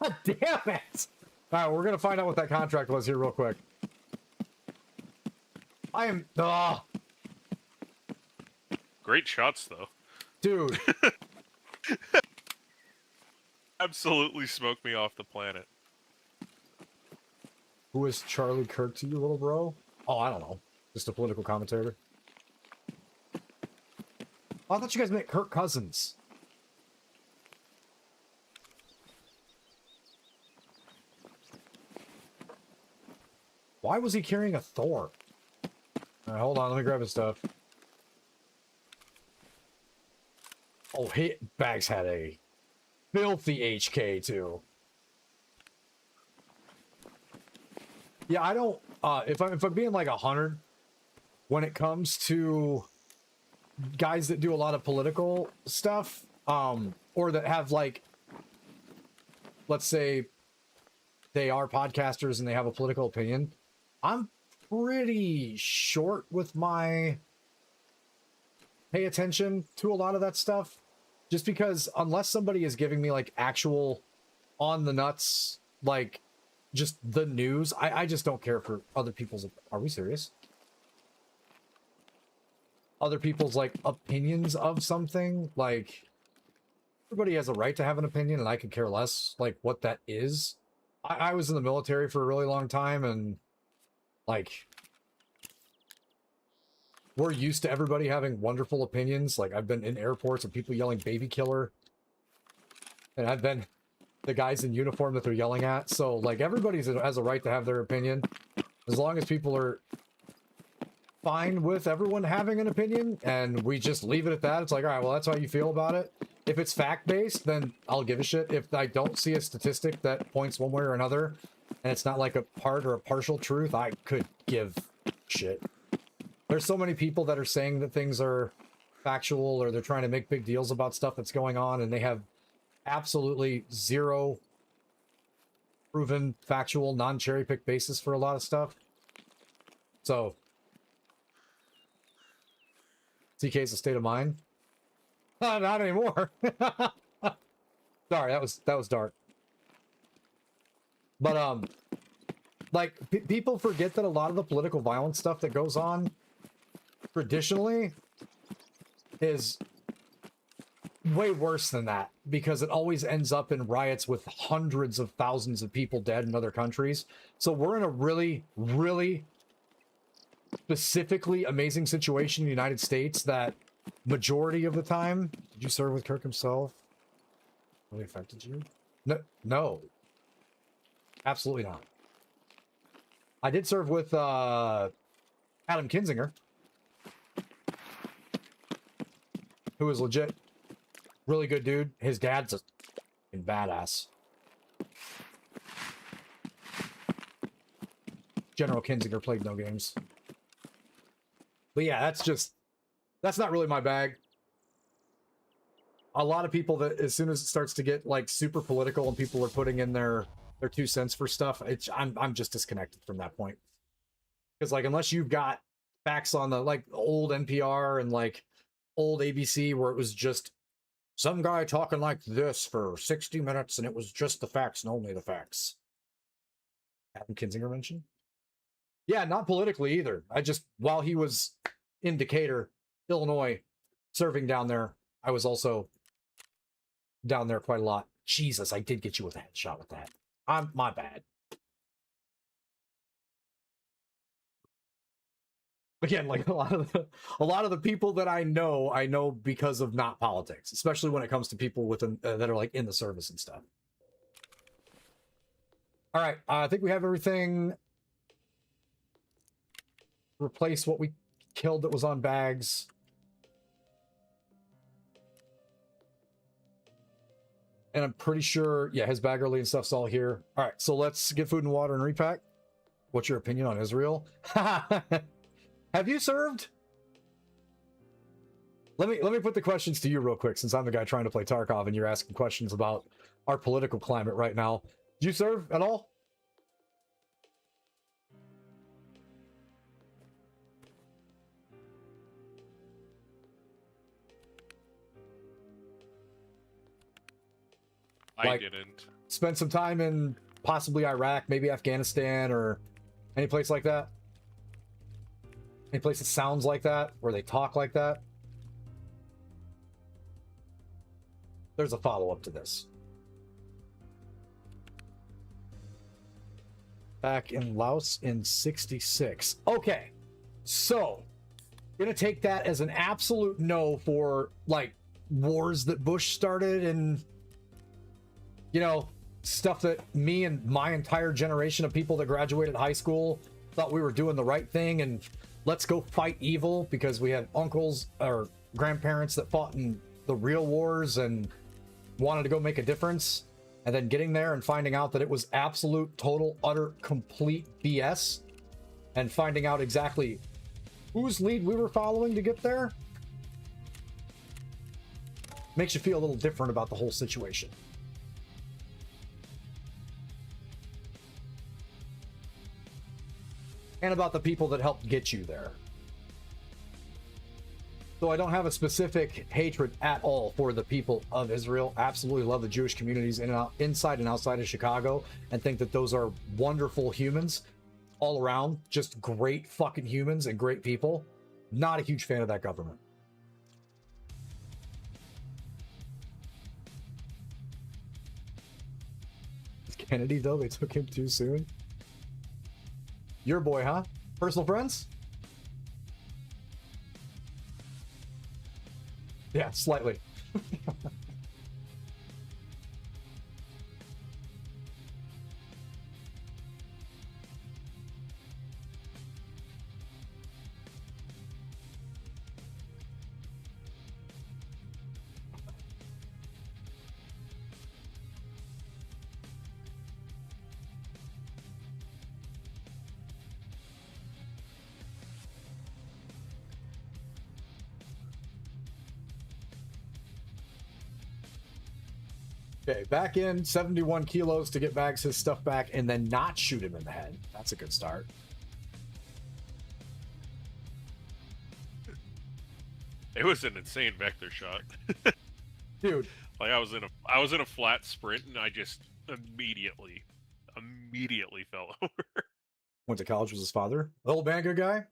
God damn it! Alright, we're gonna find out what that contract was here real quick. I am... Great shots, though. Dude. Absolutely smoked me off the planet. Who is Charlie Kirk to you, little bro? Oh, I don't know. Just a political commentator. Oh, I thought you guys meant Kirk Cousins. Why was he carrying a Thor? All right, hold on. Let me grab his stuff. Oh, Bags had a filthy HK, too. Yeah, I don't... if I'm being like 100, when it comes to guys that do a lot of political stuff, or that have, like... Let's say they are podcasters and they have a political opinion, I'm pretty short with my pay attention to a lot of that stuff. Just because unless somebody is giving me like actual on the nuts, like just the news, I just don't care for other people's... Are we serious? Other people's like opinions of something. Like everybody has a right to have an opinion and I could care less like what that is. I was in the military for a really long time and like we're used to everybody having wonderful opinions. Like I've been in airports and people yelling baby killer. And I've been the guys in uniform that they're yelling at. So like everybody has a right to have their opinion. As long as people are fine with everyone having an opinion and we just leave it at that. It's like, all right, well, that's how you feel about it. If it's fact-based, then I'll give a shit. If I don't see a statistic that points one way or another, and it's not like a part or a partial truth, I could give shit. There's so many people that are saying that things are factual or they're trying to make big deals about stuff that's going on and they have absolutely zero proven factual non-cherry pick basis for a lot of stuff. So TK's a state of mind. Not anymore. Sorry, that was dark. But like people forget that a lot of the political violence stuff that goes on traditionally is way worse than that because it always ends up in riots with hundreds of thousands of people dead in other countries. So we're in a really, really specifically amazing situation in the United States that majority of the time... Did you serve with Kirk himself? Really affected you? No. Absolutely not. I did serve with Adam Kinzinger, who is legit really good dude. His dad's a fucking badass. General Kinzinger played no games. But yeah, that's not really my bag. A lot of people that as soon as it starts to get like super political and people are putting in their 2 cents for stuff, I'm just disconnected from that point. Because like unless you've got facts on the like old NPR and like old ABC where it was just some guy talking like this for 60 minutes and it was just the facts and only the facts. Adam Kinzinger mentioned? Yeah, not politically either. I just, while he was in Decatur, Illinois, serving down there, I was also down there quite a lot. Jesus, I did get you with a headshot with that. My bad. Again, like a lot of the people that I know because of not politics, especially when it comes to people within that are like in the service and stuff. All right, I think we have everything. Replace what we killed that was on bags. And I'm pretty sure, yeah, his bag early and stuff's all here. All right, so let's get food and water and repack. What's your opinion on Israel? Have you served? Let me put the questions to you real quick, since I'm the guy trying to play Tarkov and you're asking questions about our political climate right now. Did you serve at all? I didn't. Spend some time in possibly Iraq, maybe Afghanistan, or any place like that? Any place that sounds like that, where they talk like that? There's a follow-up to this. Back in Laos in 66. Okay, so gonna take that as an absolute no for like wars that Bush started and, you know, stuff that me and my entire generation of people that graduated high school thought we were doing the right thing and let's go fight evil because we had uncles or grandparents that fought in the real wars and wanted to go make a difference, and then getting there and finding out that it was absolute, total, utter, complete BS, and finding out exactly whose lead we were following to get there makes you feel a little different about the whole situation. And about the people that helped get you there. So I don't have a specific hatred at all for the people of Israel. Absolutely love the Jewish communities inside and outside of Chicago and think that those are wonderful humans all around. Just great fucking humans and great people. Not a huge fan of that government. Kennedy, though, they took him too soon. Your boy, huh? Personal friends? Yeah, slightly. Okay, back in 71 kilos to get Bags his stuff back and then not shoot him in the head. That's a good start. It was an insane vector shot. Dude. Like I was in a flat sprint and I just immediately fell over. Went to college with his father. The old man good guy?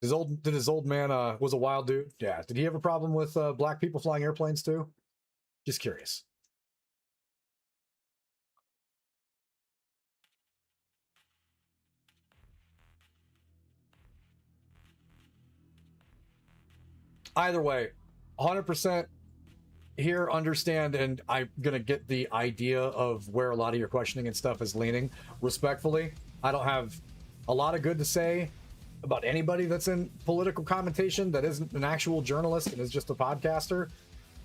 Did his old man was a wild dude? Yeah. Did he have a problem with black people flying airplanes too? Just curious. Either way, 100% here, understand, and I'm gonna get the idea of where a lot of your questioning and stuff is leaning. Respectfully, I don't have a lot of good to say about anybody that's in political commentation that isn't an actual journalist and is just a podcaster.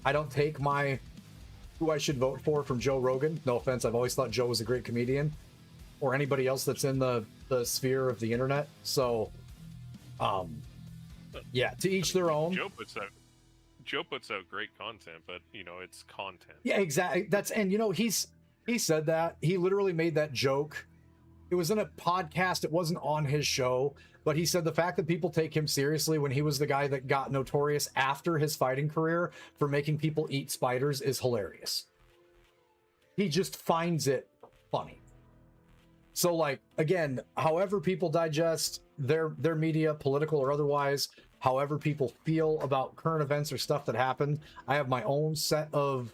I don't take who I should vote for from Joe Rogan. No offense, I've always thought Joe was a great comedian, or anybody else that's in the sphere of the internet. So, yeah, to each their own. Joe puts out great content, but you know, it's content. Yeah, exactly. And you know, he said that. He literally made that joke. It was in a podcast. It wasn't on his show, but he said the fact that people take him seriously when he was the guy that got notorious after his fighting career for making people eat spiders is hilarious. He just finds it funny. So, like, again, however people digest their media, political or otherwise, however people feel about current events or stuff that happened, I have my own set of,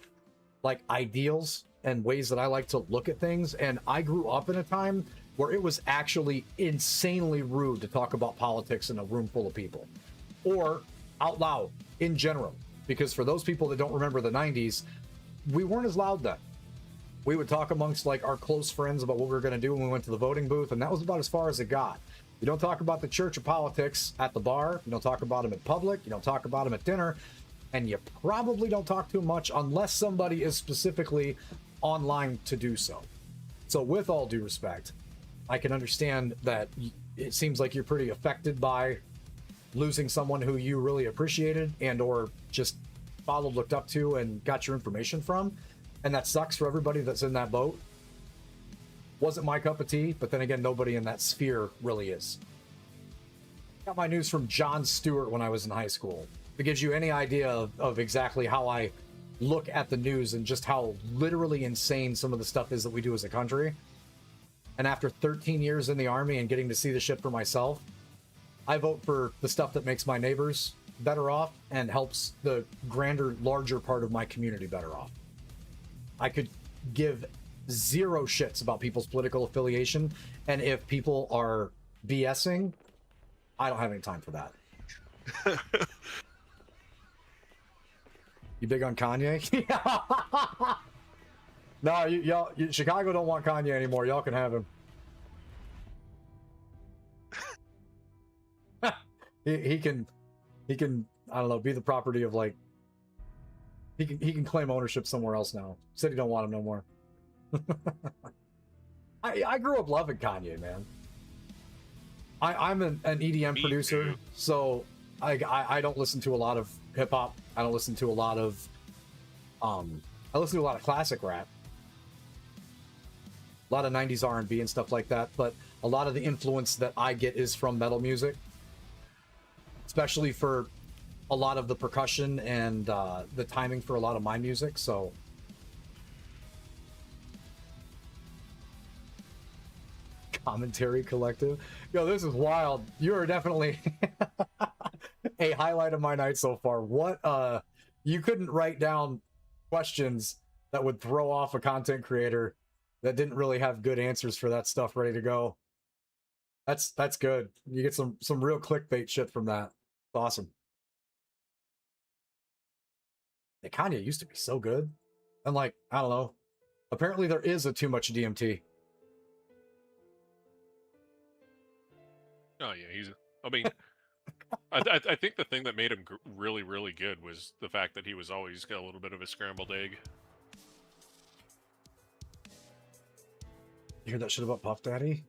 like, ideals and ways that I like to look at things. And I grew up in a time where it was actually insanely rude to talk about politics in a room full of people, or out loud in general. Because for those people that don't remember the 90s, we weren't as loud then. We would talk amongst, like, our close friends about what we were going to do when we went to the voting booth, and that was about as far as it got. You don't talk about the church or politics at the bar. You don't talk about them in public. You don't talk about them at dinner. And you probably don't talk too much unless somebody is specifically online to do so. So with all due respect, I can understand that it seems like you're pretty affected by losing someone who you really appreciated and or just followed, looked up to, and got your information from. And that sucks for everybody that's in that boat. Wasn't my cup of tea, but then again, nobody in that sphere really is. Got my news from Jon Stewart when I was in high school. If it gives you any idea of exactly how I look at the news and just how literally insane some of the stuff is that we do as a country. And after 13 years in the Army and getting to see the shit for myself, I vote for the stuff that makes my neighbors better off and helps the grander, larger part of my community better off. I could give zero shits about people's political affiliation, and if people are BSing, I don't have any time for that. You big on Kanye? No, y'all, Chicago don't want Kanye anymore. Y'all can have him. he can, I don't know, be the property of, like, he can claim ownership somewhere else now. Said he don't want him no more. I grew up loving Kanye, man. I'm an EDM producer, too. so I don't listen to a lot of hip hop. I don't listen to a lot of I listen to a lot of classic rap, a lot of 90s R&B and stuff like that, but a lot of the influence that I get is from metal music, especially for a lot of the percussion and the timing for a lot of my music. So Commentary Collective, yo, this is wild. You are definitely a highlight of my night so far. What you couldn't write down questions that would throw off a content creator that didn't really have good answers for that stuff ready to go. That's good. You get some real clickbait shit from that. It's awesome. Hey, Kanye used to be so good. And, like, I don't know. Apparently there is a too much DMT. Oh yeah, I mean, I think the thing that made him really, really good was the fact that he was always got a little bit of a scrambled egg. You hear that shit about Puff Daddy?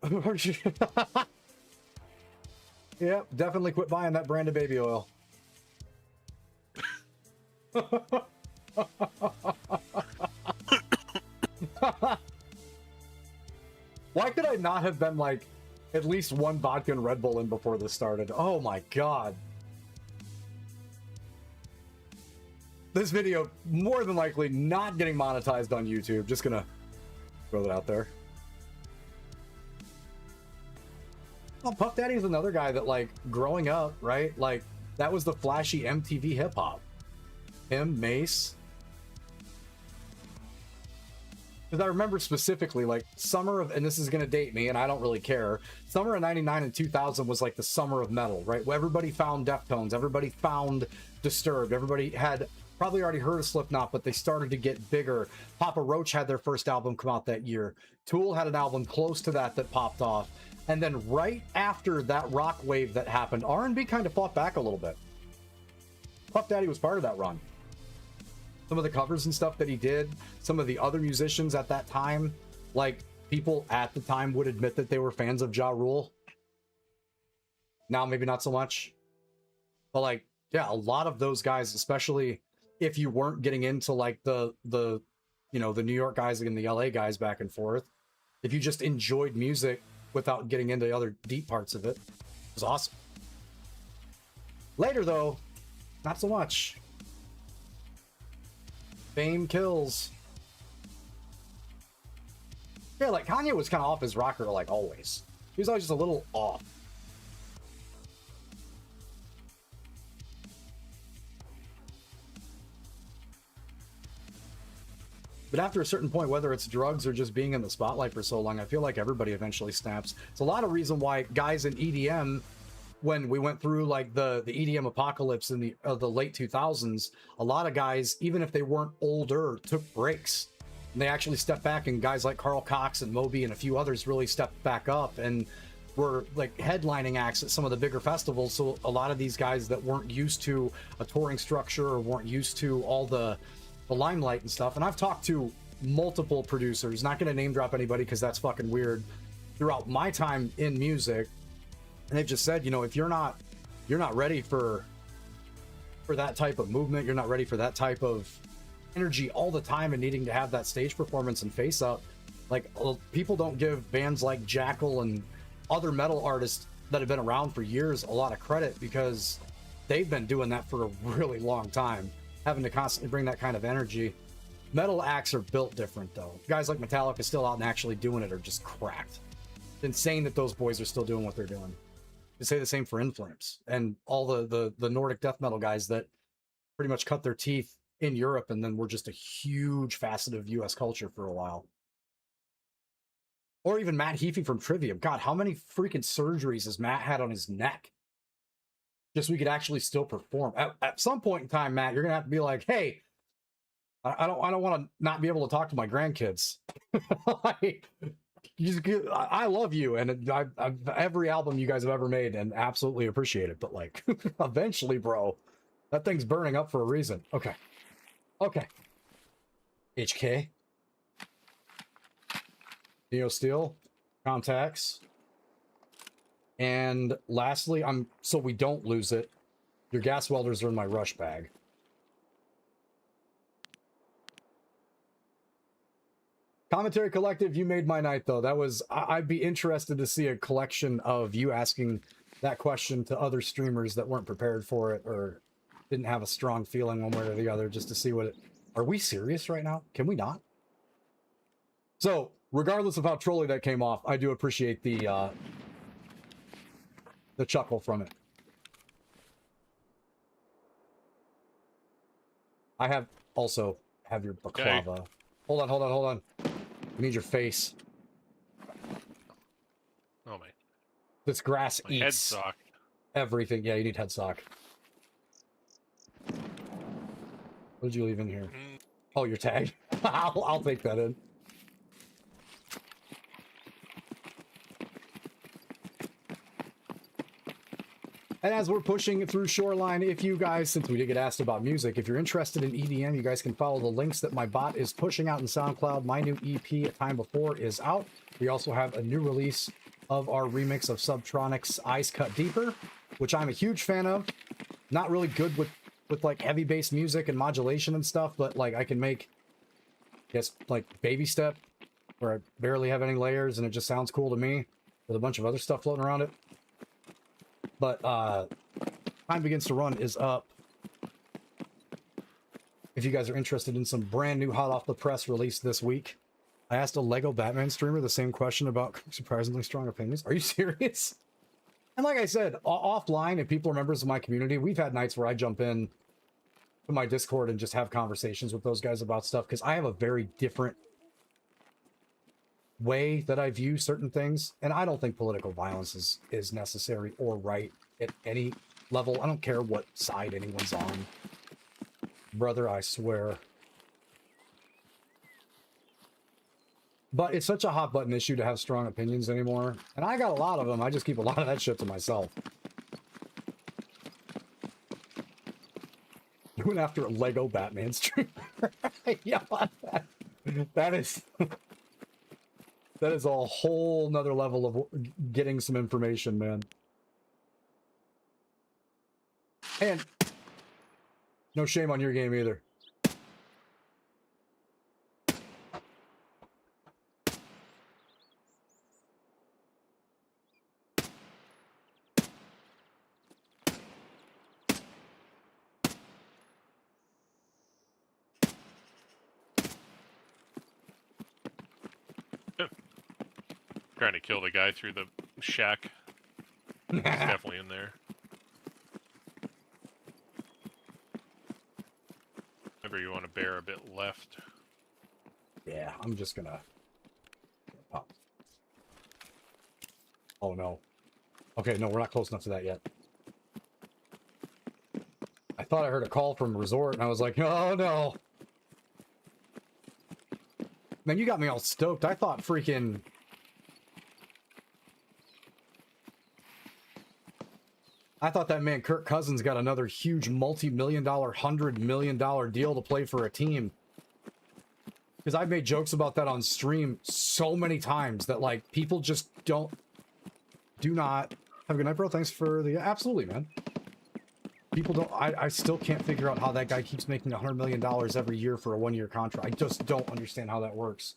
Yeah, definitely quit buying that brand of baby oil. Why could I not have been, like, at least one vodka and Red Bull in before this started? Oh my god. This video more than likely not getting monetized on YouTube. Just gonna throw that out there. Oh, Puff Daddy is another guy that, like, growing up, right? Like, that was the flashy MTV hip hop. Him, Mace. Because I remember specifically, like, summer of, and this is going to date me, and I don't really care, summer of 99 and 2000 was like the summer of metal, right? Where everybody found Deftones, everybody found Disturbed, everybody had probably already heard of Slipknot, but they started to get bigger. Papa Roach had their first album come out that year. Tool had an album close to that popped off. And then right after that rock wave that happened, R&B kind of fought back a little bit. Puff Daddy was part of that run. some of the covers and stuff that he did, some of the other musicians at that time, like people at the time would admit that they were fans of Ja Rule. Now maybe not so much. But like, yeah, a lot of those guys, especially if you weren't getting into like the you know, the New York guys and the LA guys back and forth, if you just enjoyed music without getting into the other deep parts of it, it was awesome. Later though, not so much. Fame kills. Yeah, like Kanye was kind of off his rocker like always. He was always just a little off. But after a certain point, whether it's drugs or just being in the spotlight for so long, I feel like everybody eventually snaps. It's a lot of reason why guys in EDM, when we went through like the EDM apocalypse in the late 2000s, a lot of guys, even if they weren't older, took breaks. And they actually stepped back, and guys like Carl Cox and Moby and a few others really stepped back up and were like headlining acts at some of the bigger festivals. So a lot of these guys that weren't used to a touring structure or weren't used to all the limelight and stuff. And I've talked to multiple producers, not going to name drop anybody because that's fucking weird, throughout my time in music, and they've just said, you know, if you're not ready for that type of movement, you're not ready for that type of energy all the time and needing to have that stage performance and face up, like people don't give bands like Jackal and other metal artists that have been around for years a lot of credit, because they've been doing that for a really long time, having to constantly bring that kind of energy. Metal acts are built different though. Guys like Metallica still out and actually doing it are just cracked. It's insane that those boys are still doing what they're doing. To say the same for In Flames and all the Nordic death metal guys that pretty much cut their teeth in Europe and then were just a huge facet of US culture for a while. Or even Matt Heafy from Trivium. God, how many freaking surgeries has Matt had on his neck? Just so we could actually still perform. At some point in time, Matt, you're gonna have to be like, hey, I don't want to not be able to talk to my grandkids. Like, I love you, and every album you guys have ever made, and absolutely appreciate it. But like, eventually, bro, that thing's burning up for a reason. Okay. HK. Neo Steel. Contacts. And lastly, so we don't lose it, your gas welders are in my rush bag. Commentary Collective, you made my night though. That was, I'd be interested to see a collection of you asking that question to other streamers that weren't prepared for it or didn't have a strong feeling one way or the other, just to see what it, are we serious right now? Can we not? So regardless of how trolly that came off, I do appreciate the chuckle from it. I have your baklava. Okay. Hold on. I need your face. Oh my. This grass My head eats sock. everything. Yeah, you need head sock. What did you leave in here? Oh, your tag. I'll take that in. And as we're pushing through Shoreline, if you guys, since we did get asked about music, if you're interested in EDM, you guys can follow the links that my bot is pushing out in SoundCloud. My new EP, A Time Before, is out. We also have a new release of our remix of Subtronic's Eyes Cut Deeper, which I'm a huge fan of. Not really good with like heavy bass music and modulation and stuff, but like I can make, I guess, like Baby Step, where I barely have any layers and it just sounds cool to me, with a bunch of other stuff floating around it. But Time Begins to Run is up. If you guys are interested in some brand new hot off the press release this week. I asked a Lego Batman streamer the same question about surprisingly strong opinions. Are you serious? And like I said, offline, if people are members of my community, we've had nights where I jump in to my Discord and just have conversations with those guys about stuff, because I have a very different way that I view certain things, and I don't think political violence is necessary or right at any level. I don't care what side anyone's on. Brother, I swear. But it's such a hot button issue to have strong opinions anymore, and I got a lot of them. I just keep a lot of that shit to myself. Going after a Lego Batman streamer. Yeah, that is that is a whole nother level of getting some information, man. And no shame on your game either. Trying to kill the guy through the shack. He's definitely in there. Remember, you want to bear a bit left. Yeah, I'm just gonna... Oh. Oh, no. Okay, no, we're not close enough to that yet. I thought I heard a call from Resort, and I was like, oh, no. Man, you got me all stoked. I thought freaking... I thought that man Kirk Cousins got another huge multi-million-dollar, $100 million deal to play for a team. Because I've made jokes about that on stream so many times that, like, people just do not... Have a good night, bro. Thanks for the... Absolutely, man. People don't... I still can't figure out how that guy keeps making $100 million every year for a one-year contract. I just don't understand how that works.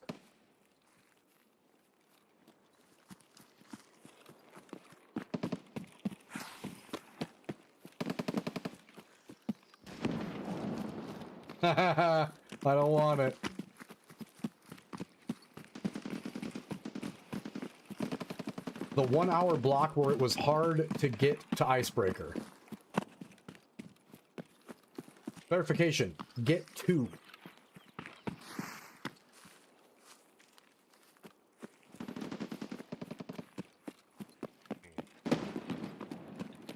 I don't want it. The 1 hour block where it was hard to get to Icebreaker. Verification. Get to.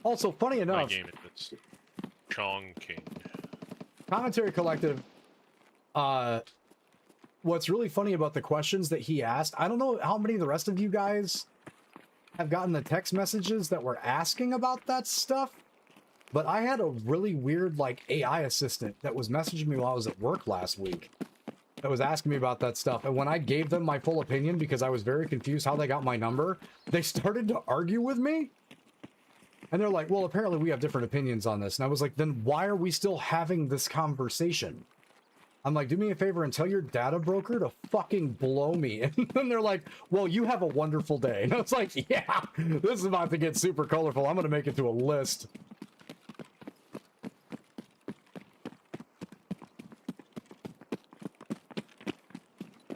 Also, funny enough... My game is Chong King. Commentary Collective, what's really funny about the questions that he asked, I don't know how many of the rest of you guys have gotten the text messages that were asking about that stuff, but I had a really weird, like, AI assistant that was messaging me while I was at work last week that was asking me about that stuff, and when I gave them my full opinion because I was very confused how they got my number, they started to argue with me. And they're like, well, apparently we have different opinions on this. And I was like, then why are we still having this conversation? I'm like, do me a favor and tell your data broker to fucking blow me. And then they're like, well, you have a wonderful day. And I was like, yeah, this is about to get super colorful. I'm going to make it to a list.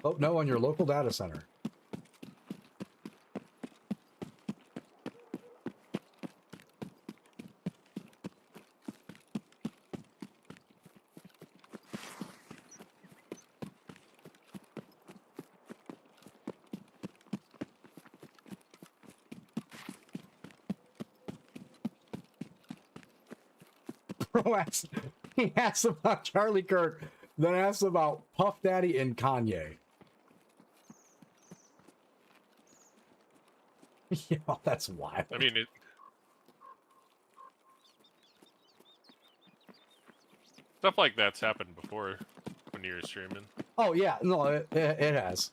Oh, no, on your local data center. He asks about Charlie Kirk, then asks about Puff Daddy and Kanye. Yeah, that's wild. I mean, stuff like that's happened before when you were streaming. Oh, yeah. No, it has.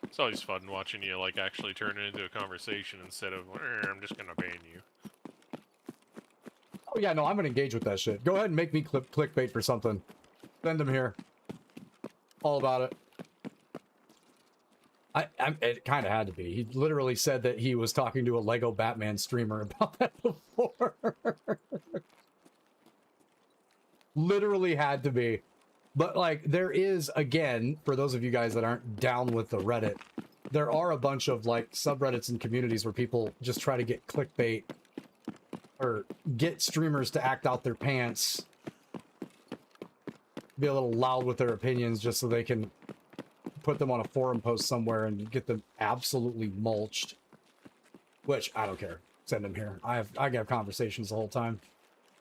It's always fun watching you, like, actually turn it into a conversation instead of, I'm just gonna ban you. Oh, yeah, no, I'm gonna engage with that shit. Go ahead and make me clickbait for something. Send him here. All about it. It kind of had to be. He literally said that he was talking to a Lego Batman streamer about that before. Literally had to be. But, like, there is, again, for those of you guys that aren't down with the Reddit, there are a bunch of, like, subreddits and communities where people just try to get clickbait or get streamers to act out their pants, be a little loud with their opinions just so they can put them on a forum post somewhere and get them absolutely mulched. Which, I don't care. Send them here. I have conversations the whole time.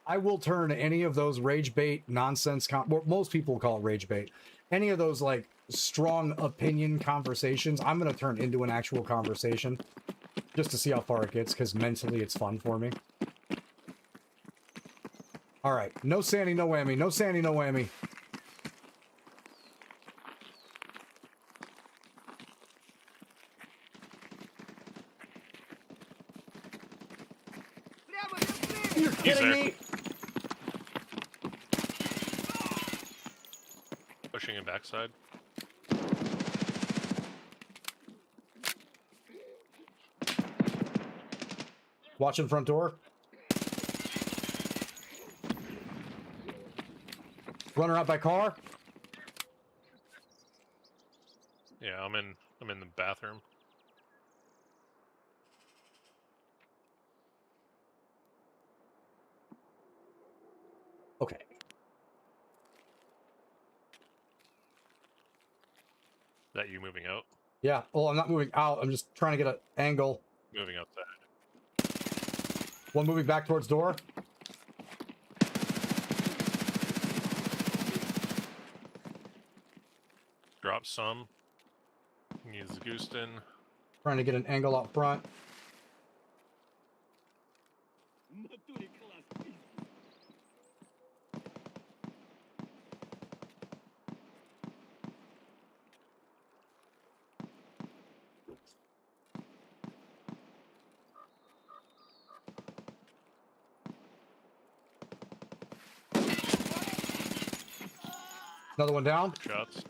I will turn any of those rage bait nonsense, most people call it rage bait, any of those, like, strong opinion conversations, I'm going to turn into an actual conversation just to see how far it gets, because mentally it's fun for me. All right. No Sandy, no whammy. No Sandy, no whammy. You're He's kidding there. me? Pushing him backside. Watching front door. Runner out by car. Yeah, I'm in the bathroom. Okay. Is that you moving out? Yeah. Oh, I'm not moving out. I'm just trying to get an angle. Moving outside. One moving back towards door. Drop some. Needs Gooston. Trying to get an angle out front. Another one down. Shots.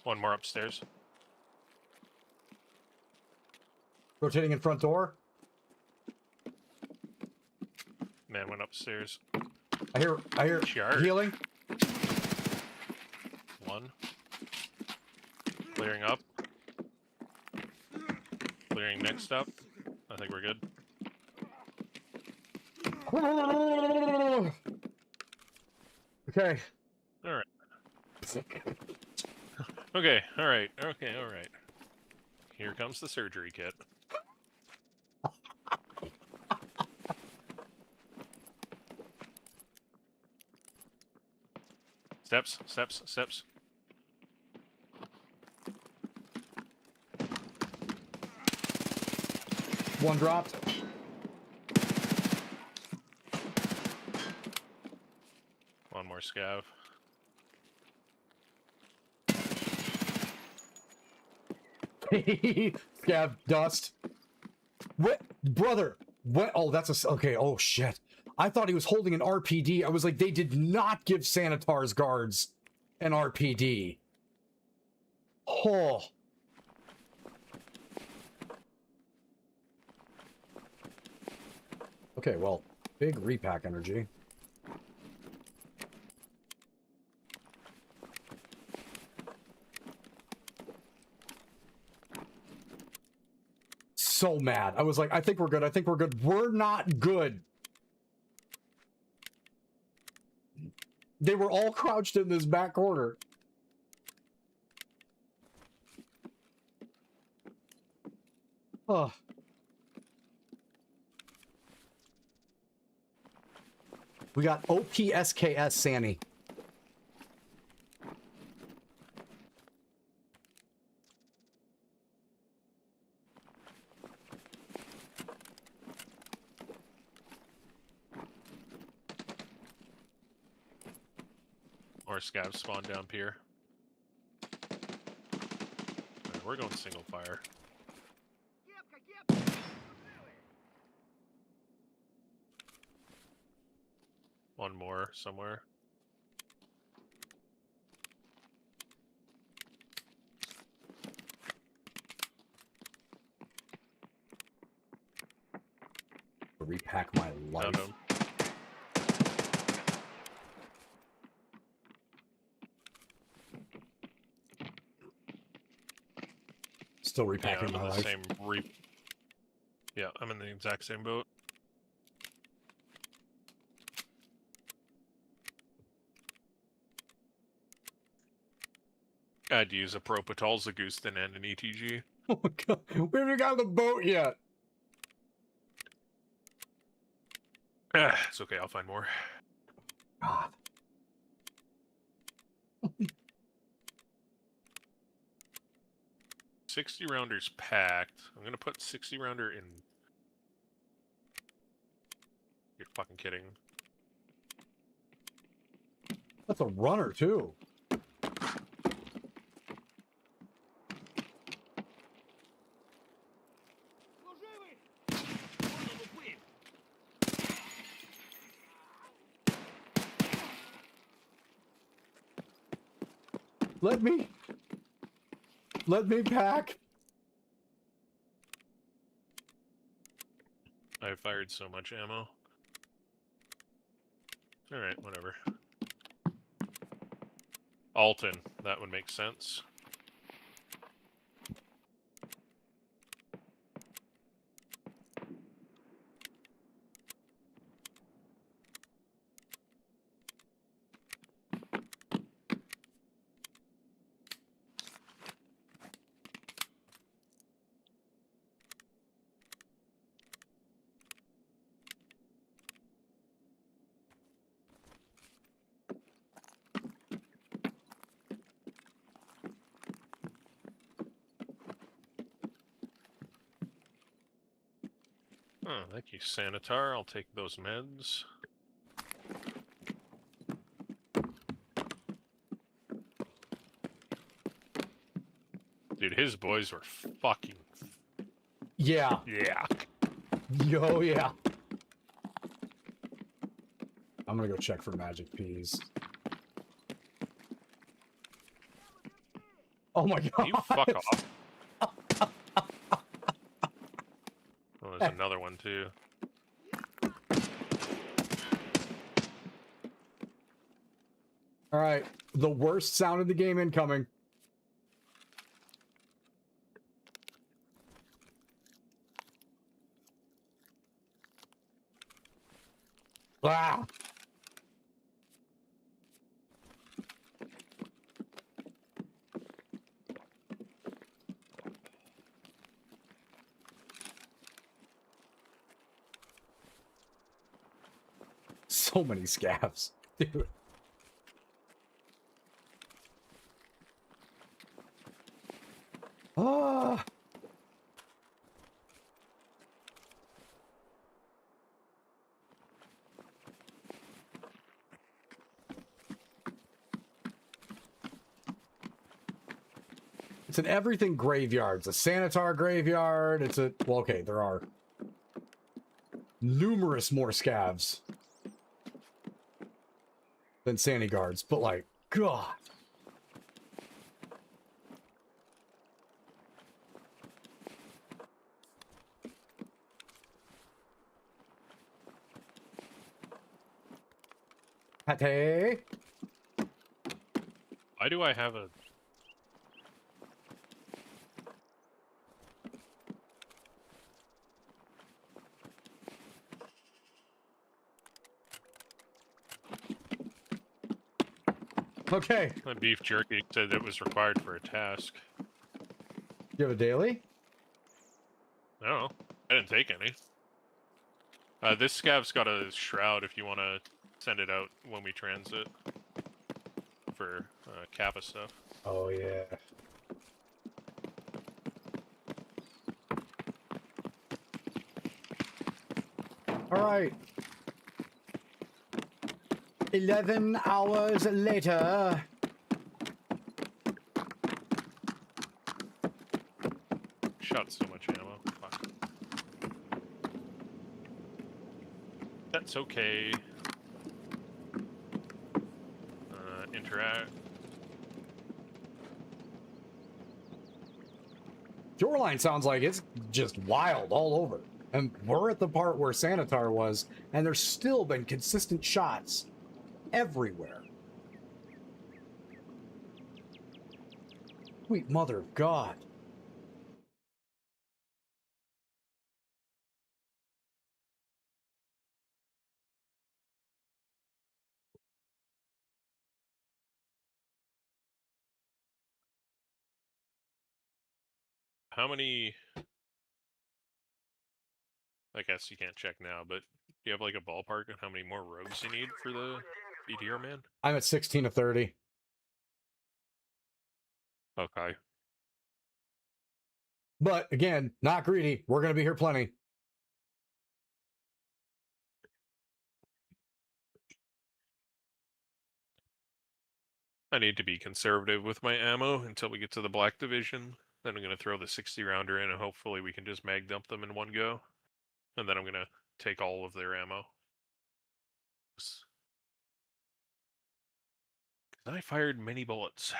One more upstairs. Rotating in front door. Man went upstairs. I hear Chart. healing. One. Clearing up. Clearing next up. I think we're good. Okay. Alright. Okay, alright. Okay, alright. Here comes the surgery kit. Steps, steps, steps. One dropped. One more scav. Scav dust. What, brother? What? Oh, that's a okay. Oh shit! I thought he was holding an RPD. I was like, they did not give Sanitar's guards an RPD. Oh. Okay, well, big repack energy. So mad. I was like, I think we're good. I think we're good. We're not good. They were all crouched in this back corner. Oh. We got OPSKS Sanny. More scavs spawn down pier. Alright, we're going single fire. One more somewhere. Repack my life. Found him. Still Yeah, repacking I'm my in the life. same Yeah, I'm in the exact same boat. I had to use a Propital, Zagustin, and an ETG. Oh my god. We haven't got on the boat yet. It's okay, I'll find more. God. 60 rounders packed. I'm gonna put 60 rounder in. You're fucking kidding. That's a runner too. Let me pack. I fired so much ammo. Alright, whatever. Alton, that would make sense. Oh, thank you, Sanitar. I'll take those meds. Dude, his boys were fucking... Yeah. Yeah. Yo, yeah. I'm gonna go check for magic peas. Oh my god. Can you fuck off? Oh, there's another one, too. All right. The worst sound in the game incoming. Ah. So many scabs, dude. Ah. It's an everything graveyard. It's a Sanitar graveyard. It's a... Well, okay, there are numerous more scavs than Sandy guards, but like, God. Pate. Why do I have a... Okay. My beef jerky said it was required for a task. You have a daily? No, I didn't take any. This scav's got a shroud if you want to send it out when we transit. For Kappa stuff. Oh, yeah. All right. 11 hours later. Shot so much ammo. Fuck. That's okay. Interact. Shoreline sounds like it's just wild all over. And we're at the part where Sanitar was, and there's still been consistent shots everywhere. Sweet mother of God. How many... I guess you can't check now, but do you have like a ballpark on how many more rogues you need for the EDR man? I'm at 16 to 30. Okay. But again, not greedy. We're going to be here plenty. I need to be conservative with my ammo until we get to the Black Division. Then I'm going to throw the 60 rounder in, and hopefully we can just mag dump them in one go. And then I'm going to take all of their ammo. I fired many bullets.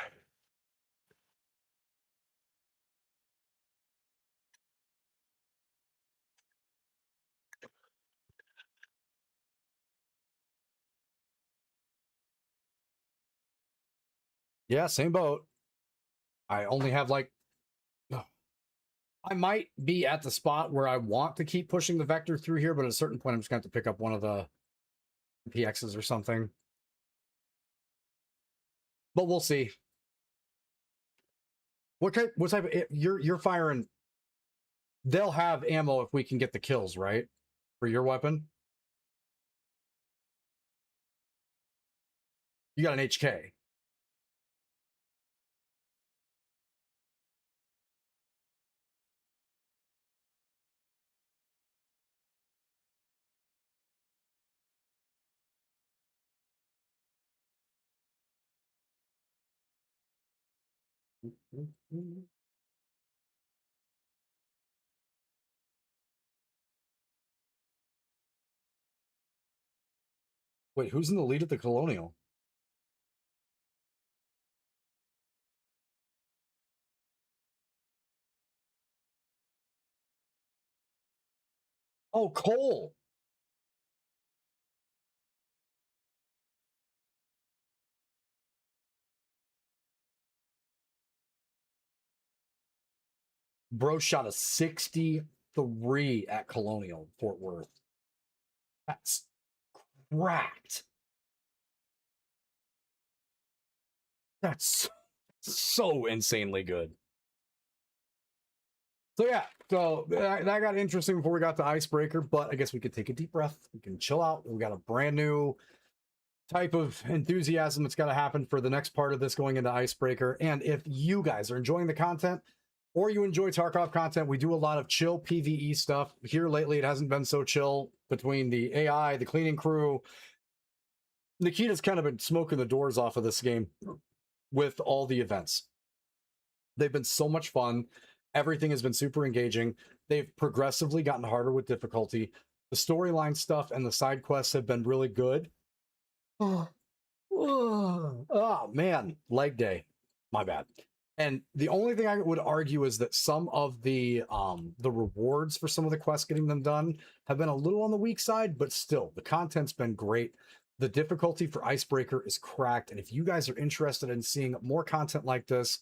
Yeah, same boat. I only have like, I might be at the spot where I want to keep pushing the vector through here, but at a certain point, I'm just going to have to pick up one of the PXs or something. But we'll see. What type of you're firing? They'll have ammo if we can get the kills, right? For your weapon. You got an HK. Wait, who's in the lead at the Colonial? Oh, Cole. Bro shot a 63 at Colonial, Fort Worth. That's cracked. That's so insanely good. So yeah, so that got interesting before we got to Icebreaker, but I guess we could take a deep breath. We can chill out. We got a brand new type of enthusiasm that's got to happen for the next part of this going into Icebreaker. And if you guys are enjoying the content or you enjoy Tarkov content, we do a lot of chill PvE stuff. Here lately, it hasn't been so chill between the AI, the cleaning crew. Nikita's kind of been smoking the doors off of this game with all the events. They've been so much fun. Everything has been super engaging. They've progressively gotten harder with difficulty. The storyline stuff and the side quests have been really good. Oh man, leg day. My bad. And the only thing I would argue is that some of the rewards for some of the quests getting them done have been a little on the weak side, but still the content's been great. The difficulty for Icebreaker is cracked, and if you guys are interested in seeing more content like this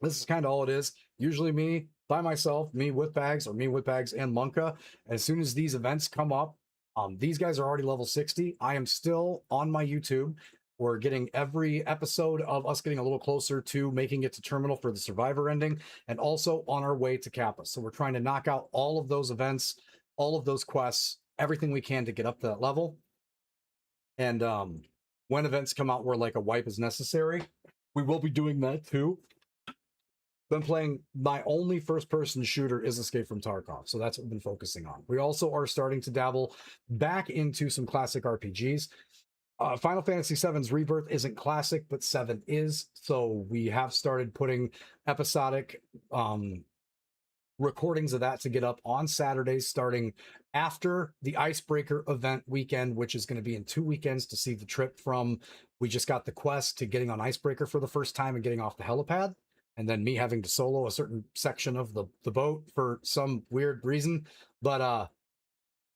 is kind of all it is. Usually me by myself, me with Bags, or me with Bags and Monka. As soon as these events come up, these guys are already level 60. I am still on my YouTube. We're getting every episode of us getting a little closer to making it to Terminal for the Survivor ending, and also on our way to Kappa. So we're trying to knock out all of those events, all of those quests, everything we can to get up to that level. And when events come out where like a wipe is necessary, we will be doing that too. Been playing, my only first-person shooter is Escape from Tarkov, so that's what we've been focusing on. We also are starting to dabble back into some classic RPGs. Final Fantasy VII's Rebirth isn't classic, but 7 is, so we have started putting episodic recordings of that to get up on Saturdays, starting after the Icebreaker event weekend, which is going to be in 2 weekends to see the trip from we just got the quest to getting on Icebreaker for the first time and getting off the helipad. And then me having to solo a certain section of the boat for some weird reason. But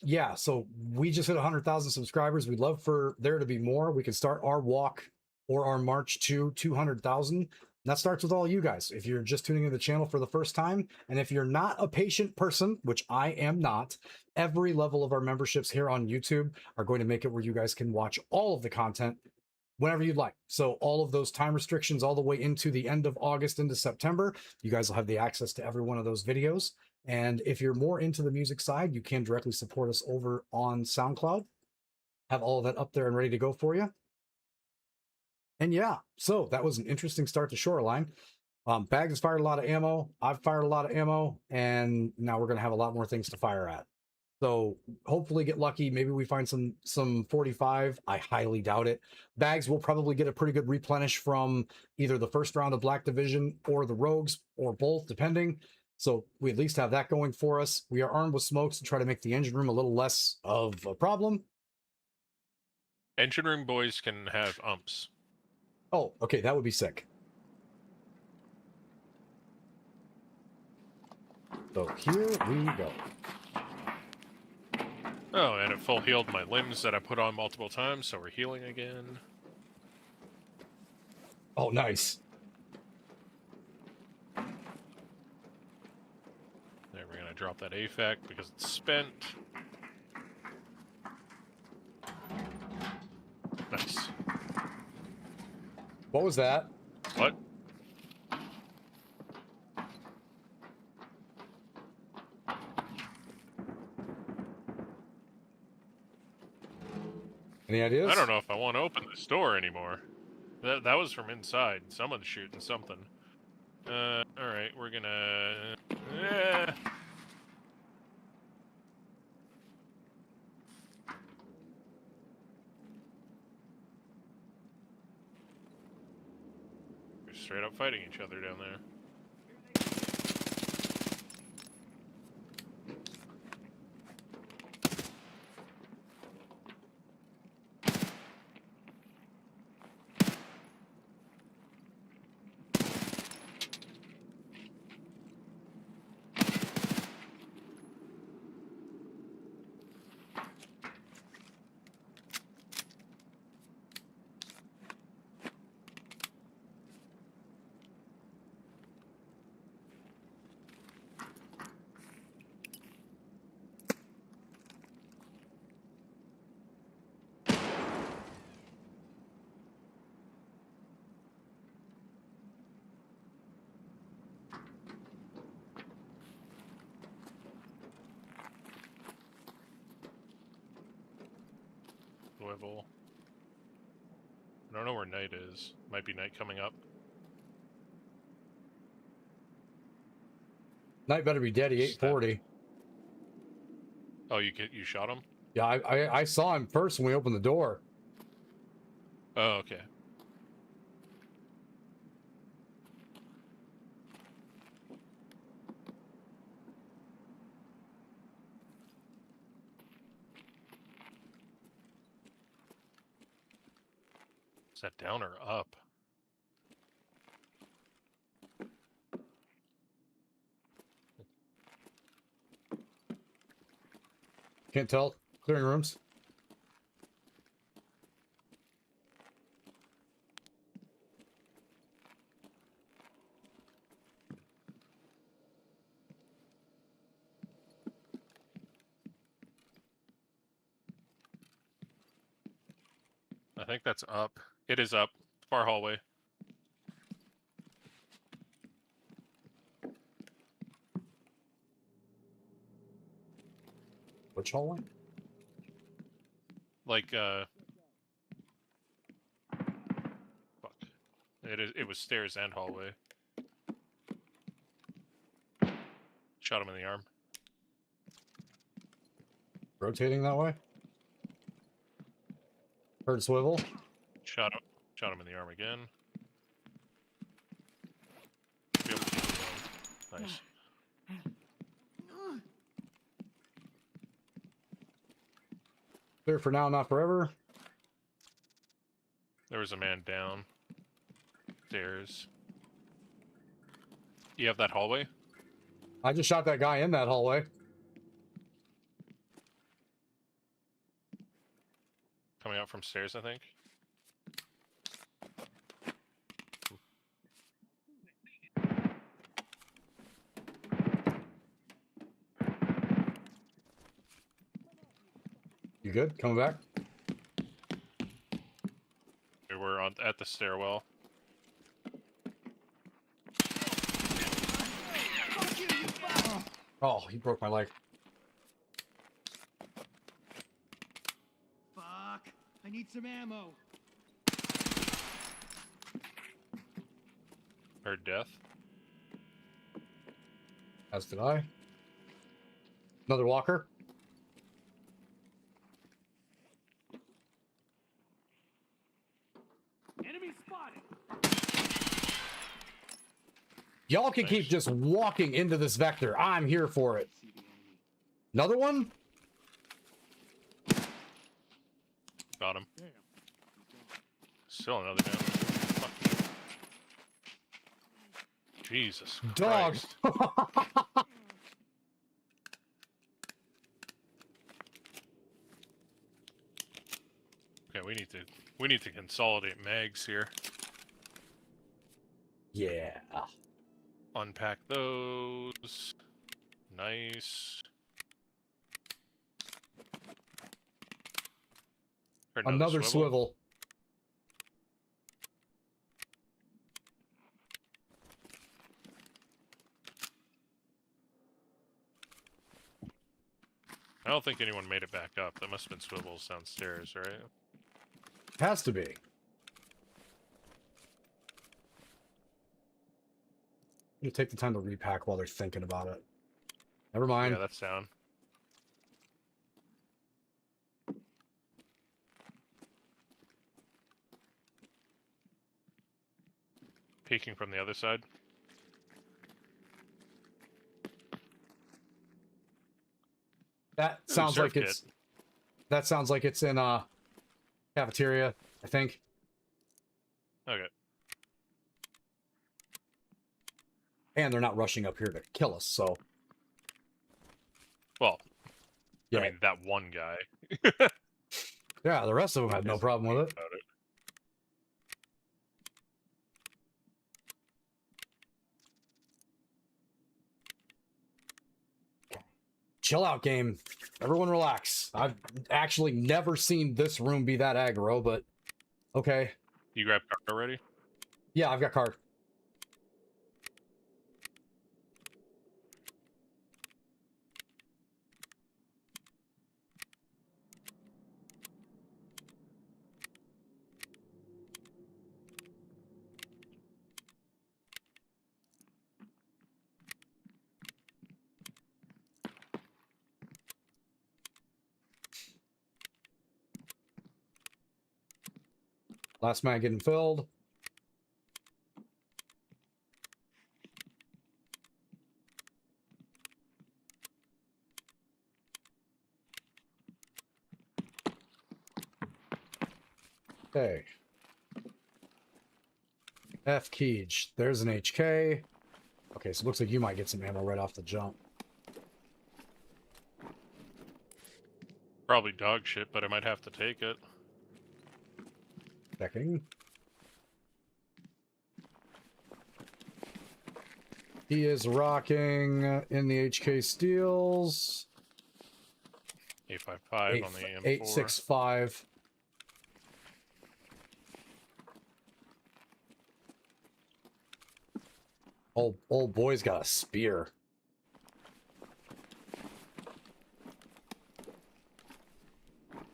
yeah, so we just hit 100,000 subscribers. We'd love for there to be more. We can start our walk or our march to 200,000. That starts with all you guys. If you're just tuning into the channel for the first time, and if you're not a patient person, which I am not, every level of our memberships here on YouTube are going to make it where you guys can watch all of the content whenever you'd like. So all of those time restrictions all the way into the end of August into September, you guys will have the access to every one of those videos. And if you're more into the music side, you can directly support us over on SoundCloud. Have all of that up there and ready to go for you. And yeah, so that was an interesting start to Shoreline. Bags has fired a lot of ammo. I've fired a lot of ammo, and now we're gonna have a lot more things to fire at. So hopefully get lucky. Maybe we find some 45. I highly doubt it. Bags will probably get a pretty good replenish from either the first round of Black Division or the Rogues or both, depending. So we at least have that going for us. We are armed with smokes to try to make the engine room a little less of a problem. Engine room boys can have umps. Oh, okay, that would be sick. So here we go. Oh, and it full healed my limbs that I put on multiple times, so we're healing again. Oh, nice. There, we're gonna drop that AFAC because it's spent. Nice. What was that? What? Any ideas? I don't know if I want to open this door anymore. That was from inside. Someone's shooting something. Alright, we're gonna... We're straight up fighting each other down there. Level. I don't know where night is. Might be night coming up. Night better be dead. He 840. Oh, you shot him? Yeah, I saw him first when we opened the door. Oh, okay. Is that down or up? Can't tell. Clearing rooms. I think that's up. It is up. Far hallway. Which hallway? Like, fuck. It was stairs and hallway. Shot him in the arm. Rotating that way. Heard swivel. Shot him in the arm again. Be able to keep him going. Nice. Clear for now, not forever. There was a man down. Stairs. You have that hallway? I just shot that guy in that hallway. Coming out from stairs, I think. You good? Coming back? We were at the stairwell. Oh, he broke my leg. Fuck! I need some ammo. Heard death. As did I. Another walker. Enemy spotted. Y'all can Nice. keep just walking into this vector. I'm here for it. See the enemy. Another one? Got him. Damn. Still another down. Fuck. Jesus Dog. Christ. Okay, we need to consolidate mags here. Yeah. Unpack those. Nice. Heard Another swivel. I don't think anyone made it back up. That must have been swivels downstairs, right? Has to be. You take the time to repack while they're thinking about it. Never mind. Yeah, that's down. Peeking from the other side. That Ooh, sounds surf like it's. That sounds like it's in cafeteria, I think. Okay. And they're not rushing up here to kill us, so Well, yeah. I mean, that one guy. Yeah, the rest of them had no is problem with it. about it. Chill out, game. Everyone relax. I've actually never seen this room be that aggro, but okay. You grabbed card already? Yeah, I've got card. Last mag getting filled. Okay. F Keej. There's an HK. Okay, so it looks like you might get some ammo right off the jump. Probably dog shit, but I might have to take it. Checking. He is rocking in the HK Steels. 855 on the M4. 865. Old boy's got a spear.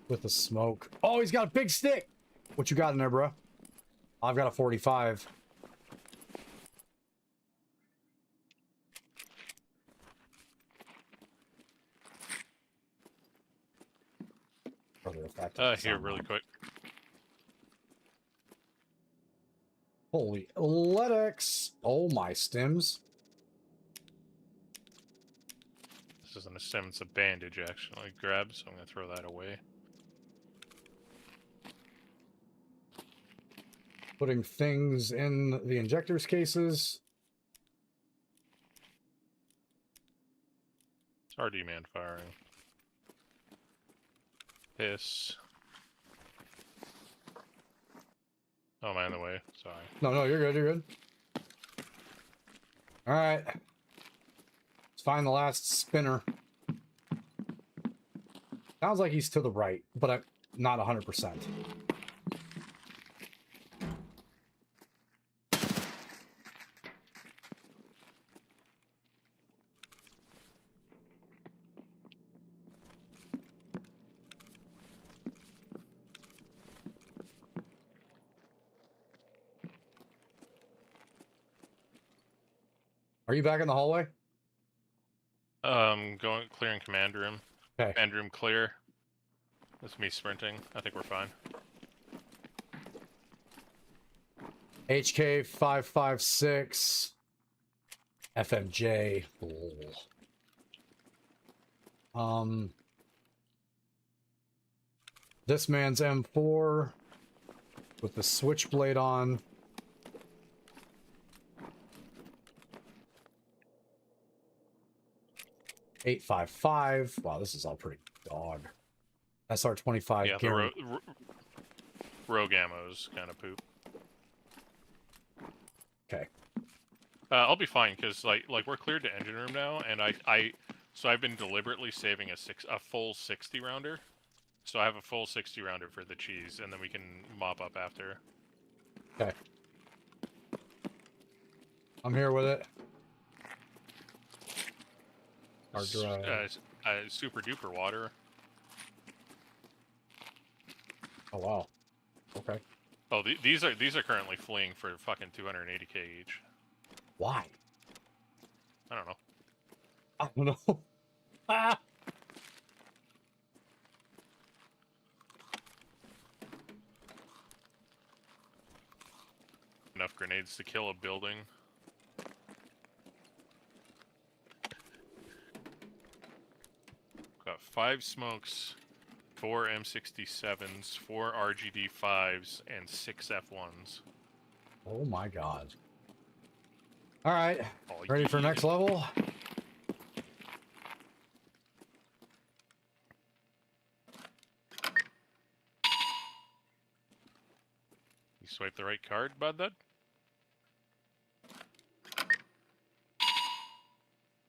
With the smoke. Oh, he's got a big stick. What you got in there, bro? I've got a 45. Here, really quick. Holy athletics. Oh, my stims. This isn't a stem, it's a bandage, actually. I grabbed, so I'm going to throw that away. Putting things in the injectors cases. It's RD man firing. Piss. Oh, am I in the way? Sorry. No, you're good, you're good. Alright. Let's find the last spinner. Sounds like he's to the right, but I'm not 100%. Are you back in the hallway? Going clearing command room. Okay. Command room clear. That's me sprinting. I think we're fine. HK 556. FMJ. This man's M4 with the switchblade on. .855. Wow, this is all pretty dog. SR25. Yeah, the rogue ammo's kind of poop. Okay. I'll be fine because like we're cleared to engine room now, and so I've been deliberately saving a full 60 rounder. So I have a full 60 rounder for the cheese, and then we can mop up after. Okay. I'm here with it. Hard drive. Super duper water. Oh wow. Okay. Oh, these are currently fleeing for fucking 280k each. Why? I don't know. I don't know. Ah! Enough grenades to kill a building. Got 5 smokes, 4 M67s, 4 RGD5s, and 6 F1s. Oh my god. All right. Oh, Ready for yeah. next level? You swipe the right card, bud? That?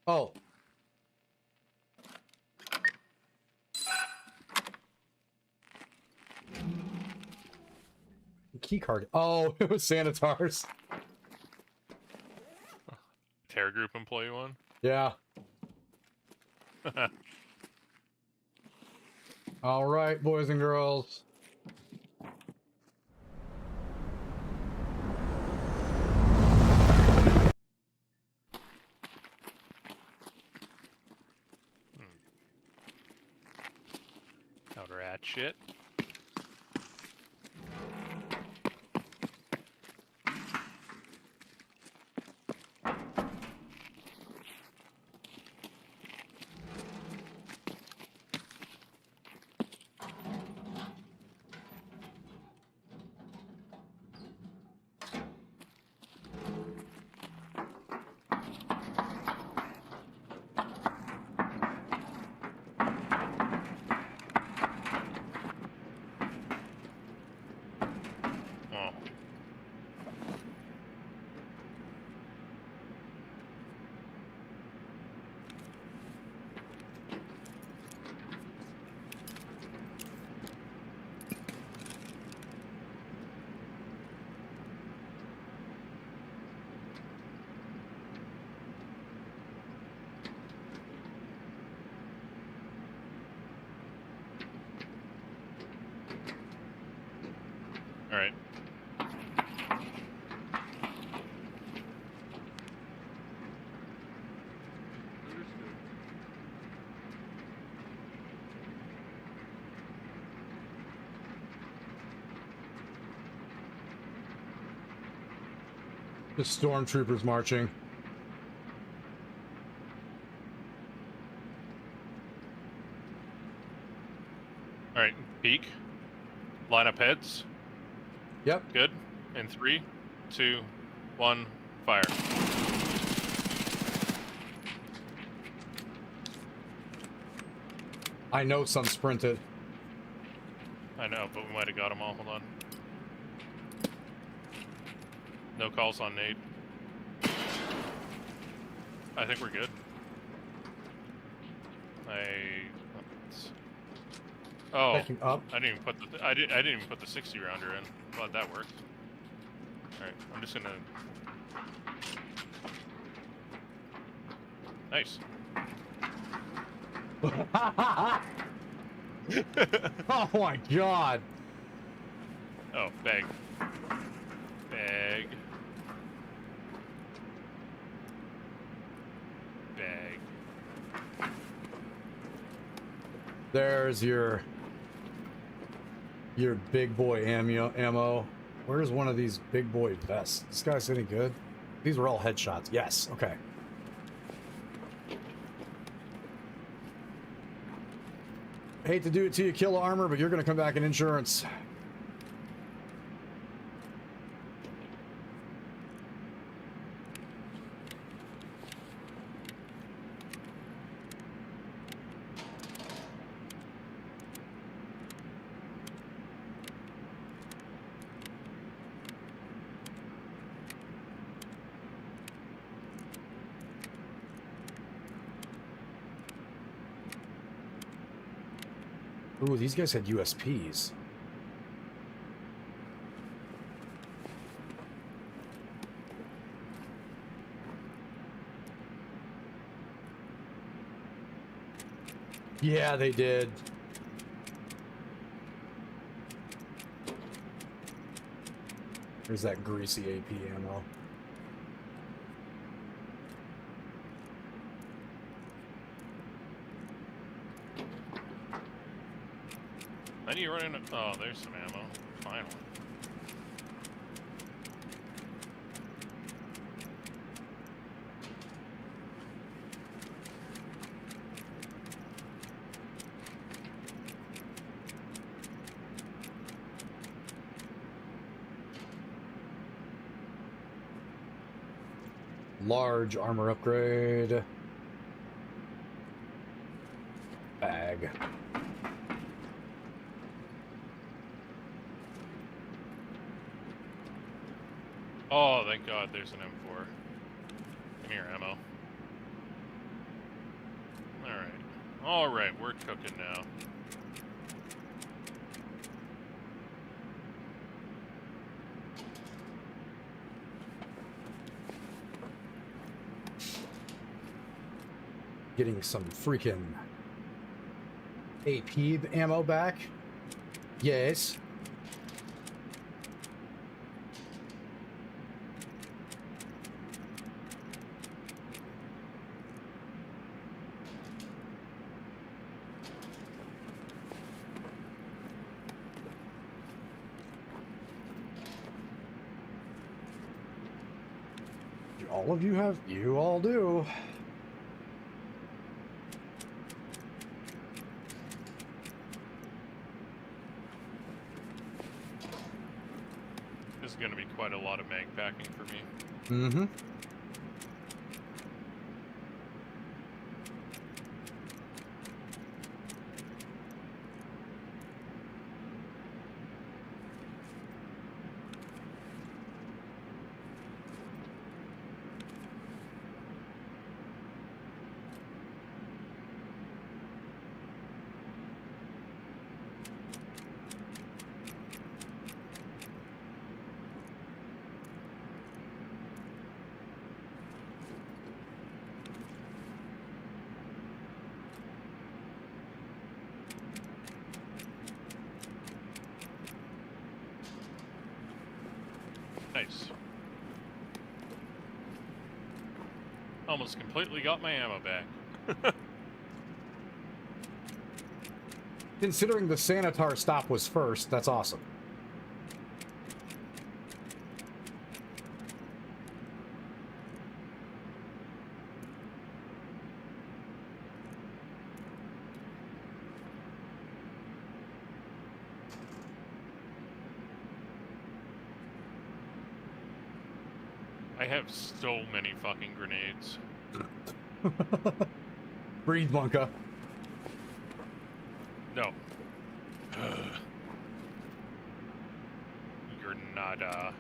Oh. Key card. Oh, it was Sanitar's. Terror group employee one? Yeah. All right, boys and girls. Counter at shit. Oh. All right. Understood. The stormtroopers marching. All right. Peek. Line up heads. Yep. Good. In 3, 2, 1, fire. I know some sprinted. I know, but we might have got them all. Hold on. No calls on Nate. I think we're good. Oh, Backing up. I didn't even put the I didn't even put the 60 rounder in. But that worked. All right, I'm just gonna. Nice. Oh my god. Oh, bag. Bag. Bag. There's your big boy ammo. Where's one of these big boy vests? This guy's any good? These were all headshots. Yes, okay. Hate to do it to you, kill armor, but you're gonna come back in insurance. Ooh, these guys had USPs. Yeah, they did. There's that greasy AP ammo. Then you run into... Oh, there's some ammo. Finally. Large armor upgrade. Bag. Oh, thank God there's an M4. Come here, ammo. Alright. Alright, we're cooking now. Getting some freaking AP ammo back. Yes. All of you have? You all do. This is going to be quite a lot of mag packing for me. Mm-hmm. Nice. Almost completely got my ammo back. Considering the Sanitar stop was first, that's awesome. I have so many fucking grenades. Breathe, Monka. No. Grenada.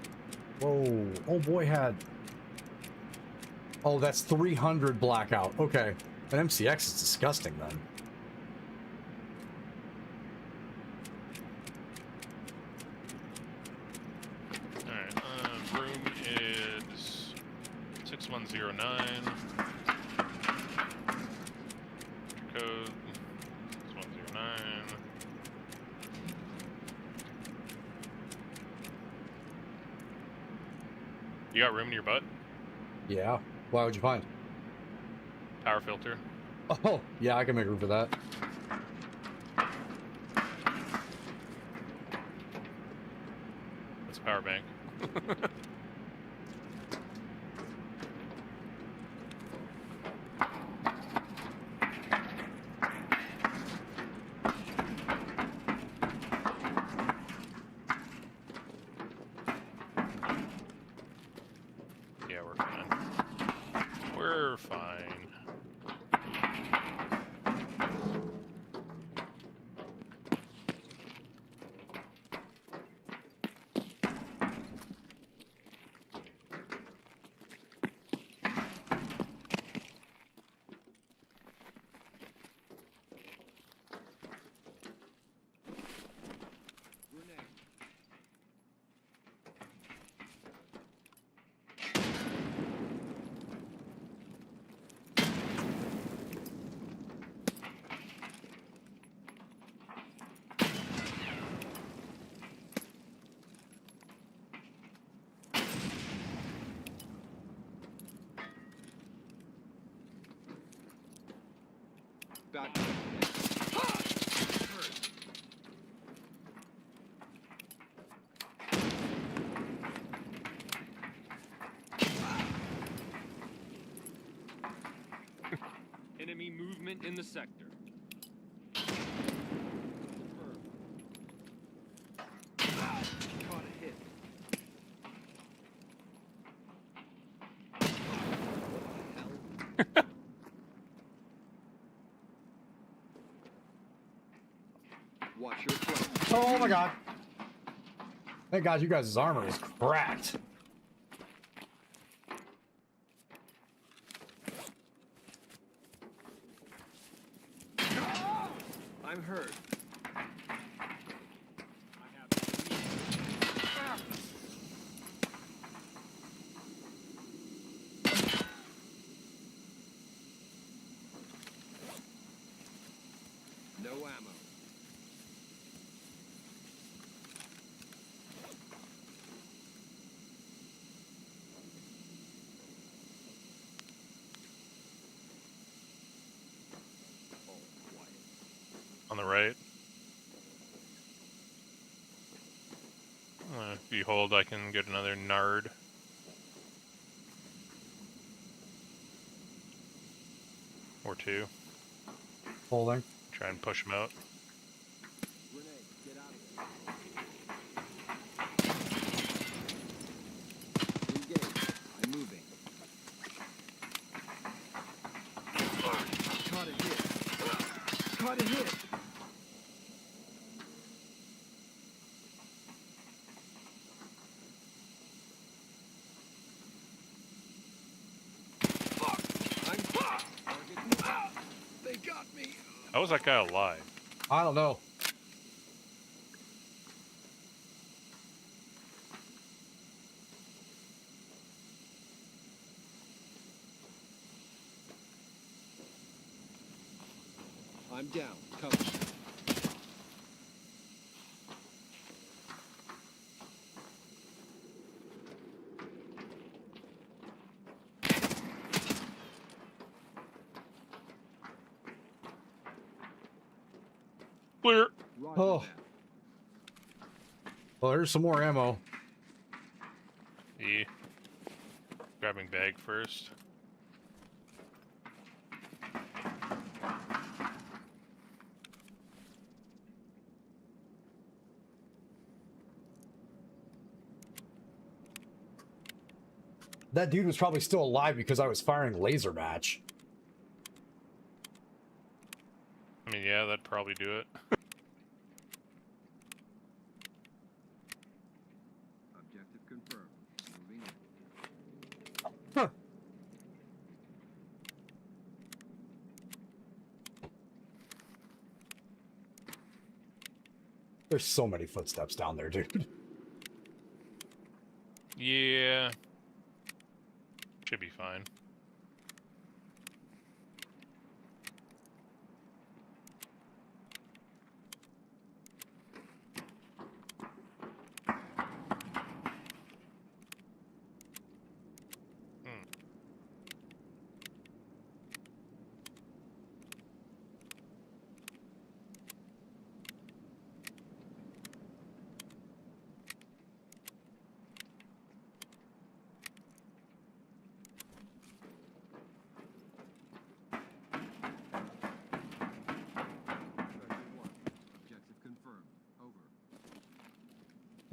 Whoa. Oh boy had... Oh, that's 300 blackout. Okay. An MCX is disgusting then. Alright, room is 6109. Code 6109. You got room in your butt? Yeah. Why would you find? Power filter. Oh, yeah, I can make room for that. That's a power bank. Yeah, we're fine. We're fine. Back. Enemy movement in the sector. Caught a hit. Watch your flank. Oh my god. Thank God you guys' armor is cracked. I'm hurt. No ammo. All quiet. On the right. If you hold, I can get another nard. Or two. Holding. Try and push him out. Grenade, get out of here. Engage. I'm moving. Caught a hit. Caught a hit. I'm target. They got me. How was that guy alive? I don't know. I'm down. Cover. Clear. Roger Oh. that. Well, here's some more ammo. E. Grabbing bag first. That dude was probably still alive because I was firing laser match. I mean, yeah, that'd probably do it. Objective confirmed. Moving in. Huh. There's so many footsteps down there, dude. Yeah. Should be fine.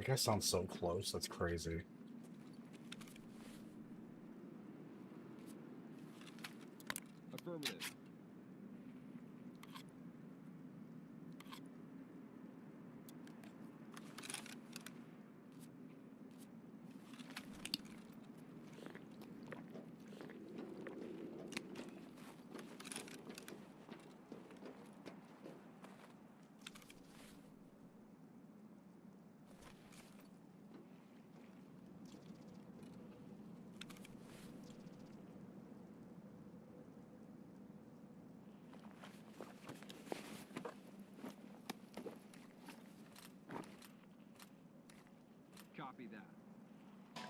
That guy sounds so close. That's crazy. Affirmative. Copy that.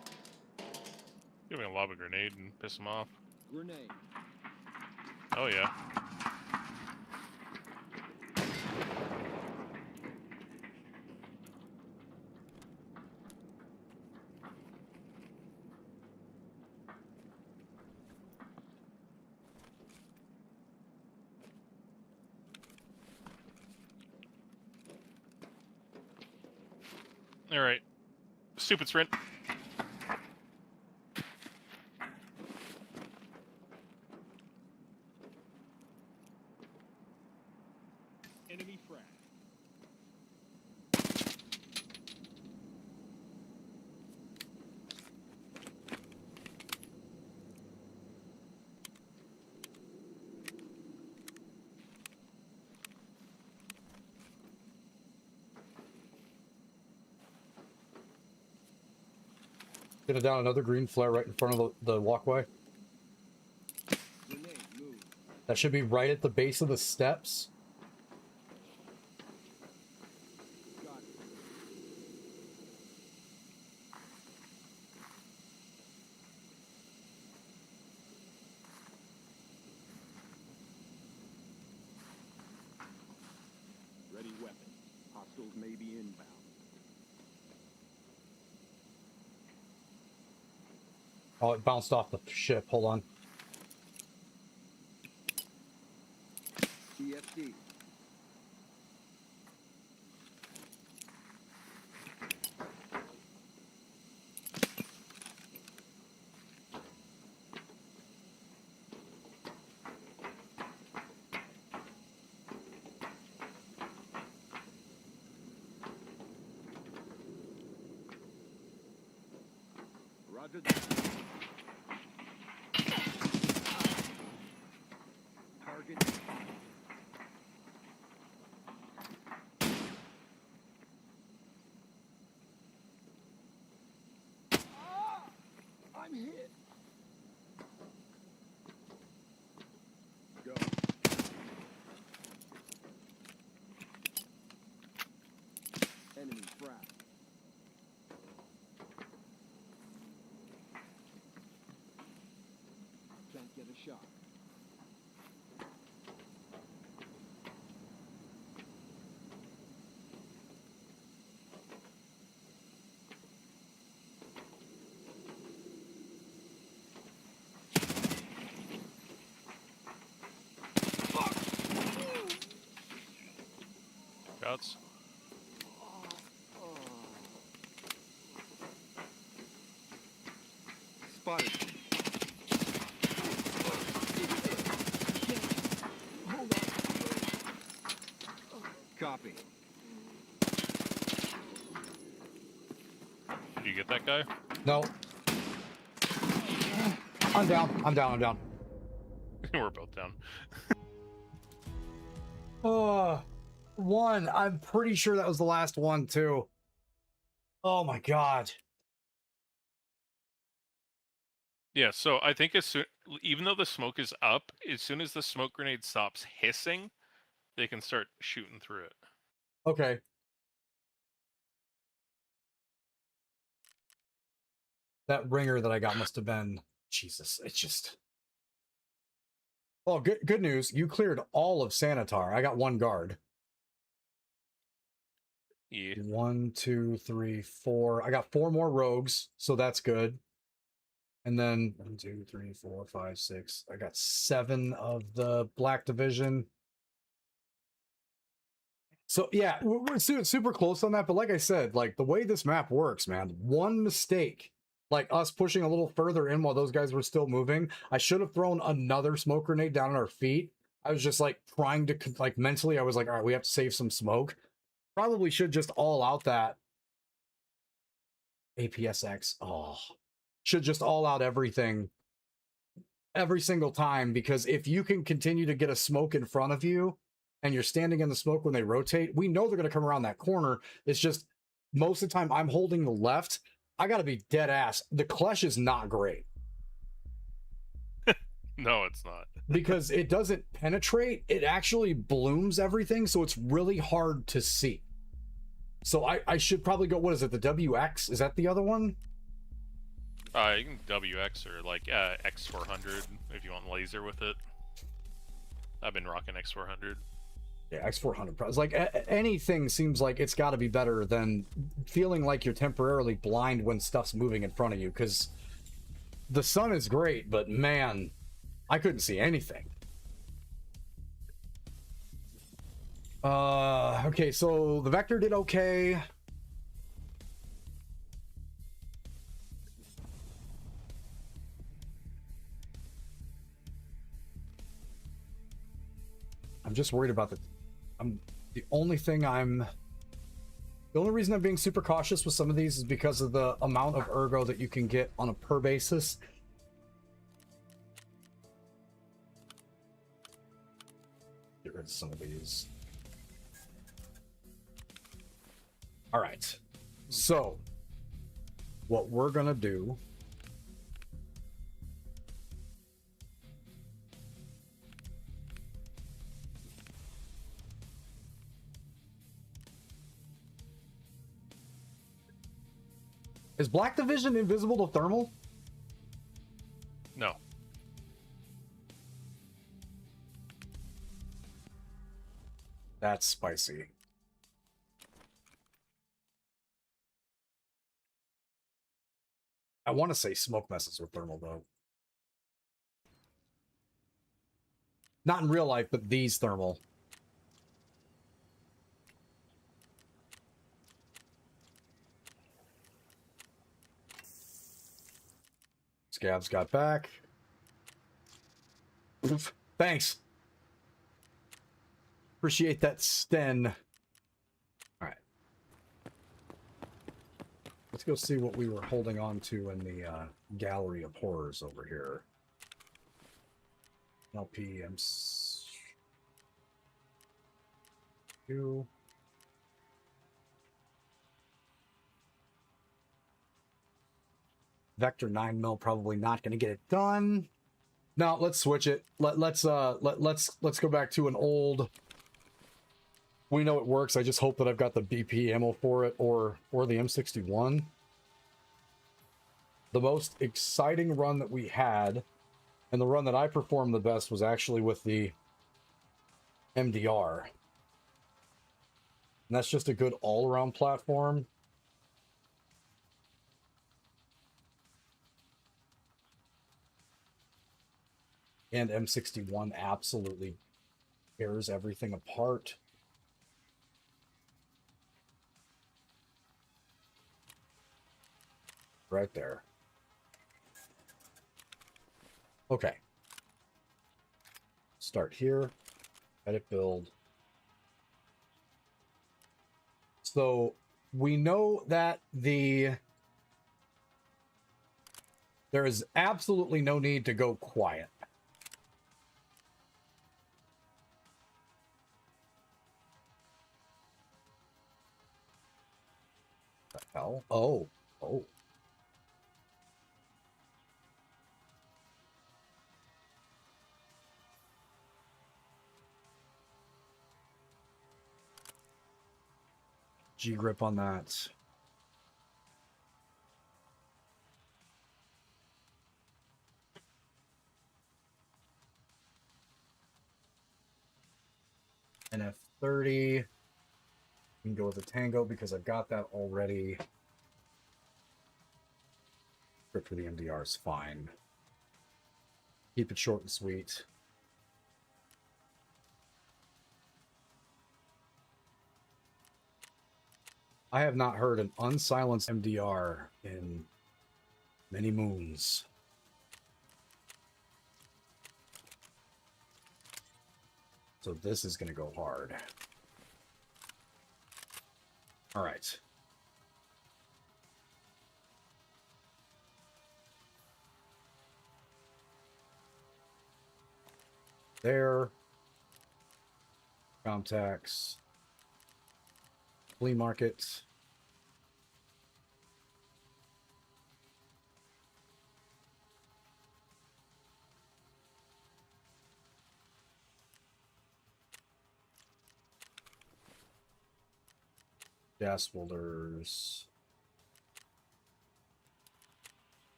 Give me a lob a grenade and piss them off. Grenade. Oh yeah. All right. Stupid sprint. Enemy frag. Get it down another green flare right in front of the walkway. Grenade. Move. That should be right at the base of the steps. Got it. Ready weapons. Hostiles may be inbound. Oh, it bounced off the ship. Hold on. CSD. Roger that. Target. I'm hit. Go. Enemy frag. Can't get a shot. Shots. Spotted. Hold on. Copy. Did you get that guy? No. I'm down. I'm down. I'm down. We're both down. One. I'm pretty sure that was the last one, too. Oh my god. Yeah, so I think as soon, even though the smoke is up, as soon as the smoke grenade stops hissing, they can start shooting through it. Okay. That ringer that I got must have been... Jesus, it's just... Oh, good news. You cleared all of Sanitar. I got one guard. Yeah. 1, 2, 3, 4. I got 4 more rogues, so that's good. And then 1, 2, 3, 4, 5, 6. I got 7 of the Black Division. So yeah, we're super close on that. But like I said, like the way this map works, man, one mistake, like us pushing a little further in while those guys were still moving, I should have thrown another smoke grenade down on our feet. I was just like trying to, like mentally, I was like, all right, we have to save some smoke. Probably should just all out that APSX. Oh, should just all out everything every single time, because if you can continue to get a smoke in front of you and you're standing in the smoke when they rotate, we know they're going to come around that corner. It's just most of the time I'm holding the left. I got to be dead ass. The clutch is not great. No, it's not. Because it doesn't penetrate. It actually blooms everything. So it's really hard to see. So I should probably go, what is it? The WX? Is that the other one? You can WX or like X400 if you want laser with it. I've been rocking X400. Yeah, X400 Pro. It's like anything seems like it's got to be better than feeling like you're temporarily blind when stuff's moving in front of you, because the sun is great, but man, I couldn't see anything. Okay, so the Vector did okay. I'm just worried about the only reason I'm being super cautious with some of these is because of the amount of ergo that you can get on a per basis. Get rid of some of these. All right. So what we're going to do is Black Division invisible to thermal? No. That's spicy. I want to say smoke messes with thermal, though. Not in real life, but these thermal. Scabs got back. Oof. Thanks. Appreciate that, Sten. All right. Let's go see what we were holding on to in the gallery of horrors over here. LPMs. Vector 9mm probably not going to get it done. No, let's switch it. Let's go back to an old. We know it works. I just hope that I've got the BP ammo for it, or the M61. The most exciting run that we had, and the run that I performed the best, was actually with the MDR. And that's just a good all-around platform. And M61 absolutely tears everything apart. Right there. Okay. Start here. Edit build. So we know that there is absolutely no need to go quiet. What the hell? Oh. G-grip on that. NF30. You can go with the Tango because I've got that already. Grip for the MDR is fine. Keep it short and sweet. I have not heard an unsilenced MDR in many moons. So this is going to go hard. All right. There. Contacts. Flea market. Gas holders.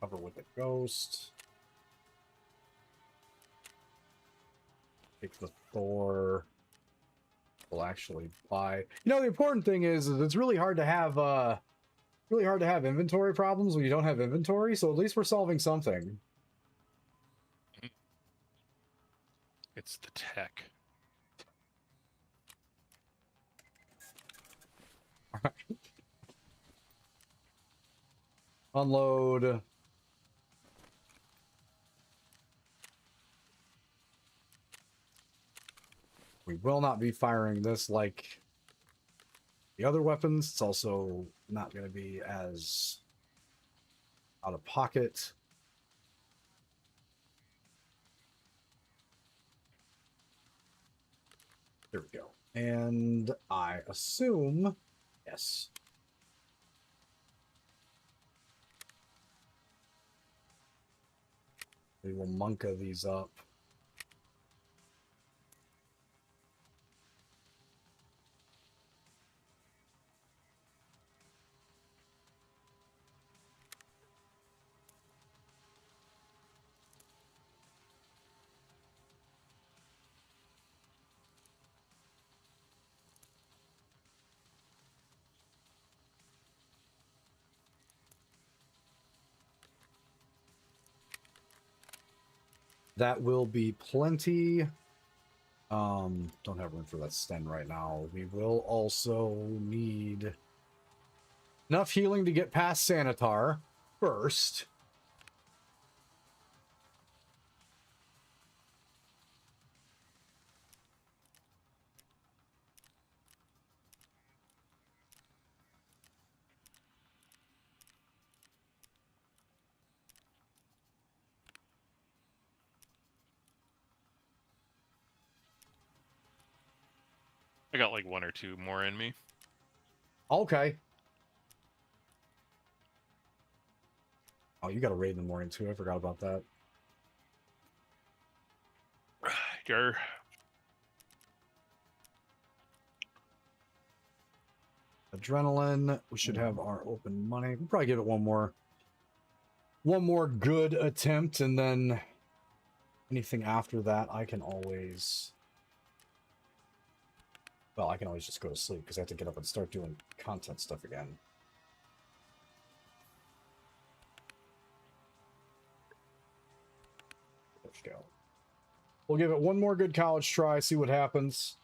Cover with a ghost. Take the Thor. We'll actually buy. You know, the important thing is it's really hard to have inventory problems when you don't have inventory. So at least we're solving something. It's the tech. Unload. We will not be firing this like the other weapons. It's also not going to be as out of pocket. There we go. And I assume, yes. We will Monka these up. That will be plenty. Don't have room for that sten right now. We will also need enough healing to get past Sanitar first. I got like 1 or 2 more in me. Okay. Oh, you got a raid in the morning too. I forgot about that. Gar. Adrenaline. We should have our open money. We'll probably give it one more good attempt, and then anything after that I can always just go to sleep because I have to get up and start doing content stuff again. There we go. We'll give it one more good college try, see what happens.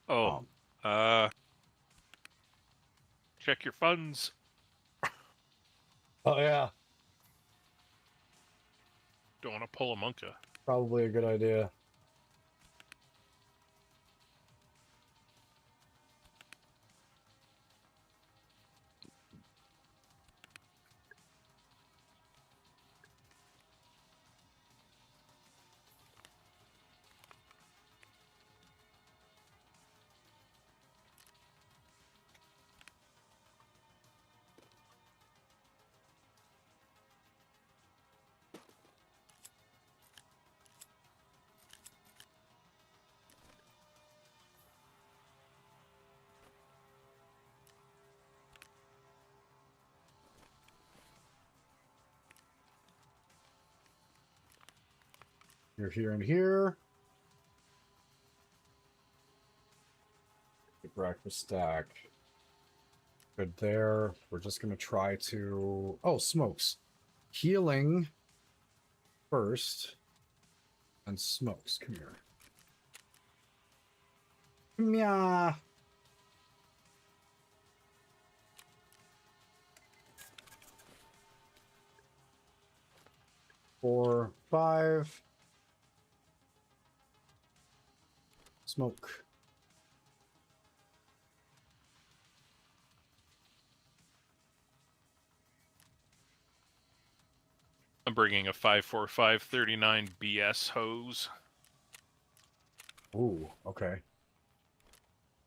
Oh, check your funds. Oh yeah, Don't want to pull a Monka. probably a good idea. You're here and here. Good breakfast stack. Good there. We're just going to try to... Oh, smokes. Healing first. And smokes. Come here. Yeah. Four, five. Smoke. I'm bringing a 54539 BS hose. Ooh, okay.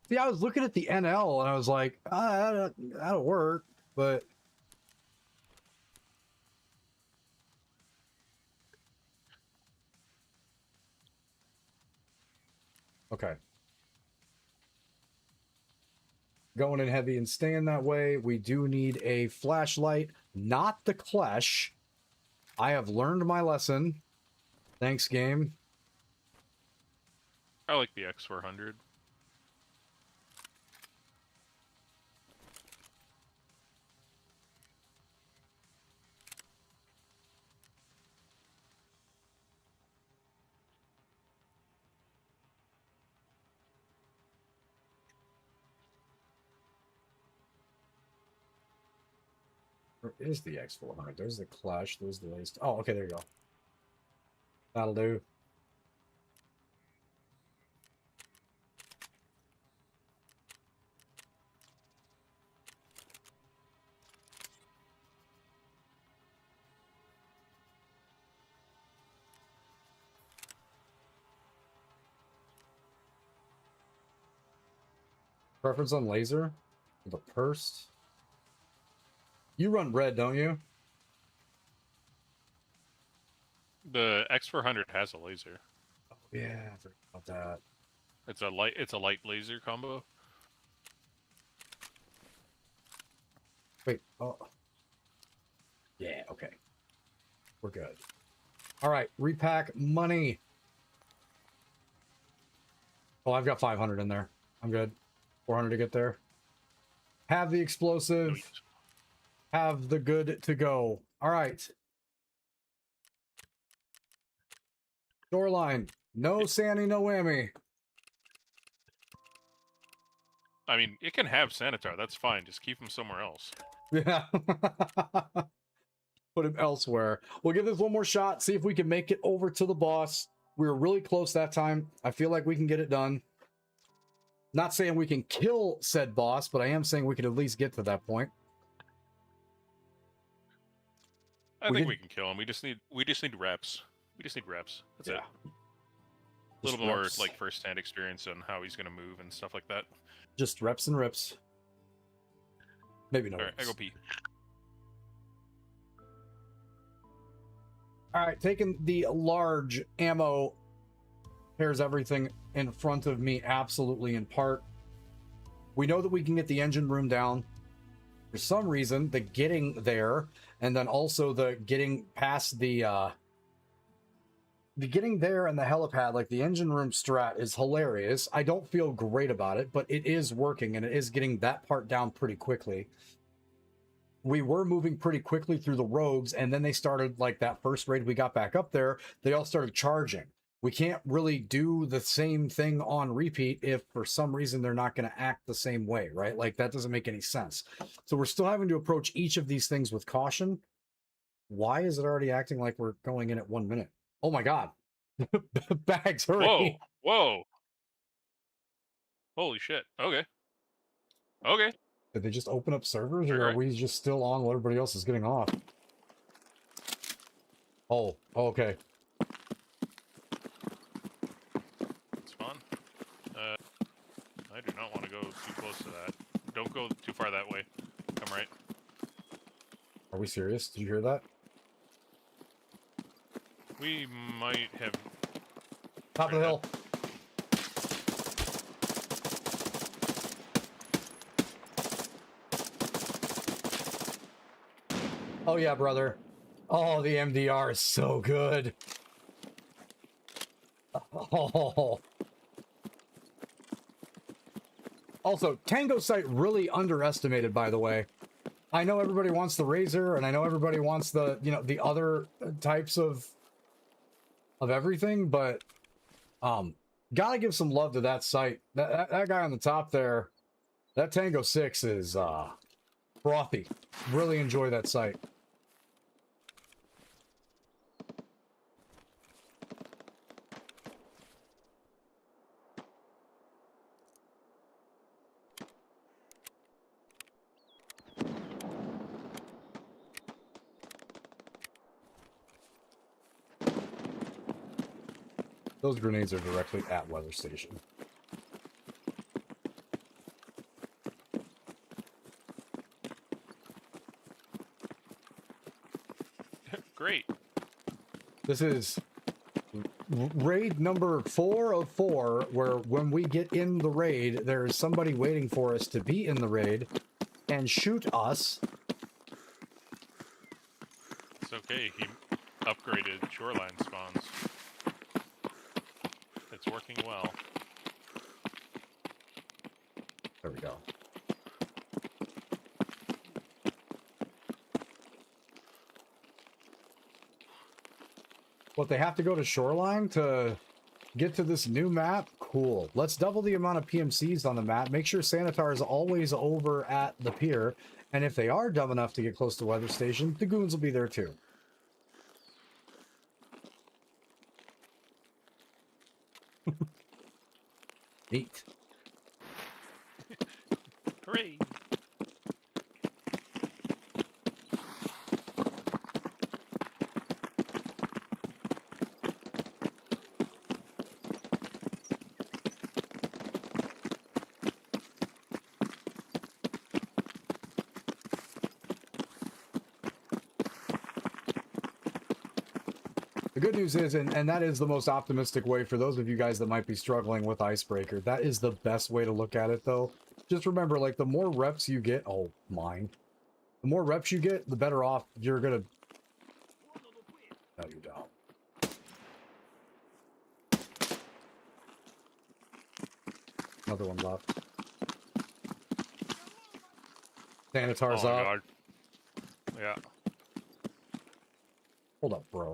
See, I was looking at the NL and I was like, that'll work, but okay. Going in heavy and staying that way. We do need a flashlight, not the Klesh. I have learned my lesson. Thanks, game. I like the X400. Where is the X400? There's the Klesh. There's the latest. Oh, okay, there you go. That'll do. Preference on laser? The purse? You run red, don't you? The X400 has a laser. Oh, yeah, I forgot about that. It's a light laser combo. Wait, oh. Yeah, okay. We're good. All right, repack money. Oh, I've got 500 in there. I'm good. 400 to get there. Have the explosive. Have the good to go. All right. Shoreline. No Sandy, no whammy. I mean, it can have Sanitar. That's fine. Just keep him somewhere else. Yeah. Put him elsewhere. We'll give this one more shot. See if we can make it over to the boss. We were really close that time. I feel like we can get it done. Not saying we can kill said boss, but I am saying we can at least get to that point. I think we can kill him. We just need reps. We just need reps. That's it. A little more like first-hand experience on how he's gonna move and stuff like that. Just reps and rips. Maybe no. All right, I go pee. All right, taking the large ammo pairs everything in front of me absolutely in part. We know that we can get the engine room down. For some reason, the getting there and then also the getting past the getting there and the helipad, like the engine room strat is hilarious. I don't feel great about it, but it is working and it is getting that part down pretty quickly. We were moving pretty quickly through the rogues, and then they started, like that first raid we got back up there, they all started charging. We can't really do the same thing on repeat if for some reason they're not going to act the same way, right? Like that doesn't make any sense. So we're still having to approach each of these things with caution. Why is it already acting like we're going in at 1 minute? Oh my God. Bags, hurry. Whoa, whoa. Holy shit. Okay. Okay. Did they just open up servers, or All are right. we just still on while everybody else is getting off? Oh, okay. It's fun. I do not want to go too close to that. Don't go too far that way. Come right. Are we serious? Did you hear that? We might have... Top of the hill. Oh yeah, brother. Oh, the MDR is so good. Oh. Also, Tango Sight really underestimated, by the way. I know everybody wants the Razor, and I know everybody wants the, you know, the other types of everything, but Gotta give some love to that site. That guy on the top there, that Tango 6 is frothy. Really enjoy that site. Those grenades are directly at weather station. Great. This is raid number 4 of 4, where when we get in the raid, there is somebody waiting for us to be in the raid and shoot us. It's okay. He upgraded shoreline spawns. It's working well. There we go. What, they have to go to shoreline to get to this new map? Cool. Let's double the amount of PMCs on the map. Make sure Sanitar is always over at the pier. And if they are dumb enough to get close to weather station, the goons will be there too. Neat. Hooray! The good news is, and that is the most optimistic way for those of you guys that might be struggling with Icebreaker. That is the best way to look at it, though. Just remember, like, the more reps you get... Oh, mine. The more reps you get, the better off you're gonna... No, you don't. Another one left. Sanitar's Oh my up. god. Yeah. Hold up, bro.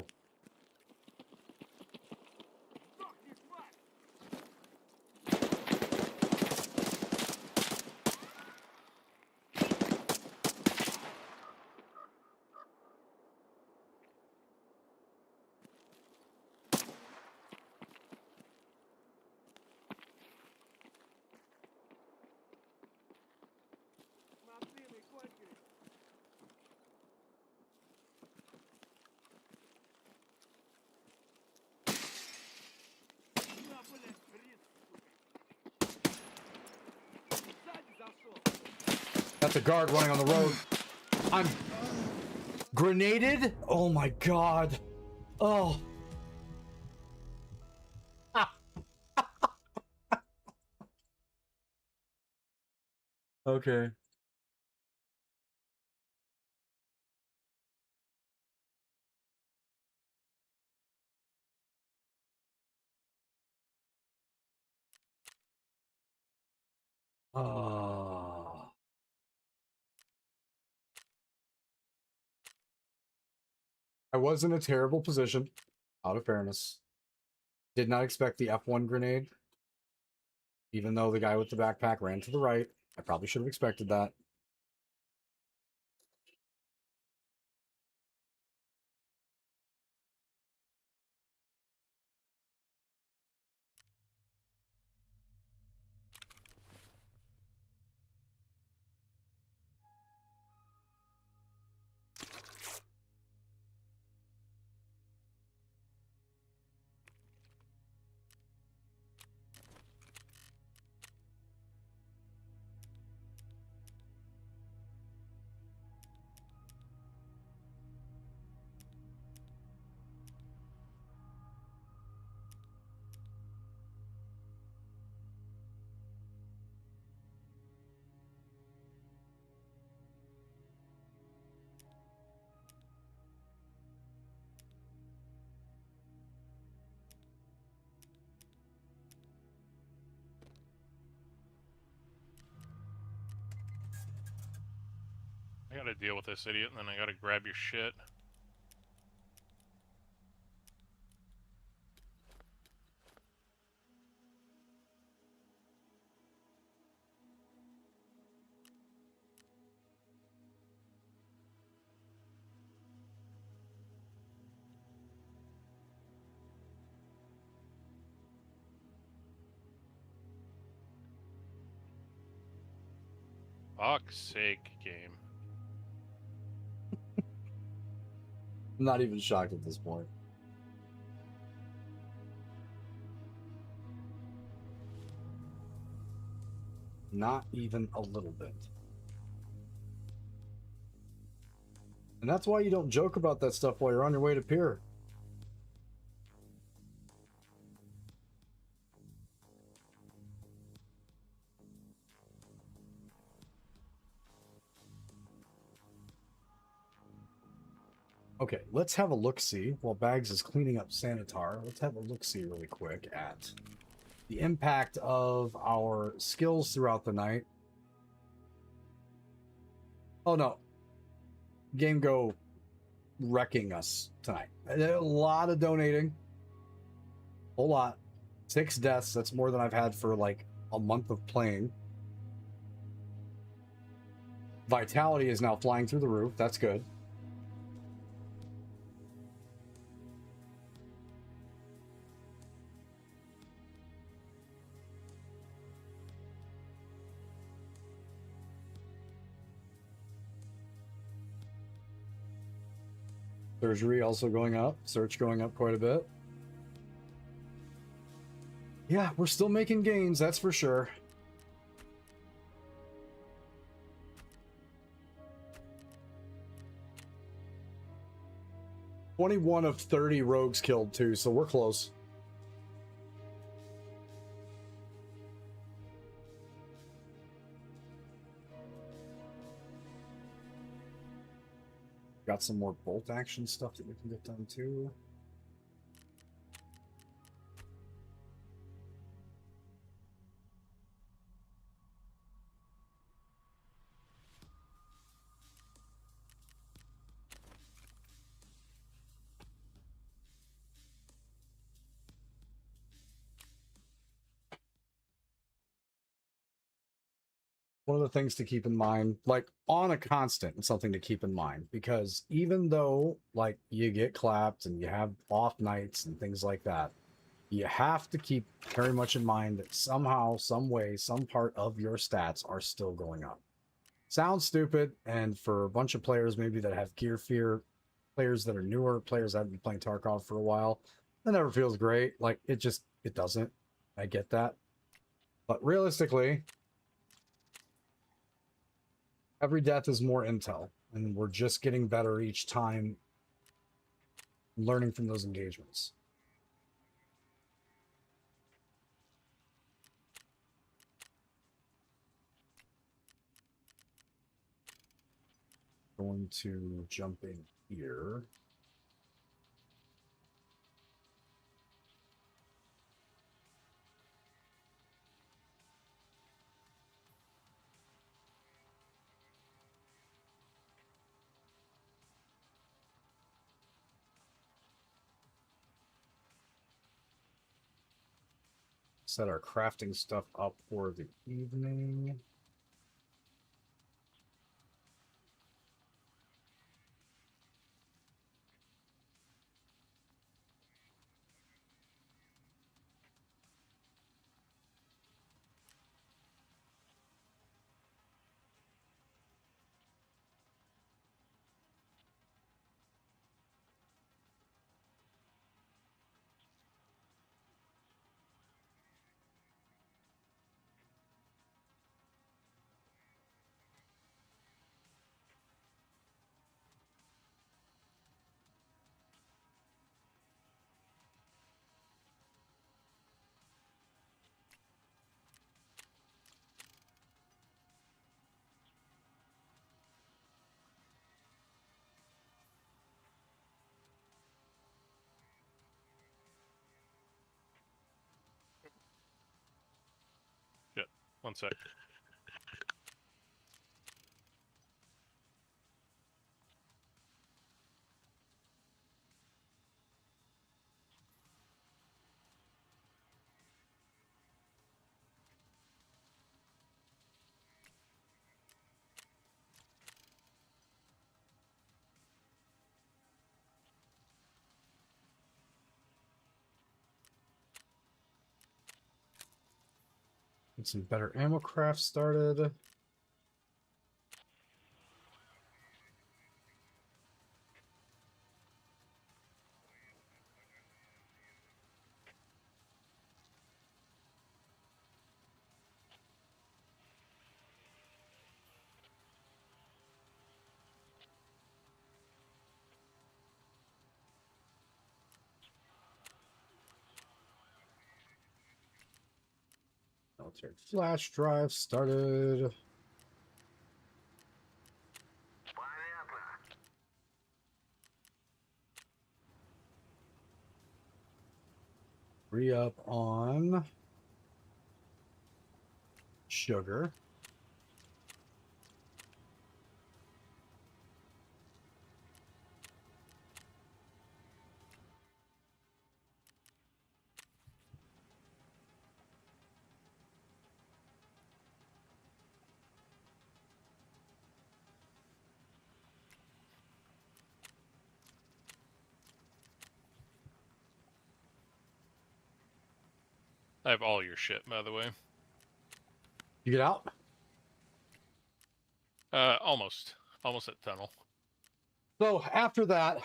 That's a guard running on the road. I'm grenaded? Oh my god. Oh. Okay. Oh. I was in a terrible position, out of fairness. Did not expect the F1 grenade. Even though the guy with the backpack ran to the right. I probably should have expected that. I gotta deal with this idiot, and then I gotta grab your shit. Fuck's sake, game. I'm not even shocked at this point. Not even a little bit. And that's why you don't joke about that stuff while you're on your way to pier. Okay, let's have a look-see while Bags is cleaning up Sanitar. Let's have a look-see really quick at the impact of our skills throughout the night. Oh no. Game Go wrecking us tonight. A lot of donating. A whole lot. 6 deaths. That's more than I've had for like a month of playing. Vitality is now flying through the roof. That's good. Surgery also going up. Search going up quite a bit. Yeah, we're still making gains, that's for sure. "21 of 30 rogues killed too, so we're close. Got some more bolt action stuff that we can get done too. One of the things to keep in mind, like on a constant, it's something to keep in mind, because even though like you get clapped and you have off nights and things like that, you have to keep very much in mind that somehow, some way, some part of your stats are still going up. Sounds stupid, and for a bunch of players maybe that have gear fear, players that are newer, players that have been playing Tarkov for a while, that never feels great. Like it doesn't. I get that. But realistically, every death is more intel, and we're just getting better each time, learning from those engagements. Going to jump in here. Set our crafting stuff up for the evening. Yeah, 1 sec. Get some better ammo craft started. Military flash drive started. Re-up on sugar. I have all your shit, by the way. You get out? Almost at tunnel. So after that,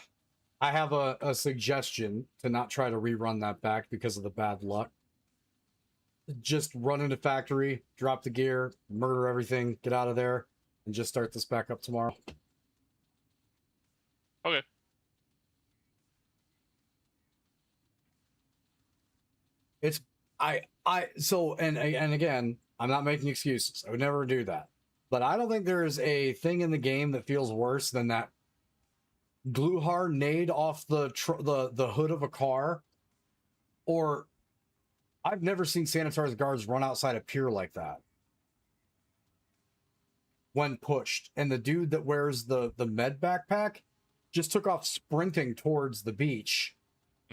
I have a suggestion to not try to rerun that back because of the bad luck. Just run into factory, drop the gear, murder everything, get out of there, and just start this back up tomorrow. Okay. It's so and again, I'm not making excuses. I would never do that. But I don't think there's a thing in the game that feels worse than that Gluhar nade off the hood of a car, or I've never seen Sanitar's guards run outside a pier like that when pushed. And the dude that wears the med backpack just took off sprinting towards the beach.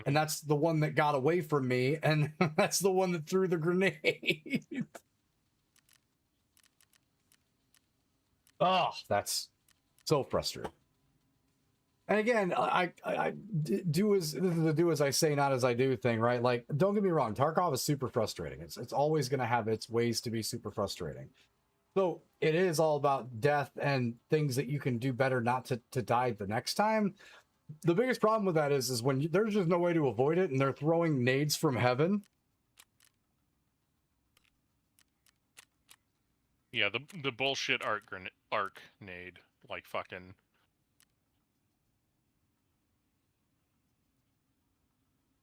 And that's the one that got away from me, and that's the one that threw the grenade. Oh, that's so frustrating. And again, I do as this is a do as I say, not as I do thing, right? Like, don't get me wrong, Tarkov is super frustrating. It's always going to have its ways to be super frustrating. So it is all about death and things that you can do better not to die the next time. The biggest problem with that is when there's just no way to avoid it, and they're throwing nades from heaven. Yeah, the bullshit arc nade, like fucking.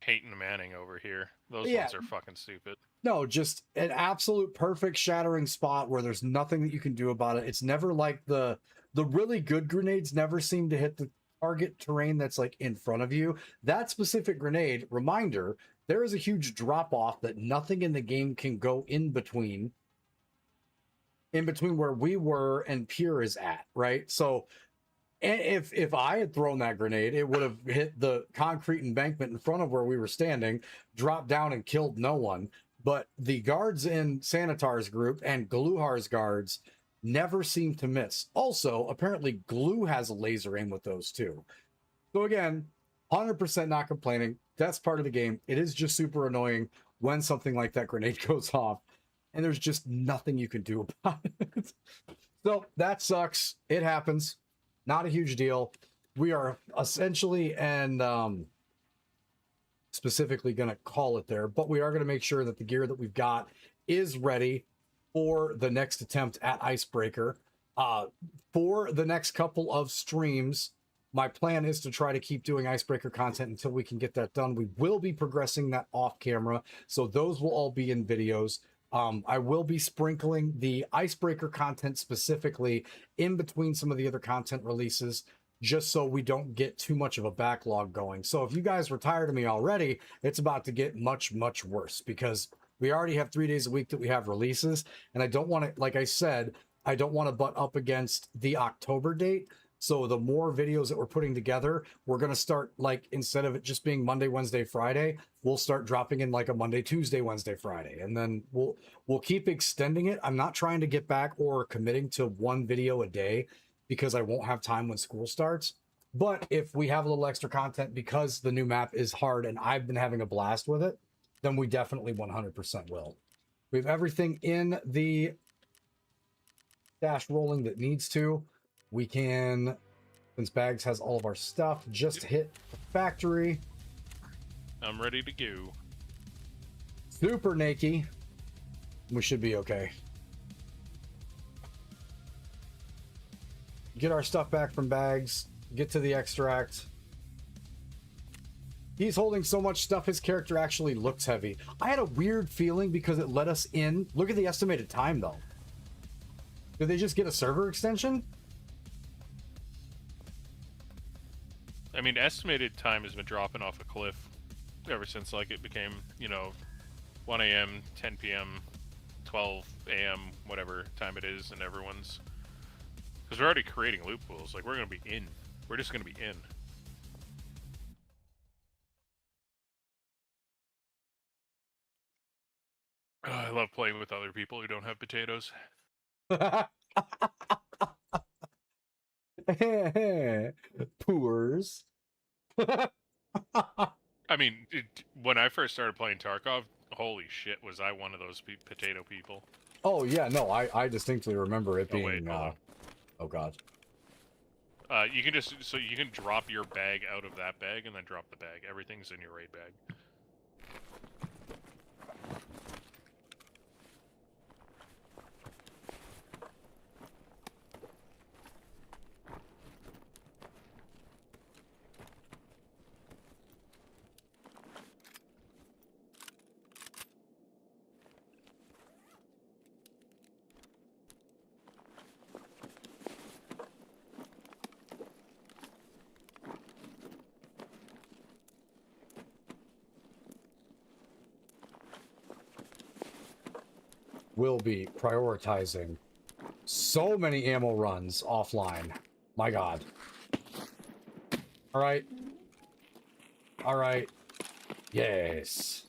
Peyton Manning over here. Those ones are fucking stupid. No, just an absolute perfect shattering spot where there's nothing that you can do about it. It's never like the really good grenades never seem to hit the target terrain that's like in front of you. That specific grenade, reminder, there is a huge drop off that nothing in the game can go in between where we were and Pier is at, right? So if I had thrown that grenade, it would have hit the concrete embankment in front of where we were standing, dropped down and killed no one. But the guards in Sanitar's group and Gluhar's guards never seem to miss. Also, apparently Glue has a laser aim with those too. So again, 100% not complaining. That's part of the game. It is just super annoying when something like that grenade goes off and there's just nothing you can do about it. So that sucks. It happens. Not a huge deal. We are essentially and specifically going to call it there, but we are going to make sure that the gear that we've got is ready for the next attempt at Icebreaker. For the next couple of streams, my plan is to try to keep doing Icebreaker content until we can get that done. We will be progressing that off camera, so those will all be in videos. I will be sprinkling the Icebreaker content specifically in between some of the other content releases, just so we don't get too much of a backlog going. So if you guys were tired of me already, it's about to get much, much worse because we already have 3 days a week that we have releases. And I don't want to, like I said, I don't want to butt up against the October date. So the more videos that we're putting together, we're going to start, like, instead of it just being Monday, Wednesday, Friday, we'll start dropping in like a Monday, Tuesday, Wednesday, Friday. And then we'll keep extending it. I'm not trying to get back or committing to one video a day because I won't have time when school starts. But if we have a little extra content because the new map is hard and I've been having a blast with it, then we definitely 100% will. We have everything in the dash rolling that needs to. We can, since Bags has all of our stuff, just hit the factory. I'm ready to go. Super naked. We should be okay. Get our stuff back from Bags. Get to the extract. He's holding so much stuff, his character actually looks heavy. I had a weird feeling because it let us in. Look at the estimated time, though. Did they just get a server extension? I mean, estimated time has been dropping off a cliff ever since, like, it became, you know, 1 a.m., 10 p.m., 12 a.m., whatever time it is, and everyone's... Because we're already creating loot pools. Like, we're going to be in. We're just going to be in. Oh, I love playing with other people who don't have potatoes. Poors. I mean, when I first started playing Tarkov, holy shit, was I one of those potato people. Oh, yeah, no, I distinctly remember it being... Oh, wait, hold on. Oh, God. You can just... So you can drop your bag out of that bag and then drop the bag. Everything's in your raid bag. Will be prioritizing so many ammo runs offline. My God. All right. All right. Yes.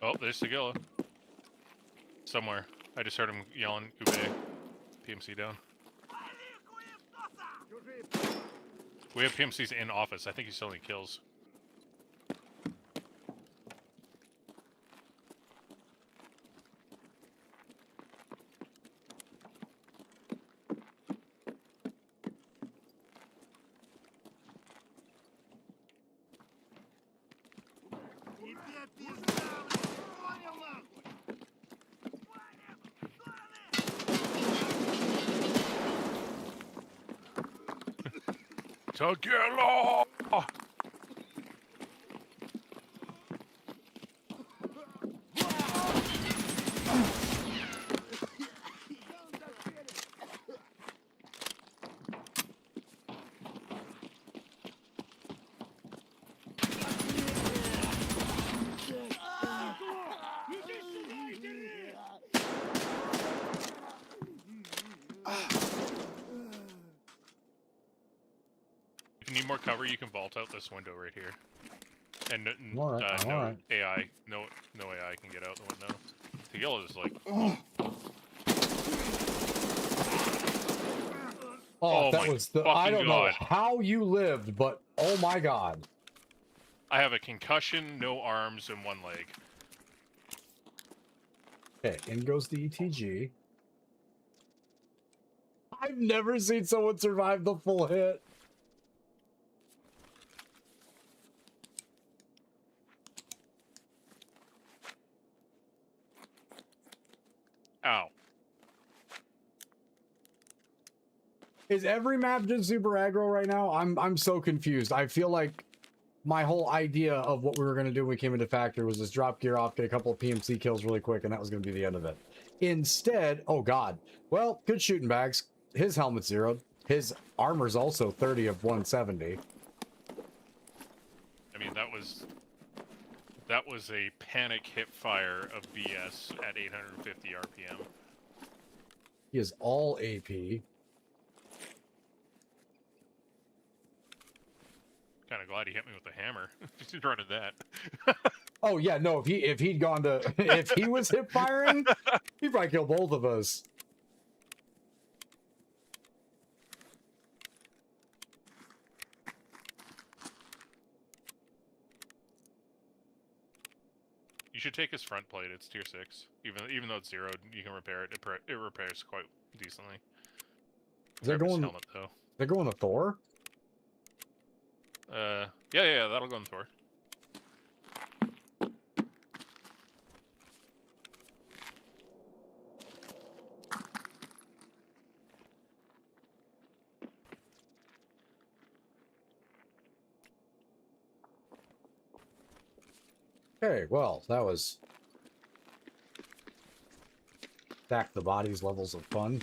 Oh, there's Sigilla. Somewhere. I just heard him yelling, Kube. PMC down. We have PMCs in office. I think he's still in kills. Sigilla! If you need more cover, you can vault out this window right here. And no AI, no AI can get out the window. Sigilla is like... Oh, that my was the... I don't know God. how you lived, but oh my God. I have a concussion, no arms, and one leg. Okay, in goes the ETG. I've never seen someone survive the full hit. Ow. Is every map just super aggro right now? I'm so confused. I feel like my whole idea of what we were going to do when we came into factory was just drop gear off, get a couple of PMC kills really quick, and that was going to be the end of it. Instead, oh God. Well, good shooting bags. His helmet's zeroed. His armor's also 30 of 170. I mean, that was a panic hip fire of BS at 850 RPM. He is all AP. Kind of glad he hit me with the hammer. He's running that. Oh yeah, no, if he'd gone to if he was hip firing, he'd probably kill both of us. You should take his front plate. It's tier 6. Even though it's zeroed, you can repair it. It repairs quite decently. They're Grab his going. helmet though. They're going to Thor. Yeah, that'll go in Thor. Okay, well, that was stack the bodies levels of fun.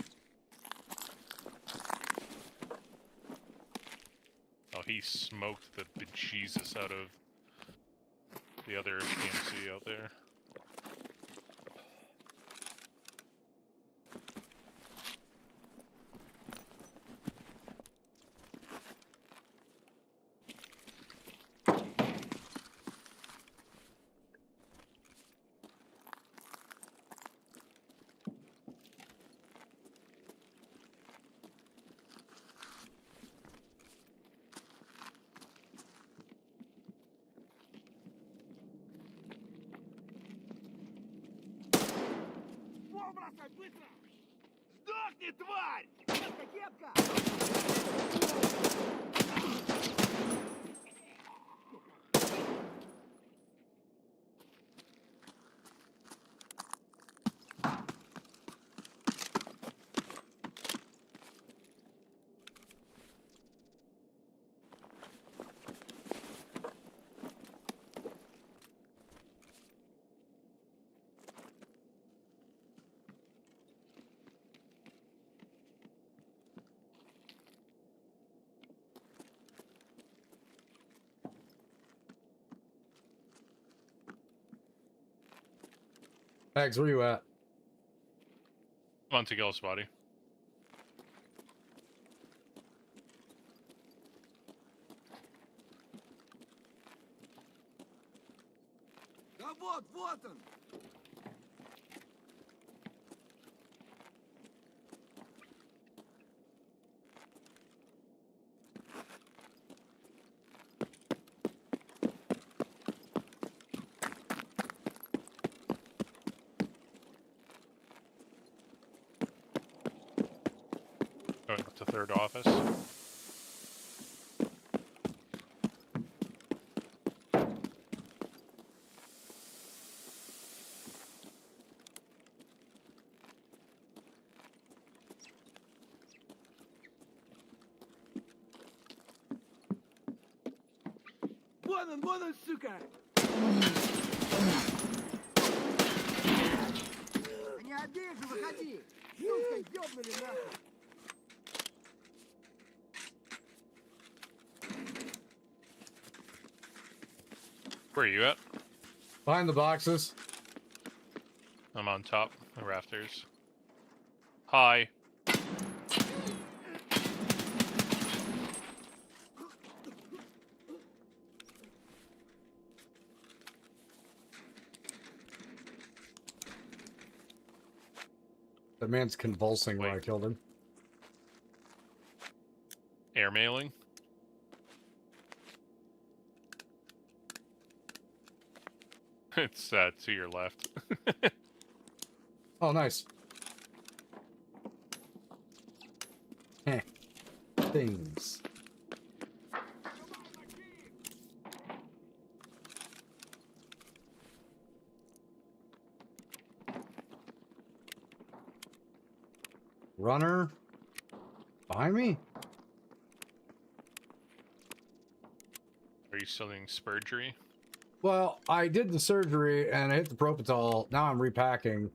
Oh, he smoked the bejesus out of the other PMC out there. Сдохни, тварь! Кепка! Bags, where you at? I'm on Tiguel's body. Да вот он! Going up to third office. Вон он, сука! Не обижу, выходи! Сука, ёбнули нахуй! Where are you at? Behind the boxes. I'm on top, the rafters. Hi. That man's convulsing where I Wait. killed him. Air mailing. It's to your left. Oh, nice. Heh. Things. Runner. Behind me? Are you still doing spurgery? Well, I did the surgery and I hit the Propital. Now I'm repacking.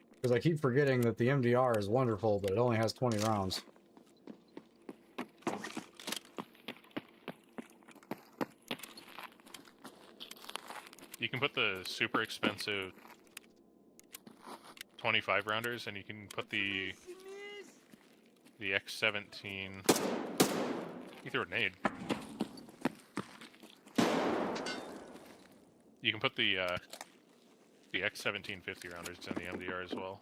Because I keep forgetting that the MDR is wonderful, but it only has 20 rounds. You can put the super expensive 25 rounders, and you can put the X17. You threw a nade. You can put the X17 50 rounders in the MDR as well.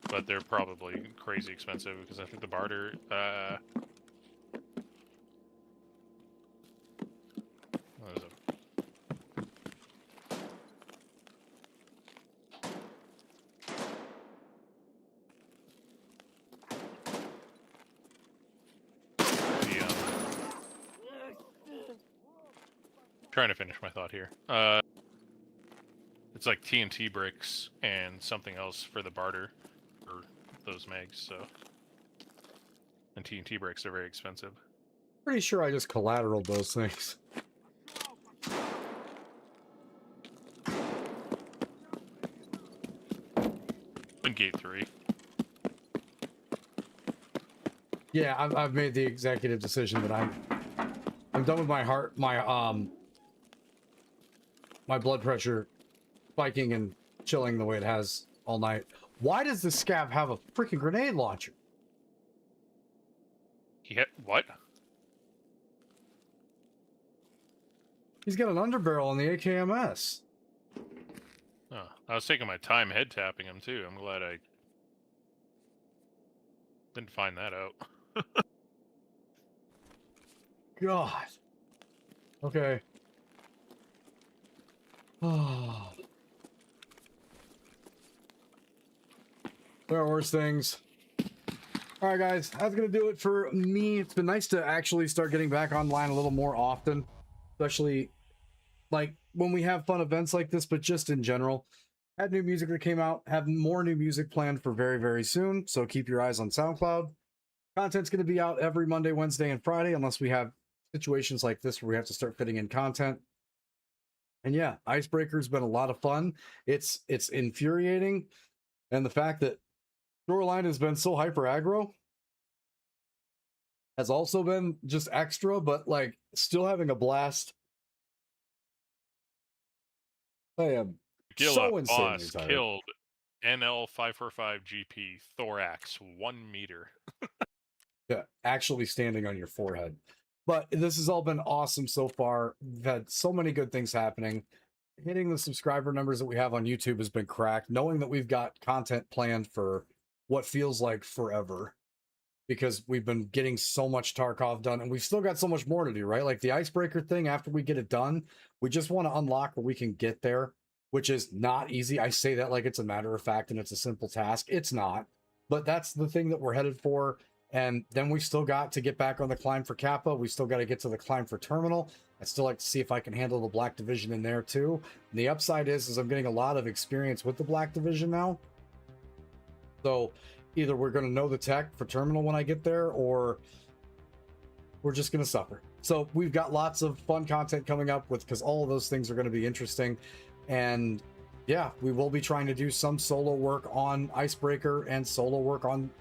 But they're probably crazy expensive because I think the barter what is it? Trying to finish my thought here. It's like TNT bricks and something else for the barter for those mags. So, and TNT bricks are very expensive. Pretty sure I just collateraled those things. In gate 3. Yeah, I've made the executive decision that I'm done with my heart, my blood pressure spiking and chilling the way it has all night. Why does this scav have a freaking grenade launcher? He hit what? He's got an underbarrel on the AKMS. Oh, I was taking my time head tapping him too. I'm glad I didn't find that out. God. Okay. Oh. There are worse things. All right, guys, that's going to do it for me. It's been nice to actually start getting back online a little more often, especially like when we have fun events like this, but just in general. Had new music that came out, have more new music planned for very, very soon. So keep your eyes on SoundCloud. Content's going to be out every Monday, Wednesday, and Friday, unless we have situations like this where we have to start fitting in content. And yeah, Icebreaker's been a lot of fun. It's infuriating. And the fact that Shoreline has been so hyper aggro has also been just extra, but like still having a blast. I am so insanely boss tired. killed NL545GP thorax 1 meter. Yeah, actually standing on your forehead. But this has all been awesome so far. We've had so many good things happening. Hitting the subscriber numbers that we have on YouTube has been cracked. Knowing that we've got content planned for what feels like forever, because we've been getting so much Tarkov done, and we've still got so much more to do, right? Like the Icebreaker thing, after we get it done, we just want to unlock where we can get there, which is not easy. I say that like it's a matter of fact and it's a simple task. It's not, but that's the thing that we're headed for. And then we still got to get back on the climb for Kappa. We still got to get to the climb for Terminal. I'd still like to see if I can handle the Black Division in there too. And the upside is I'm getting a lot of experience with the Black Division now. So either we're going to know the tech for Terminal when I get there, or we're just going to suffer. So we've got lots of fun content coming up with, because all of those things are going to be interesting. And yeah, we will be trying to do some solo work on Icebreaker and solo work on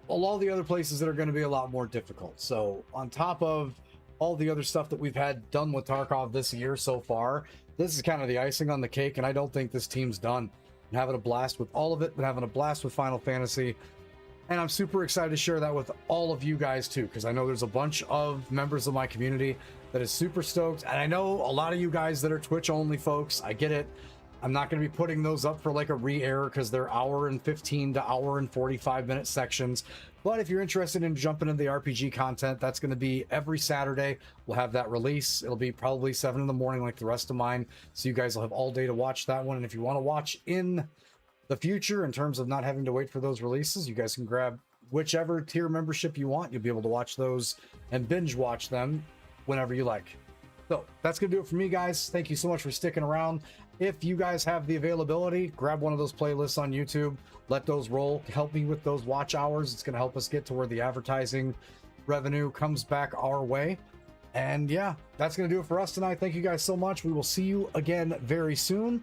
all the other places that are going to be a lot more difficult. So on top of all the other stuff that we've had done with Tarkov this year so far, this is kind of the icing on the cake, and I don't think this team's done. I'm having a blast with all of it, but having a blast with Final Fantasy, and I'm super excited to share that with all of you guys too, because I know there's a bunch of members of my community that is super stoked, and I know a lot of you guys that are Twitch only folks. I get it. I'm not going to be putting those up for like a re-air because they're hour and 15 to hour and 45 minute sections. But if you're interested in jumping into the RPG content, that's going to be every Saturday. We'll have that release. It'll be probably 7 in the morning like the rest of mine. So you guys will have all day to watch that one. And if you want to watch in the future in terms of not having to wait for those releases, you guys can grab whichever tier membership you want. You'll be able to watch those and binge watch them whenever you like. So that's going to do it for me, guys. Thank you so much for sticking around. If you guys have the availability, grab one of those playlists on YouTube, let those roll, help me with those watch hours. It's going to help us get to where the advertising revenue comes back our way. And yeah, that's going to do it for us tonight. Thank you guys so much. We will see you again very soon.